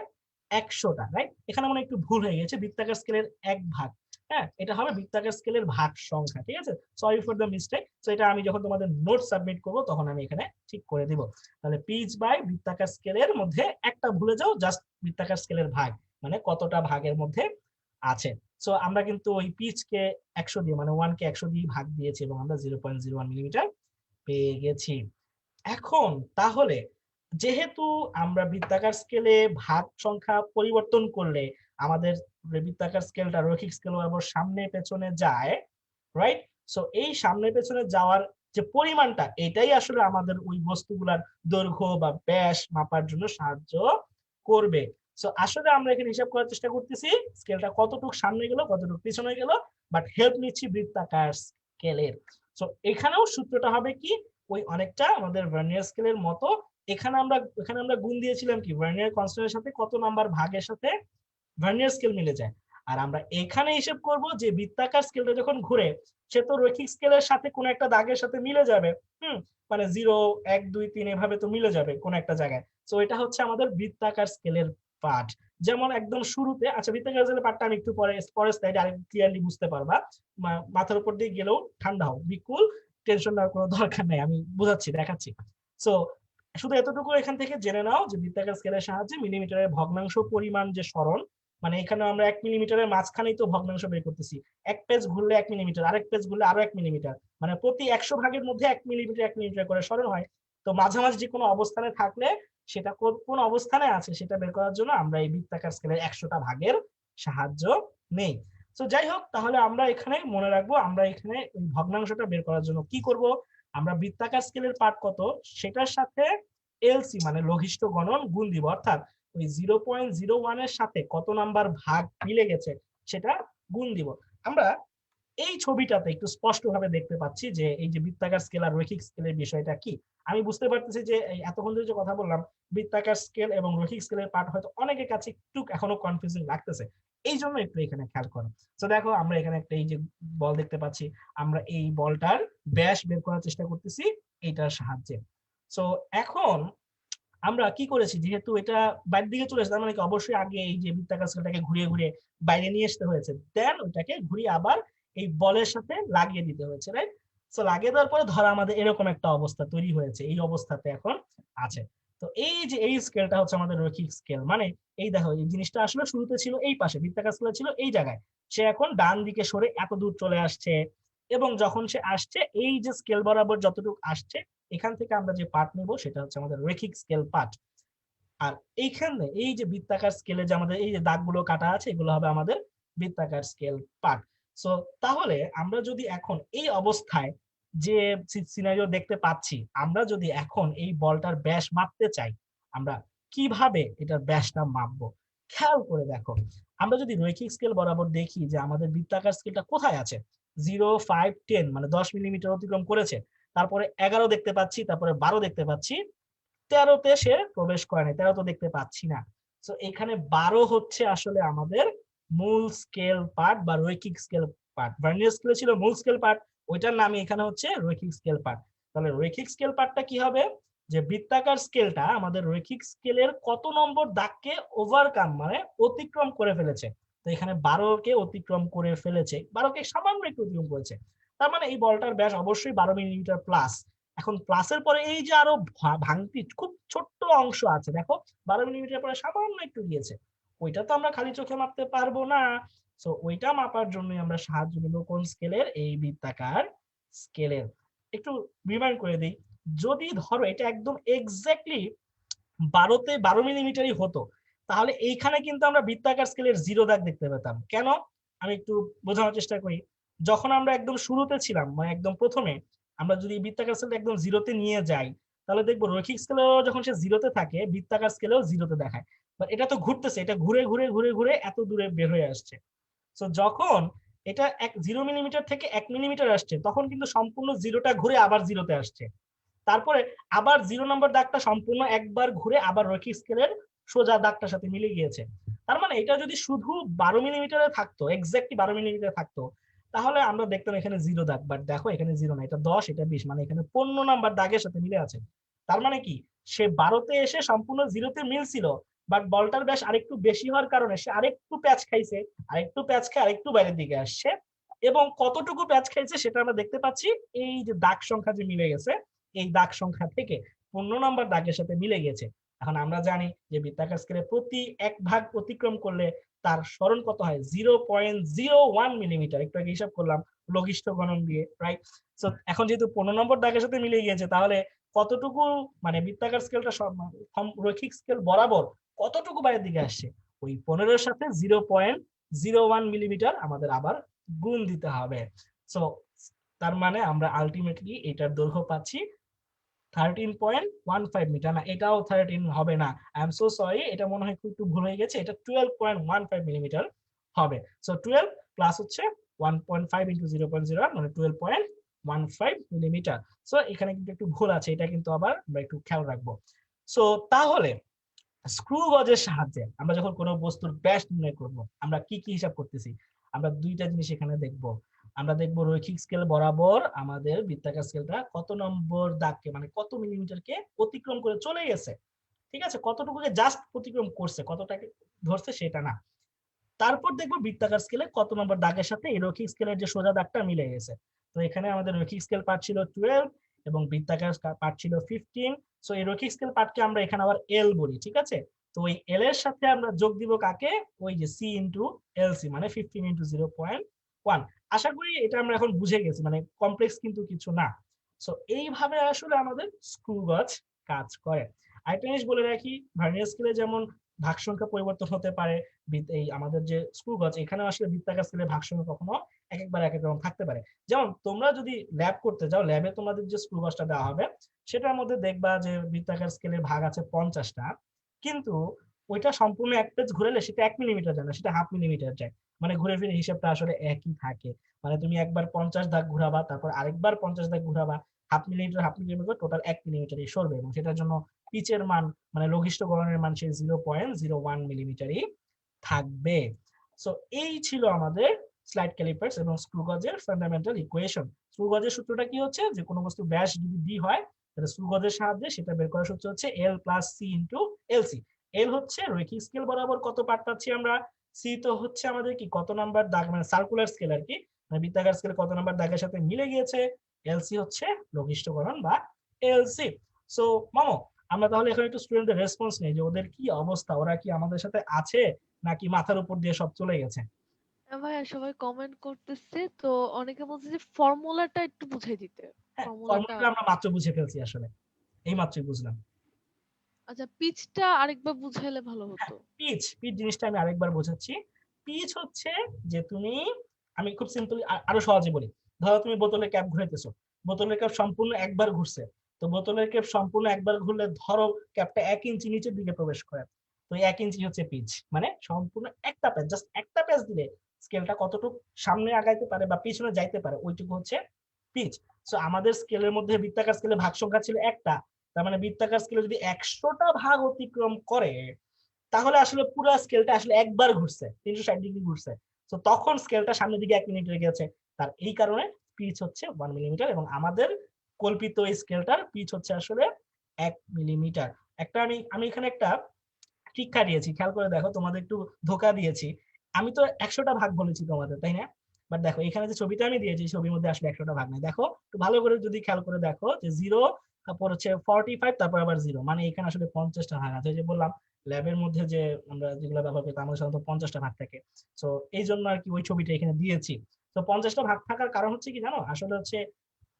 Speaker 2: 100টা, রাইট? এখানে মনে একটু ভুল হয়ে গেছে, বৃত্তাকার স্কেলের 1 ভাগ, হ্যাঁ এটা হবে বৃত্তাকার স্কেলের ভাগ সংখ্যা, ঠিক আছে? Sorry for the mistake. তো এটা আমি যখন তোমাদের নোট সাবমিট করব তখন আমি এখানে ঠিক করে দিব। তাহলে পিচ বাই বৃত্তাকার স্কেলের মধ্যে একটা ভুলে যাও, জাস্ট বৃত্তাকার স্কেলের ভাগ, মানে কতটা ভাগের মধ্যে আছে। সো আমরা কিন্তু ওই পিচকে 100 দিয়ে মানে 1 কে 100 দিয়ে ভাগ দিয়েছি এবং আমরা 0.01 মিলিমিটার পেয়ে গেছি। এখন তাহলে যেহেতু আমরা বৃত্তাকার স্কেলে ভাগ সংখ্যা পরিবর্তন করলে আমাদের বৃত্তাকার স্কেলটা রৈখিক স্কেল বরাবর সামনে পেছনে যায়, রাইট? সো এই সামনে পেছনে যাওয়ার যে পরিমাণটা, এটাই আসলে আমাদের ওই বস্তুগুলার দৈর্ঘ্য বা ব্যাস মাপার জন্য সাহায্য করবে। সো আসলে আমরা এখানে হিসাব করার চেষ্টা করতেছি স্কেলটা কতটুকু সামনে গেল কতটুকু পিছনে গেল, বাট হেল্প নিচ্ছি বৃত্তাকার স্কেলের। সো এখানেও সূত্রটা হবে কি, ওই অনেকটা আমাদের ভার্নিয়ার স্কেলের মতো। এখানে আমরা গুণ দিয়েছিলাম কি, ভার্নিয়ার কনস্ট্যান্টের সাথে কত নাম্বার ভাগের সাথে ভার্নিয়ার স্কেল মিলে যায়। আর আমরা এখানে হিসেব করব যে বৃত্তাকার স্কেলটা যখন ঘুরে সে তো রৈখিক স্কেলের সাথে কোন একটা দাগের সাথে মিলে যাবে, মানে 0 1 2 3 এভাবে তো মিলে যাবে কোন একটা জায়গায়। তো এটা হচ্ছে আমাদের বৃত্তাকার স্কেলের পার্ট। যেমন একদম শুরুতে, আচ্ছা বৃত্তাকার স্কেলের পার্টটা আমি একটু পরে স্লাইডে আরেকটু ক্লিয়ারলি বুঝতে পারবা, মাথার উপর দিয়ে গেলেও ঠান্ডা হোক, বিকুল টেনশন নেওয়ার কোনো দরকার নেই, আমি বুঝাচ্ছি দেখাচ্ছি। সো শুধু এতটুকু এখান থেকে জেনে নাও যে বৃত্তাকার স্কেলের সাহায্যে মিলিমিটারের ভগ্নাংশ পরিমাণ যে সরণ, মানে এখানে আমরা 1 মিলিমিটারের মাঝখানেই তো ভগ্নাংশ বের করতেছি, এক পেজ ঘুরলে 1 মিলিমিটার, আরেক পেজ ঘুরলে আরো 1 মিলিমিটার, মানে প্রতি 100 ভাগের মধ্যে 1 মিলিমিটার 1 মিলিমিটার করে সরণ হয়। তো মাঝামাঝি যে কোনো অবস্থানে থাকলে সেটা কোন অবস্থানে আছে সেটা বের করার জন্য আমরা এই বৃত্তাকার স্কেলের 100টা ভাগের সাহায্য নেই। তো যাই হোক, তাহলে আমরা এখানে মনে রাখবো, আমরা এখানে ওই ভগ্নাংশটা বের করার জন্য কি করব, আমরা বৃত্তাকার স্কেলের পার্ট কত সেটার সাথে এলসি মানে লঘিষ্ঠ গণন গুণ দিব, অর্থাৎ ওই 0.01 এর সাথে কত নাম্বার ভাগ মিলে গেছে সেটা গুণ দিব। আমরা এই ছবিটাতে একটু স্পষ্ট ভাবে দেখতে পাচ্ছি যে এই যে বৃত্তাকার স্কেল আর রৈখিক স্কেলের বিষয়টা কি। আমি বুঝতে পারতেছি যে এতক্ষণ ধরে যে কথা বললাম, বৃত্তাকার স্কেল এবং রৈখিক স্কেলের পার্ট হয়তো অনেকের কাছে একটু এখনো কনফিউজিং লাগতেছে, এই জন্য একটু এখানে খেয়াল করো। তো দেখো আমরা এখানে একটা এই যে বল দেখতে পাচ্ছি, আমরা এই বলটার ব্যাস বের করার চেষ্টা করতেছি এইটার সাহায্যে। তো এখন আমরা কি করেছি, যেহেতু এটা বাইরের দিকে চলে আসছে, তার মানে কি অবশ্যই আগে এই যে বৃত্তাকার স্কেলটাকে ঘুরিয়ে ঘুরিয়ে বাইরে নিয়ে আসতে হয়েছে, দেন ওইটাকে ঘুরিয়ে আবার এই বলের সাথে লাগিয়ে দিতে হয়েছে, রাইট? তো লাগিয়ে দেওয়ার পরে ধরো আমাদের এরকম একটা অবস্থা তৈরি হয়েছে, এই অবস্থাতে এখন আছে। তো এই যে এই স্কেলটা হচ্ছে আমাদের রৈখিক স্কেল, মানে এই দেখো এই জিনিসটা আসলে শুরুতে ছিল এই পাশে, বৃত্তাকার স্কেল ছিল এই জায়গায়, সে এখন ডান দিকে সরে এত দূর চলে আসছে, এবং যখন সে আসছে এই যে স্কেল বরাবর যতটুকু আসছে এখান থেকে আমরা যে পার্ট নেব সেটা হচ্ছে আমাদের রৈখিক স্কেল পার্ট। আর এইখানে এই যে বৃত্তাকার স্কেলে যে আমাদের এই যে দাগগুলো কাটা আছে এগুলো হবে আমাদের বৃত্তাকার স্কেল পার্ট। সো তাহলে আমরা যদি এখন এই অবস্থায় যে সিনারিও দেখতে পাচ্ছি, আমরা যদি এখন এই বলটার ব্যাস মাপতে চাই, আমরা কিভাবে এটার ব্যাসটা মাপবো? খেয়াল করে দেখো, আমরা যদি রৈখিক স্কেল বরাবর দেখি যে আমাদের বৃত্তাকার স্কেলটা কোথায় আছে, 0 5 10 মানে 10 মিলিমিটার অতিক্রম করেছে, তারপরে 11 দেখতে পাচ্ছি, তারপরে 12 দেখতে পাচ্ছি, 13তে সে প্রবেশ করে নাই, 13 তো দেখতে পাচ্ছি না। তো এখানে 12 হচ্ছে আসলে আমাদের মূল স্কেল পার্ট বা রৈখিক স্কেল পার্ট। ভার্নিয়ার স্কেলে ছিল মূল স্কেল পার্ট, ওইটার নামই এখানে হচ্ছে রৈখিক স্কেল পার্ট। তাহলে রৈখিক স্কেল পার্টটা কি হবে, যে বৃত্তাকার স্কেলটা আমাদের রৈখিক স্কেলের কত নম্বর দাগকে ওভারকাম মানে অতিক্রম করে ফেলেছে। তো এখানে 12কে অতিক্রম করে ফেলেছে, 12কে সামান্য একটু অতিক্রম করেছে, তার মানে এই বলটার ব্যাস অবশ্যই 12 মিলিমিটার প্লাস। এখন প্লাসের পরে এই যে আরো ভাঙতি খুব ছোট্ট অংশ আছে, দেখো 12 মিলিমিটার পরে সামান্য একটু গিয়েছে, ওইটা তো আমরা খালি চোখে মাপতে পারবো না। সো ওইটা মাপার জন্য আমরা সাহায্য নেব কোন স্কেলের, এই বৃত্তাকার স্কেলের। একটু রিমাইন্ড করে দিই, যদি ধরো এটা একদম এক্স্যাক্টলি 12 মিলিমিটারই হতো, তাহলে এইখানে কিন্তু আমরা বৃত্তাকার স্কেলের 0 দাগ দেখতে পেতাম। কেন? আমি একটু বোঝানোর চেষ্টা করি। যখন আমরা একদম শুরুতে ছিলাম, মানে একদম প্রথমে, আমরা যদি বৃত্তাকার স্কেলটা একদম 0-তে নিয়ে যাই, তাহলে দেখবো রৈখিক স্কেলেও যখন সে 0-তে থাকে, বৃত্তাকার স্কেলেও 0-তে দেখায়। বাট এটা তো ঘুরতেছে, এটা ঘুরে ঘুরে ঘুরে ঘুরে এত দূরে বের হয়ে আসছে। সো যখন এটা 0 মিলিমিটার থেকে 1 মিলিমিটার আসছে, তখন কিন্তু সম্পূর্ণ 0টা ঘুরে আবার 0-তে আসছে। তারপরে আবার 0 নম্বর দাগটা সম্পূর্ণ একবার ঘুরে আবার রৈখিক স্কেলের সোজা দাগটার সাথে মিলে গিয়েছে। তার মানে এটা যদি শুধু 12 মিলিমিটারে থাকতো, এক্স্যাক্টলি 12 মিলিমিটারে থাকতো, তাহলে আমরা দেখতাম এখানে 0 দাগ। বাট দেখো এখানে 0 না, এটা 10, এটা 20, মানে এখানে 15 নাম্বার দাগের সাথে মিলে আছে। তার মানে কি, সে 12-তে এসে সম্পূর্ণ 0-তে মিলছিল, বাট বলটার ব্যাস আরেকটু বেশি হওয়ার কারণে সে আরেকটু প্যাচ খাইছে, আরেকটু প্যাচ খেয়ে আরেকটু বাইরের দিকে আসছে। এবং কতটুকু প্যাচ খাইছে সেটা আমরা দেখতে পাচ্ছি এই যে দাগ সংখ্যা যে মিলে গেছে, এই দাগ সংখ্যা থেকে 15 নম্বর দাগের সাথে মিলে গেছে। এখন আমরা জানি যে বৃত্তাকার স্কেলে প্রতি 1 ভাগ অতিক্রম করলে তার সরণ কত হয়, 0.01 মিলিমিটার। একটু আগে হিসাব করলাম লঘিষ্ঠ গণন দিয়ে, রাইট? সো এখন যেহেতু 15 নম্বর দাগের সাথে মিলে গিয়েছে, তাহলে কতটুকু, মানে বৃত্তাকার স্কেলটা রৈখিক স্কেল বরাবর কতটুকু বাইরের দিকে আসছে, ওই 15-এর সাথে 0.01 মিলিমিটার আমাদের আবার গুণ দিতে হবে। সো তার মানে আমরা আলটিমেটলি এটার দৈর্ঘ্য পাচ্ছি 13.15 মিটার। না, এটাও 13 হবে না, আই এম সো সরি, এটা মনে হয় একটু ভুল হয়ে গেছে, এটা 12.15 মিলিমিটার হবে। সো 12 প্লাস হচ্ছে 1.5 ইন্টু 0.01, মানে 12.15 মিলিমিটার। সো এখানে কিন্তু একটু ভুল আছে, এটা কিন্তু আবার আমরা একটু খেয়াল রাখবো। সো তাহলে স্ক্রু গজের সাহায্যে আমরা যখন কোনো বস্তুর ব্যাস নির্ণয় করব, আমরা কি কি হিসাব করতেছি, আমরা দুইটা জিনিস এখানে দেখব। আমরা দেখব রৈখিক স্কেল বরাবর আমাদের বৃত্তাকার স্কেলটা কত নম্বর দাগকে, মানে কত মিলিমিটারকে অতিক্রম করে চলে গেছে, ঠিক আছে, কতটুকুকে জাস্ট অতিক্রম করছে, কতটাকে ধরছে সেটা না। তারপর দেখবো বৃত্তাকার স্কেলে কত নম্বর দাগের সাথে এই রৈখিক স্কেলের যে সোজা দাগটা মিলে গেছে। তো এখানে আমাদের রৈখিক স্কেল পার্ট ছিল 12 এবং বৃত্তাকার পার্ট ছিল 15। সো এই রৈখিক স্কেল পার্টকে আমরা এখানে আবার এল বলি, ঠিক আছে। তো ওই এল এর সাথে আমরা যোগ দিব কাকে, ওই যে সি ইন্টু এল সি, মানে 15 ইন্টু 0.1। আশা করি এটা আমরা এখন বুঝে গেছি, মানে কমপ্লেক্স কিন্তু কিছু না। সো এইভাবে আসলে আমাদের স্ক্রু গজ কাজ করে। আরেকটা জিনিস বলে রাখি, ভার্নিয়ার স্কেলে যেমন ভাগ সংখ্যা পরিবর্তন হতে পারে, এই আমাদের যে স্ক্রু গজ, এখানে আসলে বৃত্তাকার স্কেলে ভাগ সংখ্যা কখনো একবার এক এক রকম থাকতে পারে। যেমন তোমরা যদি ল্যাব করতে যাও, ল্যাবে তোমাদের যে স্ক্রু গজটা দেওয়া হবে, সেটার মধ্যে দেখবা যে বৃত্তাকার স্কেলে ভাগ আছে 50টা, কিন্তু ওইটা সম্পূর্ণ এক পেজ ঘুরালে সেটা 1 মিলিমিটার যায় না, সেটা হাফ মিলিমিটার যায়। মানে ঘুরে ফিরে হিসাবটা আসলে একই থাকে। মানে তুমি একবার 50 দাগ ঘুরাবা, তারপর আরেকবার 50 দাগ ঘুরাবা, হাফ মিলিমিটার টোটাল 1 মিলিমিটারই সরবে, এবং সেটার জন্য পিচের মান, মানে লঘিষ্ঠ গলনের মান সেই 0.01 মিলিমিটারই থাকবে। সো এই ছিল আমাদের স্লাইড ক্যালিপার্স এবং স্ক্রু গজের ফান্ডামেন্টাল ইকুয়েশন। স্ক্রু গজের সূত্রটা কি হচ্ছে, যে কোনো বস্তু ব্যাস যদি ডি হয়, তাহলে স্ক্রু গজের সাহায্যে সেটা বের করার সূত্র হচ্ছে L plus C into L C. L হচ্ছে রৈখিক স্কেল বরাবর কত পার্ট পাচ্ছি আমরা, সি তো হচ্ছে আমাদের কি কত নাম্বার দাগ, মানে সার্কুলার স্কেল আর কি, মানে বৃত্তাকার স্কেলে কত নাম্বার দাগের সাথে মিলে গিয়েছে, এলসি হচ্ছে লঘিষ্ঠ গলন বা এলসি। সো মামো, আমরা তাহলে এখন একটু স্টুডেন্টদের রেসপন্স নেই, যে ওদের কি অবস্থা, ওরা কি আমাদের সাথে আছে নাকি মাথার উপর দিয়ে সব চলে গেছে?
Speaker 3: ভাইয়া সবাই কমেন্ট করতেছে, তো অনেকে বলছে যে ফর্মুলাটা একটু বুঝাই দিতে।
Speaker 2: হ্যাঁ,
Speaker 3: ফর্মুলাটা,
Speaker 2: ফর্মুলাটা আমরা মাত্র বুঝে ফেলছি, আসলে এই মাত্রই বুঝলাম।
Speaker 3: আচ্ছা পিচটা আরেকবার বুঝাইলে ভালো
Speaker 2: হ্যাঁ,
Speaker 3: হতো।
Speaker 2: পিচ, পিচ জিনিসটা আমি আরেকবার বোঝাচ্ছি। পিচ হচ্ছে যে তুমি, আমি খুব সিম্পলি আরো সহজে বলি, ধরো তুমি বোতলের ক্যাপ ঘুরাইতেছো, বোতলের ক্যাপ সম্পূর্ণ একবার ঘুরছে, তো বোতলের ক্যাপ সম্পূর্ণ একবার ঘুরলে ধরো ক্যাপটা 1 ইঞ্চি নিচের দিকে প্রবেশ করে, তো 1 ইঞ্চি হচ্ছে পিচ। মানে সম্পূর্ণ একটা প্যাচ, জাস্ট একটা প্যাচ দিলে স্কেলটা কতটুকু সামনে আগাইতে পারে বা পিছনে যাইতে পারে, ওইটুকু হচ্ছে পিচ। সো আমাদের স্কেলের মধ্যে বৃত্তাকার স্কেলে ভাগ সংখ্যা ছিল একটা, তার মানে বৃত্তাকার স্কেলে যদি 100টা ভাগ অতিক্রম করে, তাহলে আসলে পুরো স্কেলটা আসলে একবার ঘুরছে, 360 ডিগ্রি ঘুরছে। তো তখন স্কেলটা সামনের দিকে 1 মিলিমিটার গেছে, তার এই কারণে পিচ হচ্ছে 1 মিলিমিটার, এবং আমাদের কল্পিত এই স্কেলটার পিচ হচ্ছে আসলে 1 মিলিমিটার। একটা আমি এখানে একটা ট্রিক খাটিয়েছি, খেয়াল করে দেখো, তোমাদের একটু ধোকা দিয়েছি। আমি তো 100টা ভাগ বলেছি তোমাদের, তাই না? বাট দেখো এখানে যে ছবিটা আমি দিয়েছি, ছবির মধ্যে আসলে 100টা ভাগ নাই। দেখো একটু ভালো করে যদি খেয়াল করে দেখো, যে 0, তারপর হচ্ছে 45, তারপর আবার 0, মানে এখানে আসলে 50টা ভাগ আছে। যে বললাম ল্যাবের মধ্যে যে আমরা যেগুলো ব্যবহার করি, আমাদের সাধারণত 50টা ভাগ থাকে। তো এই জন্য আর কি ওই ছবিটা এখানে দিয়েছি। তো 50টা ভাগ থাকার কারণ হচ্ছে কি জানো, আসলে হচ্ছে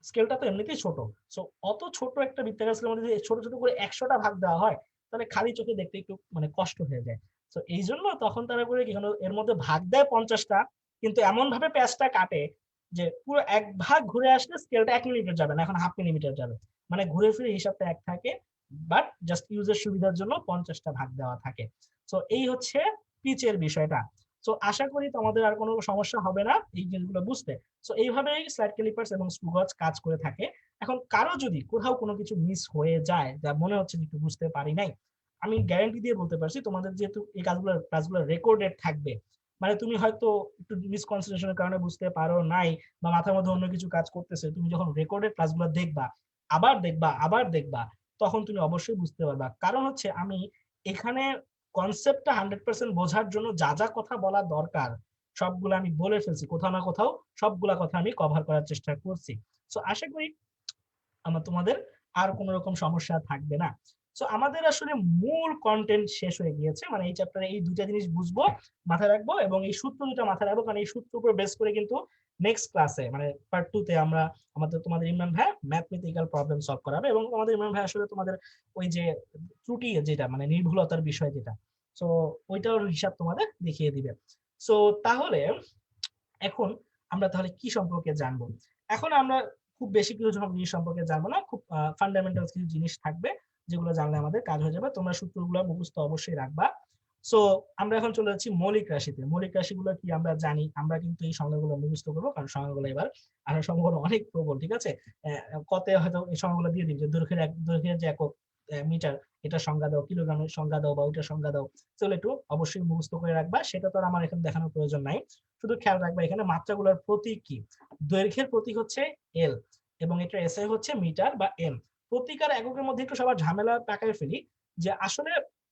Speaker 2: স্কেলটা তো এমনিতেই ছোট। সো অত ছোট একটা বৃত্তাকার স্কেলের মধ্যে যদি ছোট ছোট করে 100টা ভাগ দেওয়া হয়, তাহলে খালি চোখে দেখতে একটু মানে কষ্ট হয়ে যায়। তো এই জন্য তখন তারা করে কি এর মধ্যে ভাগ দেয় 50টা, কিন্তু এমন ভাবে প্যাচটা কাটে যে পুরো এক ভাগ ঘুরে আসলে স্কেলটা 1 মিলিমিটার যাবে না, এখন 1/2 মিলিমিটার যাবে। মানে ঘুরে ফিরে হিসাবটা এক থাকে, বাট জাস্ট ইউজের সুবিধার জন্য 50টা ভাগ দেওয়া থাকে। তো এই হচ্ছে পিচের বিষয়টা। তো আশা করি তোমাদের আর কোনো সমস্যা হবে না এই জিনিসগুলো বুঝতে। তো এইভাবেই স্লাইড ক্যালিপার্স এবং স্ক্রু গজ কাজ করে থাকে। এখন কারো যদি কোথাও কোনো কিছু মিস হয়ে যায়, যা মনে হচ্ছে যে একটু বুঝতে পারি নাই, আমি গ্যারান্টি দিয়ে বলতে পারছি তোমাদের যেহেতু এই ক্লাসগুলো রেকর্ডেড থাকবে, মানে তুমি হয়তো একটু মিসকনসেন্ট্রেশনের কারণে বুঝতে পারো নাই বা মাথার মধ্যে অন্য কিছু কাজ করতেছে, তুমি যখন রেকর্ডেড ক্লাসগুলো দেখবা, আবার দেখবা, তখন তুমি অবশ্যই বুঝতে পারবা। কারণ হচ্ছে আমি এখানে কনসেপ্টটা 100% বোঝার জন্য যা যা কথা বলা দরকার সবগুলো আমি বলে ফেলছি, কোথাও না কোথাও সবগুলা কথা আমি কভার করার চেষ্টা করছি। সো আশা করি তোমাদের আর কোন রকম সমস্যা থাকবে না। সো আমাদের আসলে মূল কন্টেন্ট শেষ হয়ে গিয়েছে, মানে এই চ্যাপ্টারে এই দুইটা জিনিস বুঝবো, মাথায় রাখবো, এবং এই সূত্র দুটো মাথায় রাখবো, কারণ এই সূত্রের উপর বেস করে কিন্তু নেক্সট ক্লাসে মানে পার্ট 2 তে আমরা তোমাদের ইমরান ভাই ম্যাথমেটিক্যাল প্রবলেম সলভ করাবে, এবং তোমাদের ইমরান ভাই আসলে তোমাদের ওই যে ত্রুটি যেটা মানে নির্ভুলতার বিষয় যেটা, সো ওইটার হিসাব তোমাদের দেখিয়ে দিবে। সো তাহলে এখন আমরা তাহলে কি সম্পর্কে জানবো? এখন আমরা খুব বেশি কিছু জিনিস সম্পর্কে জানবো না, খুব ফান্ডামেন্টাল কিছু জিনিস থাকবে যেগুলো জানলে আমাদের কাজ হয়ে যাবে। তোমরা সূত্রগুলো মুখস্থ অবশ্যই রাখবা। সো আমরা এখন চলে যাচ্ছি মৌলিক রাশিতে। মৌলিক রাশিগুলো কি আমরা জানি, আমরা কিন্তু এই সংজ্ঞাগুলো মুখস্থ করবো, কারণ সংজ্ঞাগুলো এবার আসার সম্ভাবনা অনেক প্রবল, ঠিক আছে? কতে হয়তো এই সংজ্ঞাগুলো দিয়ে দিবে যে দৈর্ঘ্যের যে একক মিটার, এটা সংজ্ঞা দাও, কিলোগ্রামের সংজ্ঞা দাও, বা ওইটার সংজ্ঞা দাও। চলো একটু অবশ্যই মুখস্থ করে রাখবা, সেটা তো আর আমার এখানে দেখানোর প্রয়োজন নাই। শুধু খেয়াল রাখবা এখানে মাত্রাগুলোর প্রতীক কি। দৈর্ঘ্যের প্রতীক হচ্ছে এল, এবং এটা এসআই হচ্ছে মিটার বা এম। প্রতীক আর এককের মধ্যে একটু সবার ঝামেলা পাকায় ফেলি, যে আসলে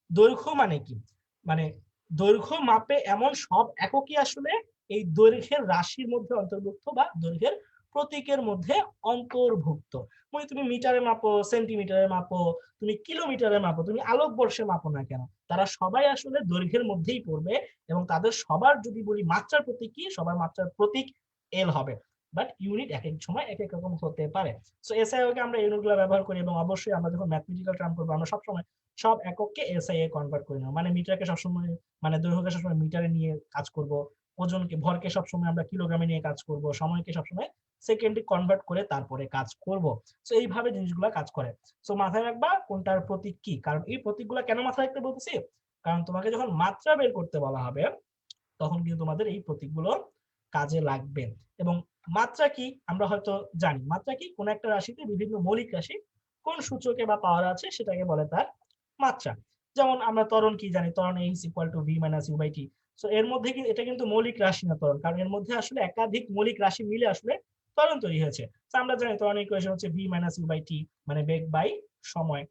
Speaker 2: দৈর্ঘ্য মানে কি। মানে দৈর্ঘ্য মাপে এমন সব এককই আসলে এই দৈর্ঘ্যের রাশির মধ্যে অন্তর্ভুক্ত বা দৈর্ঘ্যের প্রতীকের মধ্যে অন্তর্ভুক্ত। মানে তুমি মিটারে মাপো, সেন্টিমিটারে মাপো, তুমি কিলোমিটারে মাপো, তুমি আলোক বর্ষে মাপো না কেন, তারা সবাই আসলে দৈর্ঘ্যের মধ্যেই পড়বে, এবং তাদের সবার যদি বলি মাত্রার প্রতীক কি, সবার মাত্রার প্রতীক এল হবে। বাট ইউনিট এক এক সময় এক এক রকম হতে পারে। সো এসআই কে আমরা ইউনিটগুলো ব্যবহার করি, এবং অবশ্যই আমরা যখন ম্যাথমেটিক্যাল টার্ম করবো আমরা সবসময় সব একককে এসআই এ কনভার্ট করে নেব। মানে মিটারকে সবসময় মানে দৈর্ঘ্যকে সবসময় মিটারে নিয়ে কাজ করব, ওজনকে ভরকে সবসময় আমরা কিলোগ্রামে নিয়ে কাজ করব, সময়কে সবসময় সেকেন্ডে কনভার্ট করে তারপরে কাজ করব। সো এইভাবে জিনিসগুলো কাজ করে। সো মাথায় রাখবা কোনটার প্রতীক কি। কারণ এই প্রতীকগুলো কেন মাথায় রাখতে বলতেছি, কারণ তোমাকে যখন মাত্রা বের করতে বলা হবে তখন কিন্তু তোমাদের এই প্রতীকগুলো কাজে লাগবে। এবং মাত্রা কি আমরা হয়তো জানি, মাত্রা কি কোন একটা রাশিতে বিভিন্ন মৌলিক রাশি কোন সূচকে বা পাওয়ার আছে সেটাকে বলে তার মাত্রা। যেমন আমরা ত্বরণ কি জানি, ত্বরণ a = v - u/t। সো এর মধ্যে কি এটা কিন্তু মৌলিক রাশি না ত্বরণ, কারণ এর মধ্যে আসলে একাধিক মৌলিক রাশি মিলে আসলে ত্বরণ তৈরি হয়েছে। তো আমরা জানি ত্বরণের ইকুয়েশন হচ্ছে v - u/t, মানে বেগ বাই সময়।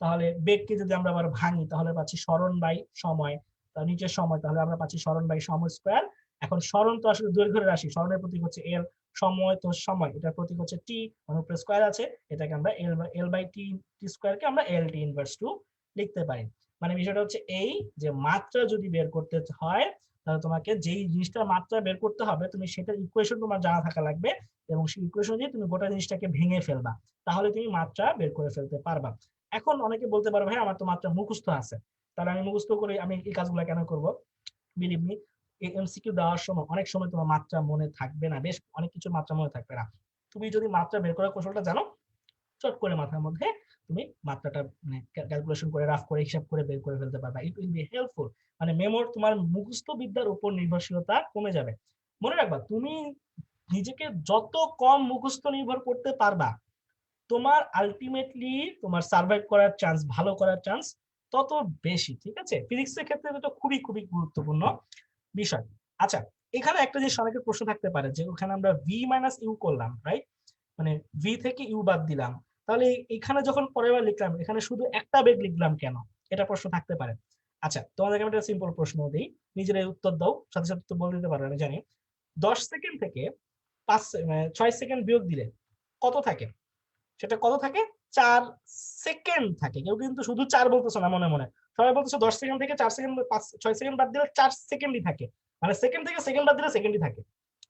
Speaker 2: তাহলে বেগকে যদি আমরা আবার ভাঙি তাহলে পাচ্ছি সরণ বাই সময়, তার নিচের সময়, তাহলে আমরা পাচ্ছি সরণ বাই সময় স্কয়ার। এখন সরণ তো আসলে দৈর্ঘ্যের রাশি, সরণের প্রতীক হচ্ছে এল, সময় তো সময়, এটার প্রতীক হচ্ছে টি, মানে উপরে স্কয়ার আছে, এটাকে আমরা এল/টি স্কয়ারকে আমরা lt ইনভার্স 2 লিখতে পারি। মানে বিষয়টা হচ্ছে এই যে মাত্রা যদি বের করতে হয় তাহলে তোমাকে যেই জিনিসটার মাত্রা বের করতে হবে তুমি সেটার ইকুয়েশন তোমার জানা থাকা লাগবে, এবং সেই ইকুয়েশন দিয়ে তুমি গোটা জিনিসটাকে ভেঙে ফেলবা, তাহলে তুমি মাত্রা বের করে ফেলতে পারবা। এখন অনেকে বলতে পারবে ভাই আমার তো মাত্রা মুখস্থ আছে, তাহলে আমি মুখস্থ করে আমি এই কাজগুলো কেন করব? বিলিভ মি, এই এমসিকিউ দেওয়ার সময় অনেক সময় তোমার মাত্রা মনে থাকবে না, বেশ অনেক কিছু মাত্রা মনে থাকবে না। তুমি যদি মাত্রা বের করার কৌশলটা জানো, চট করে মাথার মধ্যে তুমি মাত্রাটা মানে ক্যালকুলেশন করে রাফ করে হিসাব করে বের করে ফেলতে পারবা। It will be helpful. মানে মেমোর তোমার মুখস্থ বিদ্যার উপর নির্ভরশীলতা কমে যাবে। মনে রাখবা তুমি নিজেকে যত কম মুখস্থ নির্ভর করতে পারবা, তোমার আলটিমেটলি তোমার সার্ভাইভ করার চান্স, ভালো করার চান্স তত বেশি, ঠিক আছে? ফিজিক্সের ক্ষেত্রে এটা খুবই খুবই গুরুত্বপূর্ণ বিষয়। আচ্ছা, এখানে একটা জিনিস অনেকের প্রশ্ন থাকতে পারে যে ওখানে আমরা v - u করলাম, রাইট? মানে v থেকে u বাদ দিলাম, তাহলে এখানে যখন পরের বার লিখলাম এখানে শুধু একটা বেগ লিখলাম কেন, এটা প্রশ্ন থাকতে পারে। আচ্ছা, তোমাদেরকে আমি একটা সিম্পল প্রশ্ন দিই, নিজেরাই উত্তর দাও, সাথে সাথে তো বলে দিতে পারো আমি জানি। 10 সেকেন্ড থেকে 6 সেকেন্ড বিয়োগ দিলে কত থাকে? সেটা কত থাকে? 4 সেকেন্ড থাকে। কেউ কিন্তু শুধু 4 বলতেছে না মনে মনে, সবাই বলতেছে 10 সেকেন্ড থেকে 4 সেকেন্ড 6 সেকেন্ড বাদ দিলে 4 সেকেন্ডই থাকে, মানে সেকেন্ড থেকে সেকেন্ড বাদ দিলে সেকেন্ডই থাকে,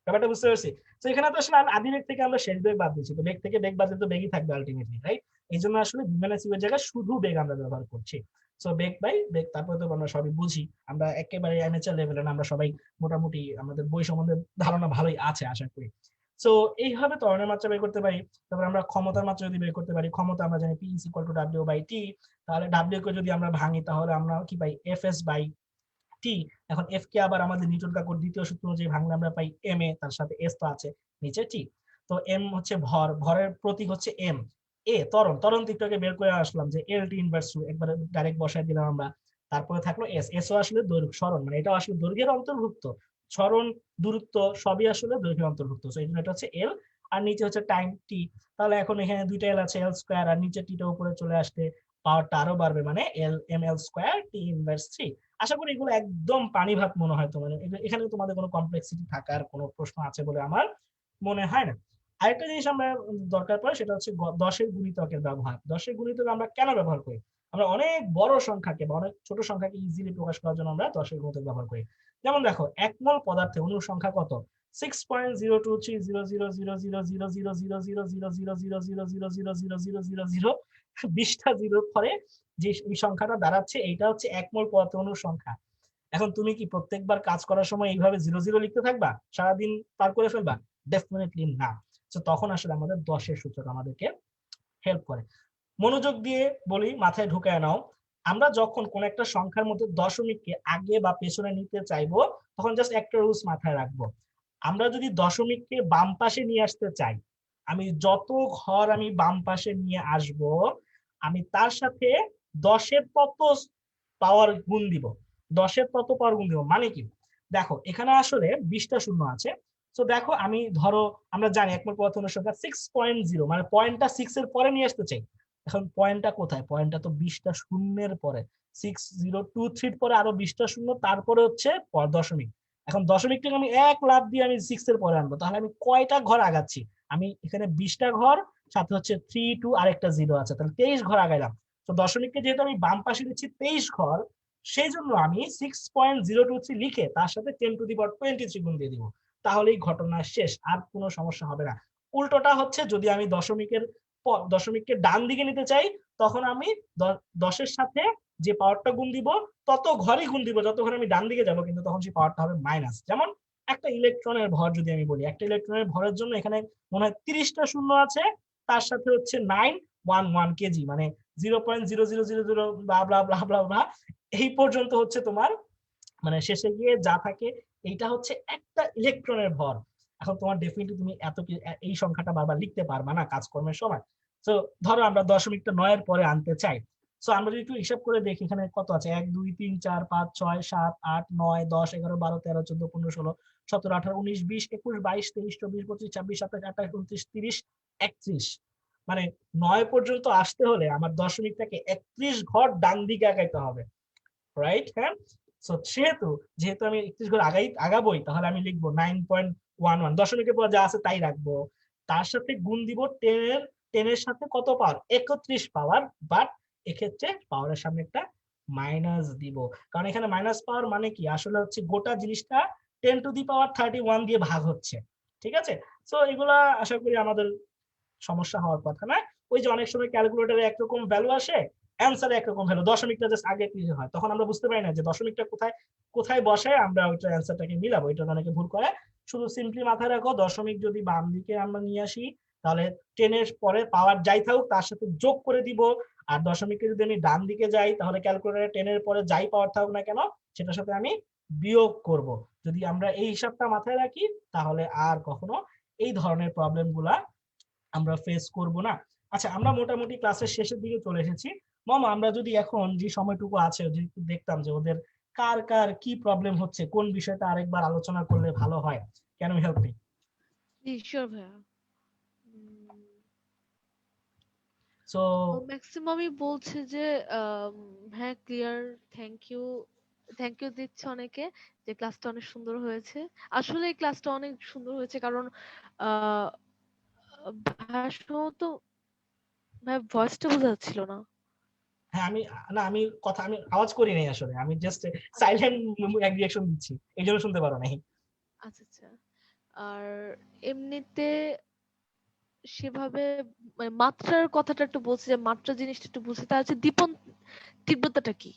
Speaker 2: ব্যাপারটা বুঝতে পারছি। তো এখানে তো আসলে আদি বেগ থেকে আমরা শেষ বেগ বাদ দিচ্ছি, তো বেগ থেকে বেগ বাদ দিলে তো বেগই থাকবে আলটিমেটলি, রাইট? এই জন্য আসলে ভি মাইনাস ইউ এর জায়গায় শুধু বেগ আমরা ব্যবহার করছি। সো বেগ বাই বেগ, তারপরে তো আমরা সবই বুঝি, আমরা একেবারে অ্যামেচার লেভেলে না, আমরা সবাই মোটামুটি আমাদের বই সম্বন্ধে ধারণা ভালোই আছে আশা করি। সো এইভাবে ত্বরণের মাত্রা বের করতে পারি। তারপর আমরা ক্ষমতার মাত্রা যদি বের করতে পারি, ক্ষমতা আমরা জানি P is equal to W by T, তাহলে W কে যদি আমরা ভাঙি তাহলে আমরা কি পাই Fs by T। এখন F কে আবার আমাদের নিউটন কাকুর দ্বিতীয় সূত্র অনুযায়ী ভাঙলে আমরা পাই ma, তার সাথে s তো আছে, নিচে T। তো m হচ্ছে ভর, ভরের প্রতীক হচ্ছে m। এ ত্বরণ, ত্বরণ দিকটাকে বের করে আসলাম যে LT ইনভার্স একবার ডাইরেক্ট বসায় দিলাম আমরা। তারপরে থাকলো s, s ও আসলে দৈর্ঘ্য, সরণ মানে এটা আসলে দৈর্ঘ্যের অন্তর্ভুক্ত, সরণ দূরত্ব সবই আসলে দৈর্ঘ্যের অন্তর্ভুক্ত। সো এই জন্য এটা হচ্ছে l, আর নিচে হচ্ছে টাইম t। তাহলে এখন এখানে দুইটা l আছে, l স্কয়ার, আর নিচে টিটা উপরে চলে আসতে পাওয়ারটা আরো বাড়বে, মানে l ml square t inverse 3। আশা করি এগুলো একদম পানি ভাত মনে হয় তোমাদের, এখানে তোমাদের কোনো কমপ্লেক্সিটি থাকার কোনো প্রশ্ন আছে বলে আমার মনে হয় না। আরেকটা জিনিস আমরা দরকার পড়ে সেটা হচ্ছে 10-এর গুণিতকের ব্যবহার। 10-এর গুণিতক আমরা কেন ব্যবহার করি? আমরা অনেক বড় সংখ্যাকে বা অনেক ছোট সংখ্যাকে ইজিলি প্রকাশ করার জন্য আমরা 10-এর গুণিতক ব্যবহার করি। যেমন দেখো, 1 মোল পদার্থে অণুর সংখ্যা কত? 6.0230000000000000000000000 20টা জিরোর পরে যে এই সংখ্যাটা দাঁড়াচ্ছে, এইটা হচ্ছে 1 মোল পদার্থে অণুর সংখ্যা। এখন তুমি কি প্রত্যেকবার কাজ করার সময় এইভাবে 00 লিখতে থাকবা, সারাদিন পার করে ফেলবা? ডেফিনেটলি না। তো তখন আসলে আমাদের 10-এর সূচক আমাদেরকে হেল্প করে। মনোযোগ দিয়ে বলি, মাথায় ঢুকায় নাও, আমরা যখন কোন একটা সংখ্যার মধ্যে দশমিককে আগে বা পেছনে নিতে চাইবো, তখন জাস্ট একটা রুলস মাথায় রাখবো। আমরা যদি দশমিককে বাম পাশে নিয়ে আসতে চাই, আমি যত ঘর আমি বাম পাশে নিয়ে আসব, আমি তার সাথে 10-এর তত পাওয়ার গুণ দিব। 10-এর তত পাওয়ার গুণ দিব মানে কি? দেখো এখানে আসলে 20টা শূন্য আছে। তো দেখো আমি ধরো, আমরা জানি এক মোল পদার্থ অণুর সংখ্যা 6.0, মানে পয়েন্টটা 6 এর পরে নিয়ে আসতে চাই। এখন পয়েন্টটা কোথায়? পয়েন্টটা তো 20টা শূন্যের পরে, 6023 পরে আরো 20টা শূন্য, তারপরে হচ্ছে দশমিক। এখন দশমিকটাকে আমি এক লাফ দিয়ে আমি 6 এর পরে আনবো, তাহলে আমি কয়টা ঘর আগাচ্ছি? আমি এখানে 20টা ঘর, সাথে হচ্ছে 3 2 আরেকটা 0 আছে, তাহলে 23 ঘর আগাইলাম। তো দশমিককে যেহেতু আমি বাম পাশে দিচ্ছি 23 ঘর, সেই জন্য আমি 6.023 লিখে তার সাথে 10^23 গুণ দিয়ে দিব, তাহলেই ঘটনা শেষ, আর কোনো সমস্যা হবে না। উল্টোটা হচ্ছে, যদি আমি দশমিককে ডান দিকে নিতে চাই, তখন আমি 10-এর সাথে যে পাওয়ারটা গুণ দিব তত ঘরই গুণ দিব যত ঘরে আমি ডান দিকে যাব, কিন্তু তখন সেই পাওয়ারটা হবে মাইনাস। যেমন একটা ইলেকট্রনের ভর যদি আমি বলি, একটা ইলেকট্রনের ভরের জন্য এখানে মনে হয় 30টা শূন্য আছে, তার সাথে হচ্ছে 911 কেজি, মানে 0.0000 ব্লা ব্লা ব্লা ব্লা ব্লা, এই পর্যন্ত হচ্ছে তোমার, মানে শেষে গিয়ে যা থাকে এইটা হচ্ছে একটা ইলেকট্রনের ভর। এখন তোমার ডেফিনেটলি তুমি এই সংখ্যাটা বারবার লিখতে পারবা না কাজকর্মের সময়। তো ধরো আমরা দশমিকটা 9-এর পরে আনতে চাই। সো আমরা যদি একটু হিসাব করে দেখি, এখানে কত আছে? 1 2 3 4 5 6 7 8 9 10 11 12 13 14 15 16 17 18 19 20 21 22 23 24 25 26 27 28 29 30 31। মানে 9 পর্যন্ত আসতে হলে আমার দশমিকটাকে 31 ঘর ডান দিকে আগাইতে হবে, রাইট? হ্যাঁ। যেহেতু আমি 31 ঘর আগাবোই, তাহলে আমি লিখবো 9.11, দশমিকের পর যা আছে তাই রাখবো, তার সাথে গুণ দিব 10-এর সাথে কত পাওয়ার? 31 পাওয়ার। বাট এক্ষেত্রে পাওয়ারের সামনে একটা মাইনাস দিব, কারণ এখানে মাইনাস পাওয়ার মানে কি, আসলে হচ্ছে গোটা জিনিসটা 10^31 দিয়ে ভাগ হচ্ছে। ঠিক আছে? সো এগুলা আশা করি আমাদের সমস্যা হওয়ার কথা না। ওই যে অনেক সময় ক্যালকুলেটরে একরকম ভ্যালু আসে, অ্যান্সারে একরকম ভ্যালু, দশমিকটা জাস্ট আগে পিছিয়ে হয়, তখন আমরা বুঝতে পারি না যে দশমিকটা কোথায় কোথায় বসায় আমরা ওইটা অ্যান্সারটাকে মিলাবো। এটা অনেকে ভুল করে। শুধু সিম্পলি মাথায় রাখো, দশমিক যদি বাম দিকে আমরা নিয়ে আসি, তাহলে 10-এর পরে পাওয়ার যাই থাকুক তার সাথে যোগ করে দিব, আর দশমিককে যদি আমি ডান দিকে যাই, তাহলে ক্যালকুলেটরে 10-এর পরে যাই পাওয়ার থাকুক না কেন সেটার সাথে আমি বিয়োগ করব। যদি আমরা এই হিসাবটা মাথায় রাখি, তাহলে আর কখনো এই ধরনের প্রবলেম গুলা আমরা ফেস করব না। আচ্ছা, আমরা মোটামুটি ক্লাসের শেষের দিকে চলে এসেছি। মামা, আমরা যদি এখন যে সময়টুকু আছে যদি দেখতাম যে ওদের কার কার কি প্রবলেম হচ্ছে, কোন বিষয়টা আরেকবার আলোচনা করলে ভালো হয়। Can you help me?
Speaker 3: জি শিওর ভাইয়া।
Speaker 2: সো
Speaker 3: ম্যাক্সিমামই বলছে যে হ্যাঁ clear, thank you, thank you দিচ্ছে অনেকে, যে ক্লাসটা অনেক সুন্দর হয়েছে। আসলে এই ক্লাসটা অনেক সুন্দর হয়েছে কারণ ভাষণ তো ভাই ভয়েসটা বোঝা যাচ্ছিল না।
Speaker 2: হ্যাঁ, আমি আওয়াজ করি নাই আসলে, আমি জাস্ট সাইলেন্ট রিঅ্যাকশন দিচ্ছি, এই জন্য শুনতে পারো নাই।
Speaker 3: আচ্ছা আচ্ছা। আর এমনিতে সেভাবে মানে মাত্রার কথাটা একটু বলছি, যে মাত্রা জিনিসটা একটু বুঝছি, তা হচ্ছে দীপন তীব্রতাটা কি,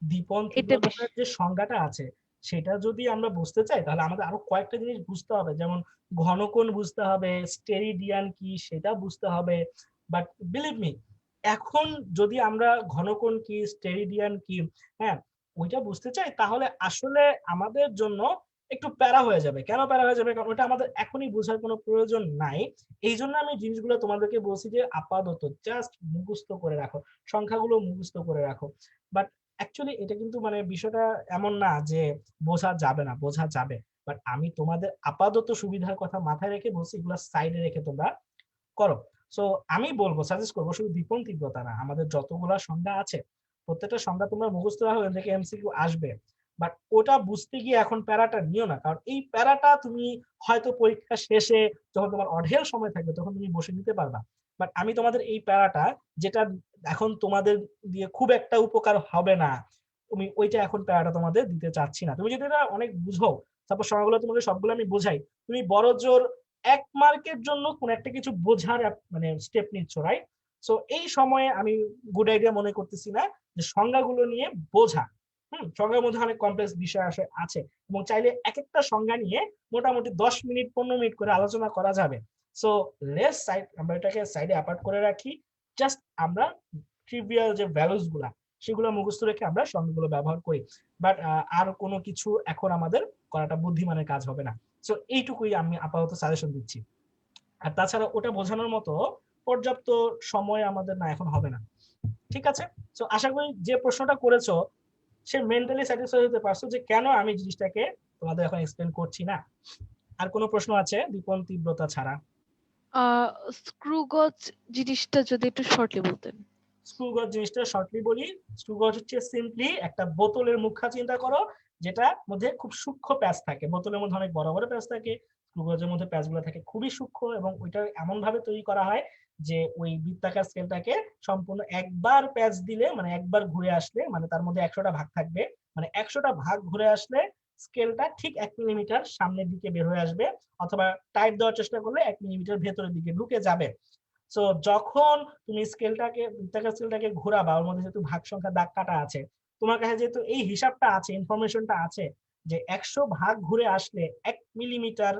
Speaker 2: দীপন
Speaker 3: এটা বেশ।
Speaker 2: তীব্রতার যে সংজ্ঞাটা আছে সেটা যদি আমরা বুঝতে চাই তাহলে আমাদের আরো কয়েকটা জিনিস বুঝতে হবে, যেমন ঘনকোণ বুঝতে হবে, স্টেরিডিয়ান কি সেটা বুঝতে হবে। বাট বিলিভ মি, এখন যদি আমরা ঘনকোণ কি স্টেরিডিয়ান কি, হ্যাঁ, ওইটা বুঝতে চাই তাহলে আসলে আমাদের জন্য একটু প্যারা হয়ে যাবে। কেন প্যারা হয়ে যাবে? কারণ ওটা আমাদের এখনই বোঝার কোনো প্রয়োজন নাই। এই জন্য আমি জিনিসগুলো তোমাদেরকে বলছি যে আপাতত জাস্ট মুখস্থ করে রাখো, সংখ্যাগুলো মুখস্থ করে রাখো। বাট অ্যাকচুয়ালি এটা কিন্তু মানে বিষয়টা এমন না যে বোঝা যাবে না, বোঝা যাবে। বাট আমি তোমাদের আপাতত সুবিধার কথা মাথায় রেখে বলছি, এগুলো সাইডে রেখে তোমরা করো। সো আমি বলবো, সাজেস্ট করবো, শুধু দীপন তীব্রতা না, আমাদের যতগুলা সংজ্ঞা আছে প্রত্যেকটা সংজ্ঞা তোমরা মুখস্থ রাখো, এখান থেকে এমসিকিউ আসবে। বাট ওটা বুঝতে গিয়ে এখন প্যারাটা নিও না, কারণ এই প্যারাটা তুমি হয়তো পরীক্ষা শেষে যখন তোমার অঢেল সময় থাকবে তখন তুমি বসে নিতে পারবা। বাট আমি তোমাদের এই প্যারাটা, যেটা এখন তোমাদের দিয়ে খুব একটা উপকার হবে না, তুমি ওইটা এখন প্যারাটা তোমাদের দিতে চাচ্ছি না। তুমি যদি এটা অনেক বুঝো, সাপোজ সময়গুলো তোমাকে সবগুলো আমি বোঝাই, তুমি বড় জোর 1 মার্কের জন্য কোন একটা কিছু বোঝার মানে স্টেপ নিচ্ছ, রাইট? সো এই সময়ে আমি গুড আইডিয়া মনে করতেছি না যে সংজ্ঞাগুলো নিয়ে বোঝা। সংজ্ঞার মধ্যে অনেক কমপ্লেক্স বিষয় আছে এবং চাইলে এক একটা সংজ্ঞা নিয়ে মোটামুটি 10 মিনিট 15 মিনিট করে আলোচনা করা যাবে। সো লেস সাইড, আমরা এটাকে সাইডে অ্যাপার্ট করে রাখি। জাস্ট আমরা ট্রিভিয়াল যে ভ্যালুস গুলা সেগুলো মুখস্থ রেখে আমরা সংজ্ঞাগুলো ব্যবহার করি। বাট আর কোনো কিছু এখন আমাদের করাটা বুদ্ধিমানের কাজ হবে না। সো এইটুকুই আমি আপাতত সাজেশন দিচ্ছি। আর তাছাড়া ওটা বোঝানোর মতো পর্যাপ্ত সময় আমাদের না এখন হবে না। ঠিক আছে? সো আশা করি যে প্রশ্নটা করেছো সে মেন্টালি স্যাটিসফাই হতে পারছো যে কেন আমি জিনিসটাকে তোমাদের এখন এক্সপ্লেন করছি না। আর কোনো প্রশ্ন আছে দীপন তীব্রতা ছাড়া?
Speaker 3: স্ক্রু গজ জিনিসটা যদি একটু শর্টলি বলতেন।
Speaker 2: স্ক্রু গজ জিনিসটা শর্টলি বলি। স্ক্রু গজ হচ্ছে সিম্পলি একটা বোতলের মুখা চিন্তা করো, যেটা মধ্যে খুব সূক্ষ্ম প্যাচ থাকে। বোতলের মধ্যে অনেক বড় বড় প্যাচ থাকে, স্ক্রু গজের মধ্যে প্যাচগুলো থাকে খুবই সূক্ষ্ম, এবং ওইটা এমন ভাবে তৈরি করা হয় যে ওই বৃত্তাকার স্কেলটাকে সম্পূর্ণ একবার প্যাচ দিলে, মানে একবার ঘুরে আসলে, মানে তার মধ্যে 100টা ভাগ থাকবে, মানে 100টা ভাগ ঘুরে আসলে স্কেলটা ঠিক 1 মিলিমিটার সামনের দিকে বের হয়ে আসবে, অথবা টাইট দেওয়ার চেষ্টা করলে 1 মিলিমিটার ভেতরের দিকে ঢুকে যাবে। সো যখন তুমি স্কেলটাকে, বৃত্তাকার স্কেলটাকে ঘোরাবা, ওর মধ্যে যেহেতু ভাগ সংখ্যা দাগ কাটা আছে, তোমার কাছে যেহেতু এই হিসাবটা আছে, ইনফরমেশনটা আছে যে 100 ভাগ ঘুরে আসলে 1 মিলিমিটার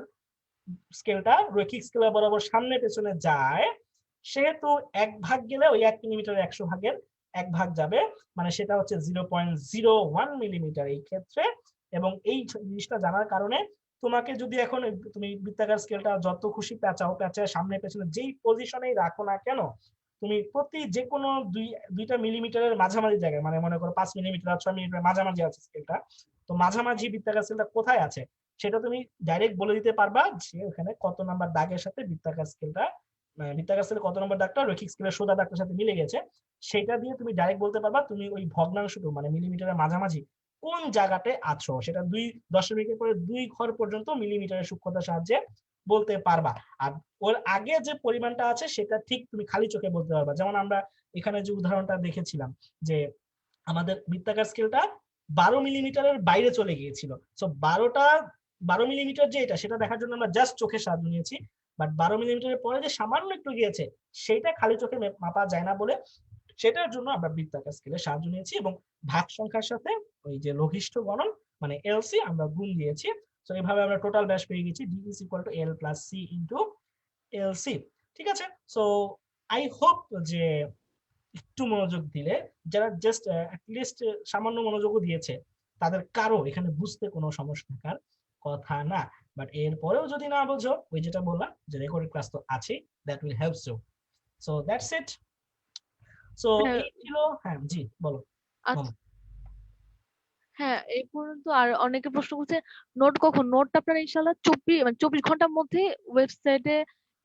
Speaker 2: স্কেলটা রৈখিক স্কেল বরাবর সামনে পেছনে যায়, সেহেতু 1 ভাগ গেলে ওই 1 মিলিমিটার 100 ভাগের 1 ভাগ যাবে, মানে সেটা হচ্ছে 0.01 মিলিমিটার এই ক্ষেত্রে। এবং এই জিনিসটা জানার কারণে তোমাকে যদি এখন তুমি বৃত্তাকার স্কেলটা যত খুশি পেঁচাও, পেঁচায় সামনে পেছনে যেই পজিশনেই রাখো না কেন, তুমি প্রতি যে কোনো দুইটা মিলিমিটারের মাঝামাঝি জায়গায়, মানে মনে করো 5 মিলিমিটার 6 মিলিমিটার মাঝামাঝি আছে স্কেলটা, তো মাঝামাঝি বৃত্তাকার স্কেলটা কোথায় আছে সেটা তুমি ডাইরেক্ট বলে দিতে পারবা যে ওখানে কত নাম্বার দাগের সাথে বৃত্তাকার স্কেলটা, বৃত্তাকার স্কেলে কত নম্বর দাগটা রৈখিক স্কেলের সোজা দাগটার সাথে মিলে গেছে, সেটা দিয়ে তুমি ডাইরেক্ট বলতে পারবা তুমি ওই ভগ্নাংশটুকু, মানে মিলিমিটারের মাঝামাঝি কোন জায়গাতে আছো, সেটা 2 দশমিকের পরে 2 ঘর পর্যন্ত মিলিমিটারের সূক্ষ্মতার সাহায্যে বলতে পারবা। আর ওর আগে যে পরিমাণটা আছে সেটা ঠিক তুমি খালি চোখে বলতে পারবা। যেমন আমরা এখানে যে উদাহরণটা দেখেছিলাম যে আমাদের বৃত্তাকার স্কেলটা 12 মিলিমিটারের বাইরে চলে গিয়েছিল। সো 12 মিলিমিটার যে এটা, সেটা দেখার জন্য আমরা জাস্ট চোখের সাহায্য নিয়েছি। বাট 12 মিলিমিটারের পরে যে সামান্য একটু গিয়েছে সেটা খালি চোখে মাপা যায় না বলে সেটার জন্য আমরা বৃত্তাকার স্কেলের সাহায্য নিয়েছি, এবং ভাগ সংখ্যার সাথে ওই যে লঘিষ্ঠ গণন মানে এলসি আমরা গুণ দিয়েছি। তো এইভাবে আমরা টোটাল ব্যাস পেয়ে গেছি, d is equal to l plus c into lc। ঠিক আছে? সো আই হোপ যে একটু মনোযোগ দিলে, যারা জাস্ট অ্যাটলিস্ট সামান্য মনোযোগও দিয়েছে, তাদের কারো এখানে বুঝতে কোনো সমস্যা থাকার কথা না। বাট এরপরেও যদি না বোঝো, ওই যেটা বললাম যে রেকর্ডেড ক্লাস তো আছেই, that will helps you. So that's it. So
Speaker 3: হ্যাঁ,
Speaker 2: এই ছিল। হ্যাঁ জি বলো।
Speaker 3: আচ্ছা। হ্যাঁ, এই পর্যন্ত। আর অনেকে প্রশ্ন করছে নোট কখন, নোটটা আপনারা ইনশাল্লাহ 24 ঘন্টার মধ্যে ওয়েবসাইটে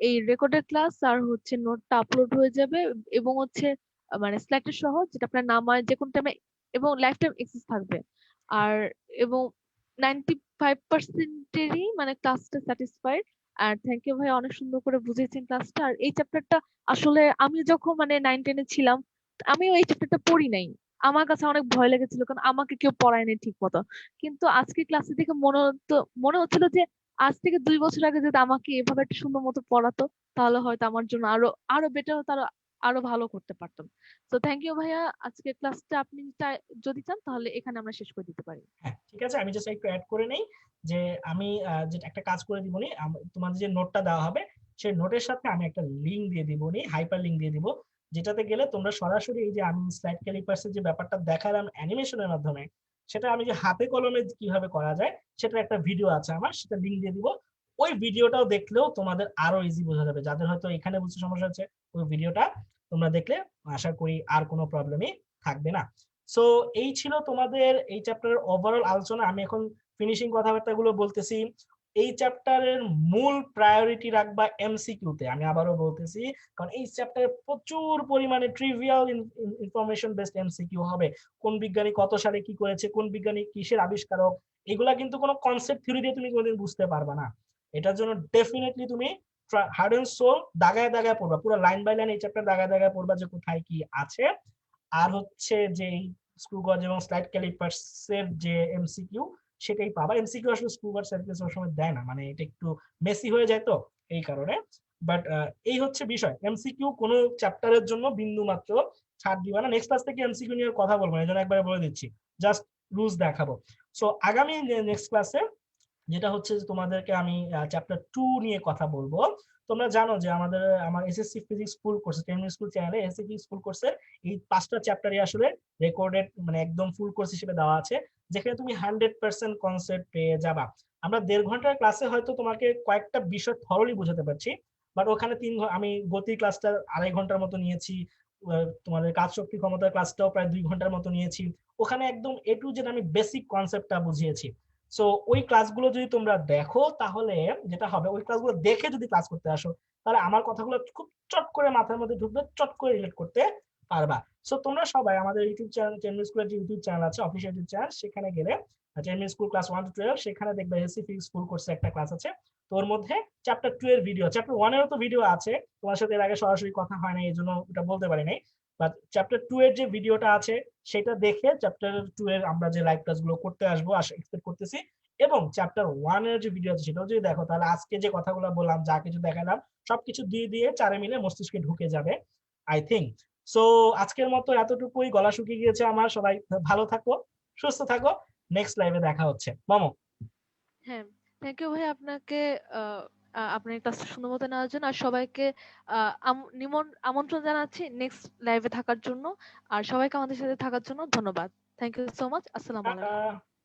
Speaker 3: এই রেকর্ডেড ক্লাস আর হচ্ছে নোটটা আপলোড হয়ে যাবে, এবং হচ্ছে মানে সিলেক্টেড সহ, যেটা আপনার নাম হয় যে কোনো টাইমে, এবং লাইফ টাইম এক্সেস থাকবে। আর এবং 95%-এরই মানে ক্লাসটা স্যাটিসফাইড। আর থ্যাংক ইউ ভাই, অনেক সুন্দর করে বুঝিয়েছেন ক্লাসটা। আর এই চ্যাপ্টারটা আসলে আমি যখন মানে 9-10-এ ছিলাম, আমিও এই চ্যাপ্টারটা পড়ি নাই। আমার কাছে অনেক ভয় লেগেছিল, কারণ আমাকে কেউ পড়ায়নি ঠিক মতো। কিন্তু আজকে ক্লাসে দেখে মনে হচ্ছিল যে আজ থেকে 2 বছর আগে যদি আমাকে এভাবে একটা সুন্দর মতো পড়াতো, তাহলে হয়তো আমার জন্য আরো আরো বেটার হতো, আরো আরো ভালো করতে পারতাম। তো থ্যাংক ইউ ভাইয়া, আজকে ক্লাসটা আপনি যদি চান তাহলে এখানে আমরা শেষ করে দিতে পারি।
Speaker 2: হ্যাঁ ঠিক আছে, আমি জাস্ট একটু অ্যাড করে নেই যে আমি যে একটা কাজ করে দিবনি, তোমাদের যে নোটটা দেওয়া হবে সেই নোটের সাথে আমি একটা লিংক দিয়ে দিবনি, হাইপার লিংক দিয়ে দিব, যেটাতে গেলে তোমরা সরাসরি এই যে আমি স্লাইড ক্যালিপার্সের যে ব্যাপারটা দেখালাম অ্যানিমেশনের মাধ্যমে, সেটা আমি যে হাতে কলমে কিভাবে করা যায় সেটার একটা ভিডিও আছে আমার, সেটা লিংক দিয়ে দিব। ওই ভিডিওটাও দেখলেও তোমাদের আরো ইজি বোঝা যাবে, যাদের হয়তো এখানে বুঝতে সমস্যা হচ্ছে ওই ভিডিওটা তোমরা দেখলে আশা করি আর কোনো প্রবলেমই থাকবে না। সো এই ছিল তোমাদের এই চ্যাপ্টারের ওভারঅল আলোচনা। আমি এখন ফিনিশিং কথাবার্তাগুলো বলতেছি। এই চ্যাপ্টারের মূল প্রায়োরিটি রাখবা এমসিকিউতে, আমি আবারও বলতেছি, কারণ এই চ্যাপ্টারে প্রচুর পরিমাণে ট্রিভিয়াল ইনফরমেশন বেসড এমসিকিউ হবে। কোন বিজ্ঞানী কত সালে কি করেছে, কোন বিজ্ঞানী কিসের আবিষ্কারক, এগুলা কিন্তু কোনো কনসেপ্ট থিওরি দিয়ে তুমি কোনোদিন বুঝতে পারবা না। এটার জন্য ডেফিনেটলি তুমি হার্ড এন্ড সোল দাগায় দাগায় পড়বা, পুরো লাইন বাই লাইন এই চ্যাপ্টার দাগায় দাগায় পড়বা যে কোথায় কি আছে। আর হচ্ছে যে স্ক্রু গজ এবং স্লাইড ক্যালিপার্স এর যে এমসিকিউ সেটাই পাবা। এমসিকিউ আসলে স্ক্রু গজ সার্ভিস সময় দেয় না, মানে এটা একটু মেসি হয়ে যায় তো এই কারণে। বাট এই হচ্ছে বিষয়, এমসিকিউ কোনো চ্যাপ্টারের জন্য বিন্দু মাত্র ছাড় দিবা না। নেক্সট ক্লাস থেকে এমসিকিউ নিয়ে কথা বলবো না, এই জন্য একবারে বলে দিচ্ছি, জাস্ট রুলস দেখাবো। সো আগামী নেক্সট ক্লাসে যেটা হচ্ছে যে তোমাদেরকে আমি চ্যাপ্টার 2 নিয়ে কথা বলবো। তোমরা জানো যে আমার SSC physics full course, ten min school চ্যানেলে এসএসসি ফিজিক্স ফুল কোর্সের এই 5টা চ্যাপ্টারই আসলে রেকর্ডেড, মানে একদম ফুল কোর্স হিসেবে দেওয়া আছে, যেখানে তুমি 100% কনসেপ্ট পেয়ে যাবা। আমরা 1.5 ঘন্টার ক্লাসে হয়তো তোমাকে কয়েকটা বিষয় থরলি বোঝাতে পারছি, বাট ওখানে আমি গতি ক্লাসটা 2.5 ঘন্টার মতো নিয়েছি, তোমাদের কাজ শক্তি ক্ষমতার ক্লাসটাও প্রায় 2 ঘন্টার মতো নিয়েছি। ওখানে একদম এ টু জেড আমি বেসিক কনসেপ্টটা বুঝিয়েছি। সো ওই ক্লাসগুলো যদি তোমরা দেখো তাহলে যেটা হবে, ওই ক্লাসগুলো দেখে যদি ক্লাস করতে আসো তাহলে আমার কথাগুলো খুব চট করে মাথার মধ্যে ঢুকবে, চট করে রিলেট করতে পারবা। সো তোমরা সবাই আমাদের ইউটিউব চ্যানেল, টেনমিন স্কুলের যে ইউটিউব চ্যানেল আছে, অফিসিয়াল ইউটিউব চ্যানেল, সেখানে গেলে টেনমিন স্কুল ক্লাস 1 to 12, সেখানে দেখবে এসএসসি ফিজিক্স ফুল কোর্সে একটা ক্লাস আছে। তোর মধ্যে চ্যাপ্টার 2 এর ভিডিও, চ্যাপ্টার 1 এরও তো ভিডিও আছে, তোমার সাথে এর আগে সরাসরি কথা হয় না এই জন্য ওটা বলতে পারি নাই, বাট চ্যাপ্টার 2 এর যে ভিডিওটা আছে সেটা দেখে চ্যাপ্টার 2 এর আমরা যে লাইভ ক্লাসগুলো করতে আসবো এক্সপেক্ট করতেছি, এবং চ্যাপ্টার 1 এর যে ভিডিও আছে সেটাও যদি দেখো, তাহলে আজকে যে কথাগুলো বললাম, যা কিছু দেখালাম, সবকিছু দিয়ে দিয়ে চারে মিলে মস্তিষ্কে ঢুকে যাবে আই থিঙ্ক। সো আজকের মতো এতটুকুই, গলা শুকিয়ে গিয়েছে আমার, সবাই ভালো থাকো, সুস্থ থাকো, নেক্সট লাইভে দেখা হচ্ছে। মামু।
Speaker 3: হ্যাঁ, থ্যাংক ইউ ভাই আপনাকে, আপনার ক্লাস সুন্দর মতো নেওয়ার জন্য। আর সবাইকে আমন্ত্রণ জানাচ্ছি নেক্সট লাইভে থাকার জন্য। আর সবাইকে আমাদের সাথে থাকার জন্য ধন্যবাদ। Thank you so much. আসসালামু আলাইকুম।
Speaker 2: টাটা।